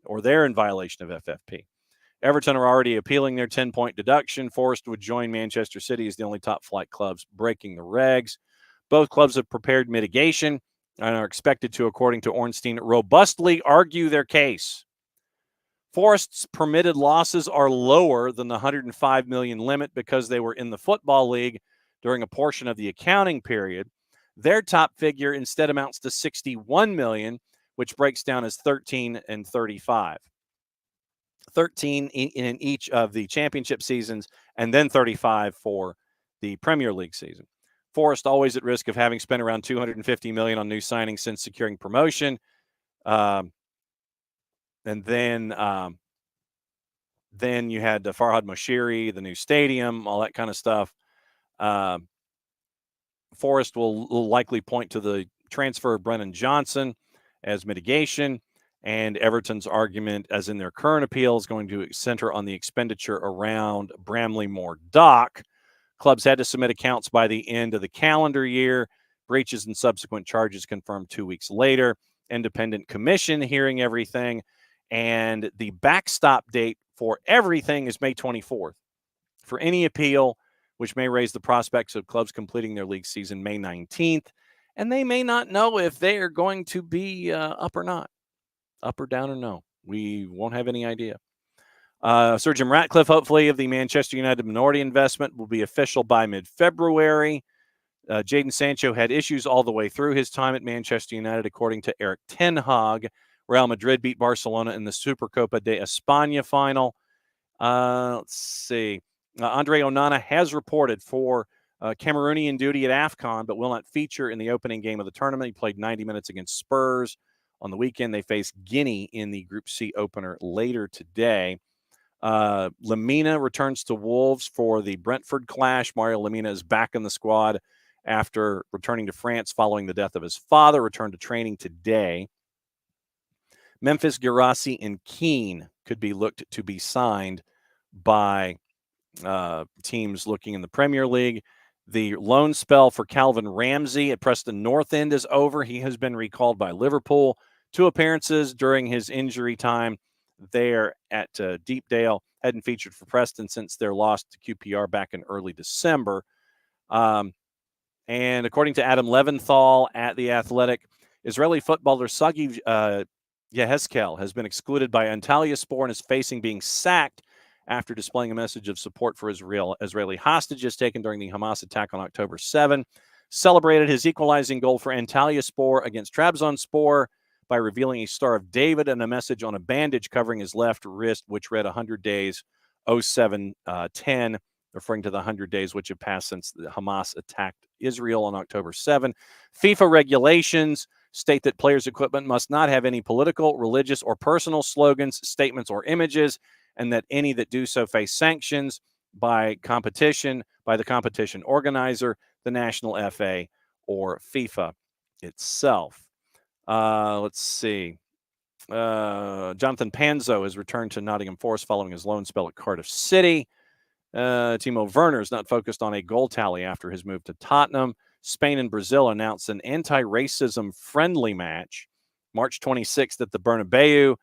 or they're in violation of FFP. Everton are already appealing their 10-point deduction. Forest would join Manchester City as the only top-flight clubs breaking the regs. Both clubs have prepared mitigation and are expected to, according to Ornstein, robustly argue their case. Forest's permitted losses are lower than the 105 million limit because they were in the Football League during a portion of the accounting period. Their top figure instead amounts to 61 million, which breaks down as 13 and 35. 13 in each of the championship seasons, and then 35 for the Premier League season. Forest always at risk of having spent around 250 million on new signings since securing promotion. And then you had Farhad Moshiri, the new stadium, all that kind of stuff. Forest will likely point to the transfer of Brennan Johnson as mitigation, and Everton's argument, as in their current appeal, is going to center on the expenditure around Bramley Moore Dock. Clubs had to submit accounts by the end of the calendar year. Breaches and subsequent charges confirmed 2 weeks later. Independent commission hearing everything. And the backstop date for everything is May 24th. For any appeal, which may raise the prospects of clubs completing their league season May 19th. And they may not know if they are going to be up or not. Up or down or no. We won't have any idea. Sir Jim Ratcliffe, hopefully, of the Manchester United minority investment will be official by mid-February. Jadon Sancho had issues all the way through his time at Manchester United, according to Eric Ten Hag. Real Madrid beat Barcelona in the Supercopa de España final. Let's see. Andre Onana has reported for Cameroonian duty at AFCON, but will not feature in the opening game of the tournament. He played 90 minutes against Spurs. On the weekend, they face Guinea in the Group C opener later today. Lamina returns to Wolves for the Brentford clash. Mario Lamina is back in the squad after returning to France following the death of his father. Returned to training today. Memphis, Guirassy, and Keane could be looked to be signed by teams looking in the Premier League. The loan spell for Calvin Ramsey at Preston North End is over. He has been recalled by Liverpool. 2 appearances during his injury time there at Deepdale. Hadn't featured for Preston since their loss to QPR back in early December. And according to Adam Leventhal at The Athletic, Israeli footballer Sagi Yehezkel has been excluded by Antalyaspor and is facing being sacked after displaying a message of support for Israeli hostages taken during the Hamas attack on October 7. Celebrated his equalizing goal for Antalyaspor against Trabzonspor by revealing a Star of David and a message on a bandage covering his left wrist, which read 100 days, 07-10, referring to the 100 days which have passed since the Hamas attacked Israel on October 7. FIFA regulations state that players' equipment must not have any political, religious, or personal slogans, statements, or images, and that any that do so face sanctions by the competition organizer, the National FA, or FIFA itself. Let's see. Jonathan Panzo has returned to Nottingham Forest following his loan spell at Cardiff City. Timo Werner is not focused on a goal tally after his move to Tottenham. Spain and Brazil announced an anti-racism friendly match March 26th at the Bernabeu,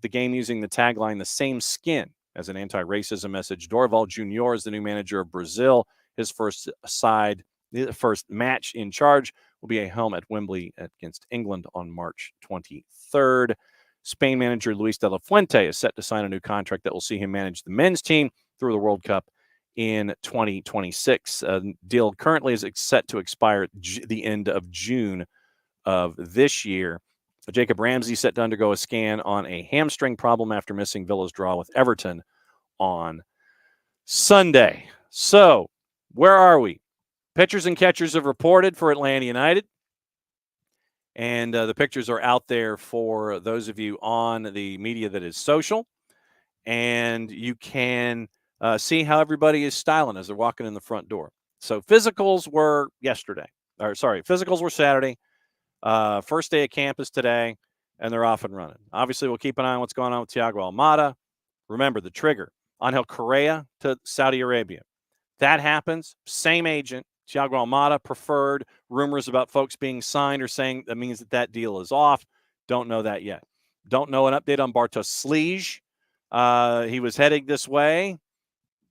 the game using the tagline, "The Same Skin," as an anti-racism message. Dorival Jr. is the new manager of Brazil. His first match in charge will be a home at Wembley against England on March 23rd. Spain manager Luis de la Fuente is set to sign a new contract that will see him manage the men's team through the World Cup in 2026. Deal currently is set to expire at the end of June of this year. Jacob Ramsey set to undergo a scan on a hamstring problem after missing Villa's draw with Everton on Sunday. So, where are we? Pitchers and catchers have reported for Atlanta United. And the pictures are out there for those of you on the media that is social. And you can see how everybody is styling as they're walking in the front door. So physicals were physicals were Saturday. First day of camp is today, and they're off and running. Obviously, we'll keep an eye on what's going on with Thiago Almada. Remember, the trigger, Angel Correa to Saudi Arabia. That happens. Same agent, Thiago Almada preferred. Rumors about folks being signed or saying that means that deal is off. Don't know that yet. Don't know an update on Bartosz Slić. He was heading this way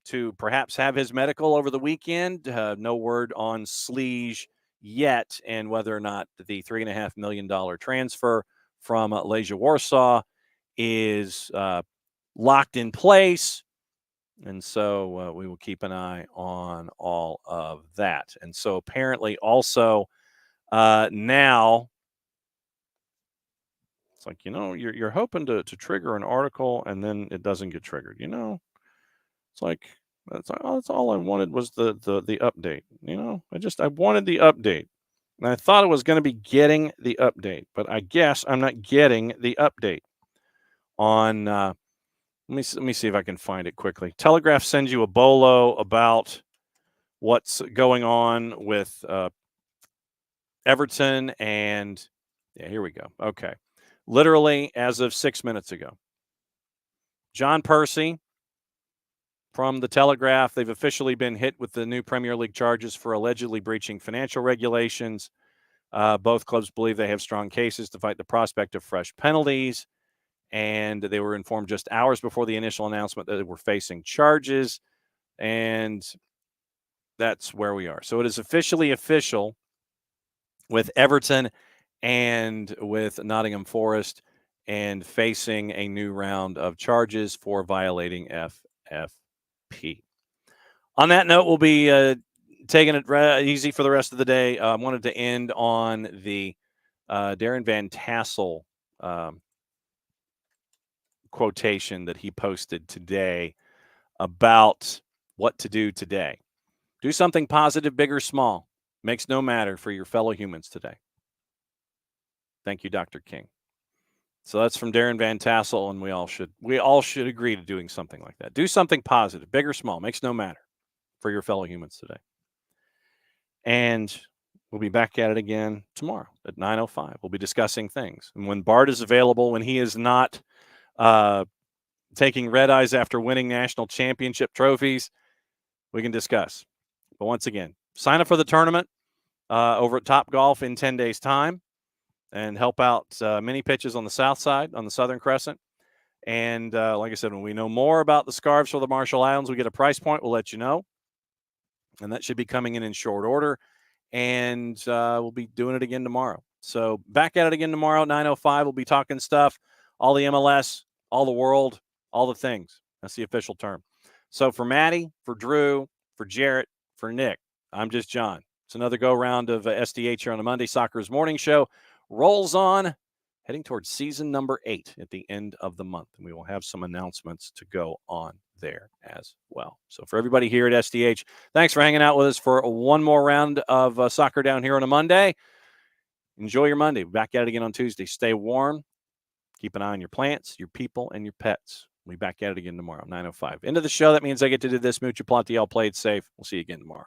to perhaps have his medical over the weekend. No word on Slić yet, and whether or not the $3.5 million transfer from Legia Warsaw is locked in place. And so we will keep an eye on all of that. And so apparently also now it's like, you're hoping to trigger an article and then it doesn't get triggered. It's like that's all I wanted was the update. I wanted the update. And I thought I was going to be getting the update, but I guess I'm not getting the update on let me see if I can find it quickly. Telegraph sends you a bolo about what's going on with Everton, and here we go. Okay. Literally as of 6 minutes ago. John Percy from the Telegraph, they've officially been hit with the new Premier League charges for allegedly breaching financial regulations. Both clubs believe they have strong cases to fight the prospect of fresh penalties. And they were informed just hours before the initial announcement that they were facing charges. And that's where we are. So it is officially official with Everton and with Nottingham Forest and facing a new round of charges for violating FFP. On that note, we'll be taking it easy for the rest of the day. I wanted to end on the Darren Van Tassel quotation that he posted today about what to do today. Do something positive, big or small. Makes no matter for your fellow humans today. Thank you, Dr. King. So that's from Darren Van Tassel, and we all should agree to doing something like that. Do something positive, big or small. Makes no matter for your fellow humans today. And we'll be back at it again tomorrow at 9:05. We'll be discussing things. And when Bart is available, when he is not taking red eyes after winning national championship trophies, we can discuss. But once again, sign up for the tournament over at Top Golf in 10 days' time and help out mini pitches on the south side, on the Southern Crescent. And like I said, when we know more about the scarves for the Marshall Islands, we get a price point, we'll let you know. And that should be coming in short order. And we'll be doing it again tomorrow. So back at it again tomorrow at 9:05. We'll be talking stuff, all the MLS, all the world, all the things. That's the official term. So for Maddie, for Drew, for Jarrett, for Nick, I'm just John. It's another go-round of SDH here on the Monday Soccer's Morning Show. Rolls on, heading towards season number 8 at the end of the month. And we will have some announcements to go on there as well. So for everybody here at SDH, thanks for hanging out with us for one more round of soccer down here on a Monday. Enjoy your Monday. Back at it again on Tuesday. Stay warm. Keep an eye on your plants, your people, and your pets. We'll be back at it again tomorrow, 9:05. End of the show. That means I get to do this. Mucha Platiel, play it safe. We'll see you again tomorrow.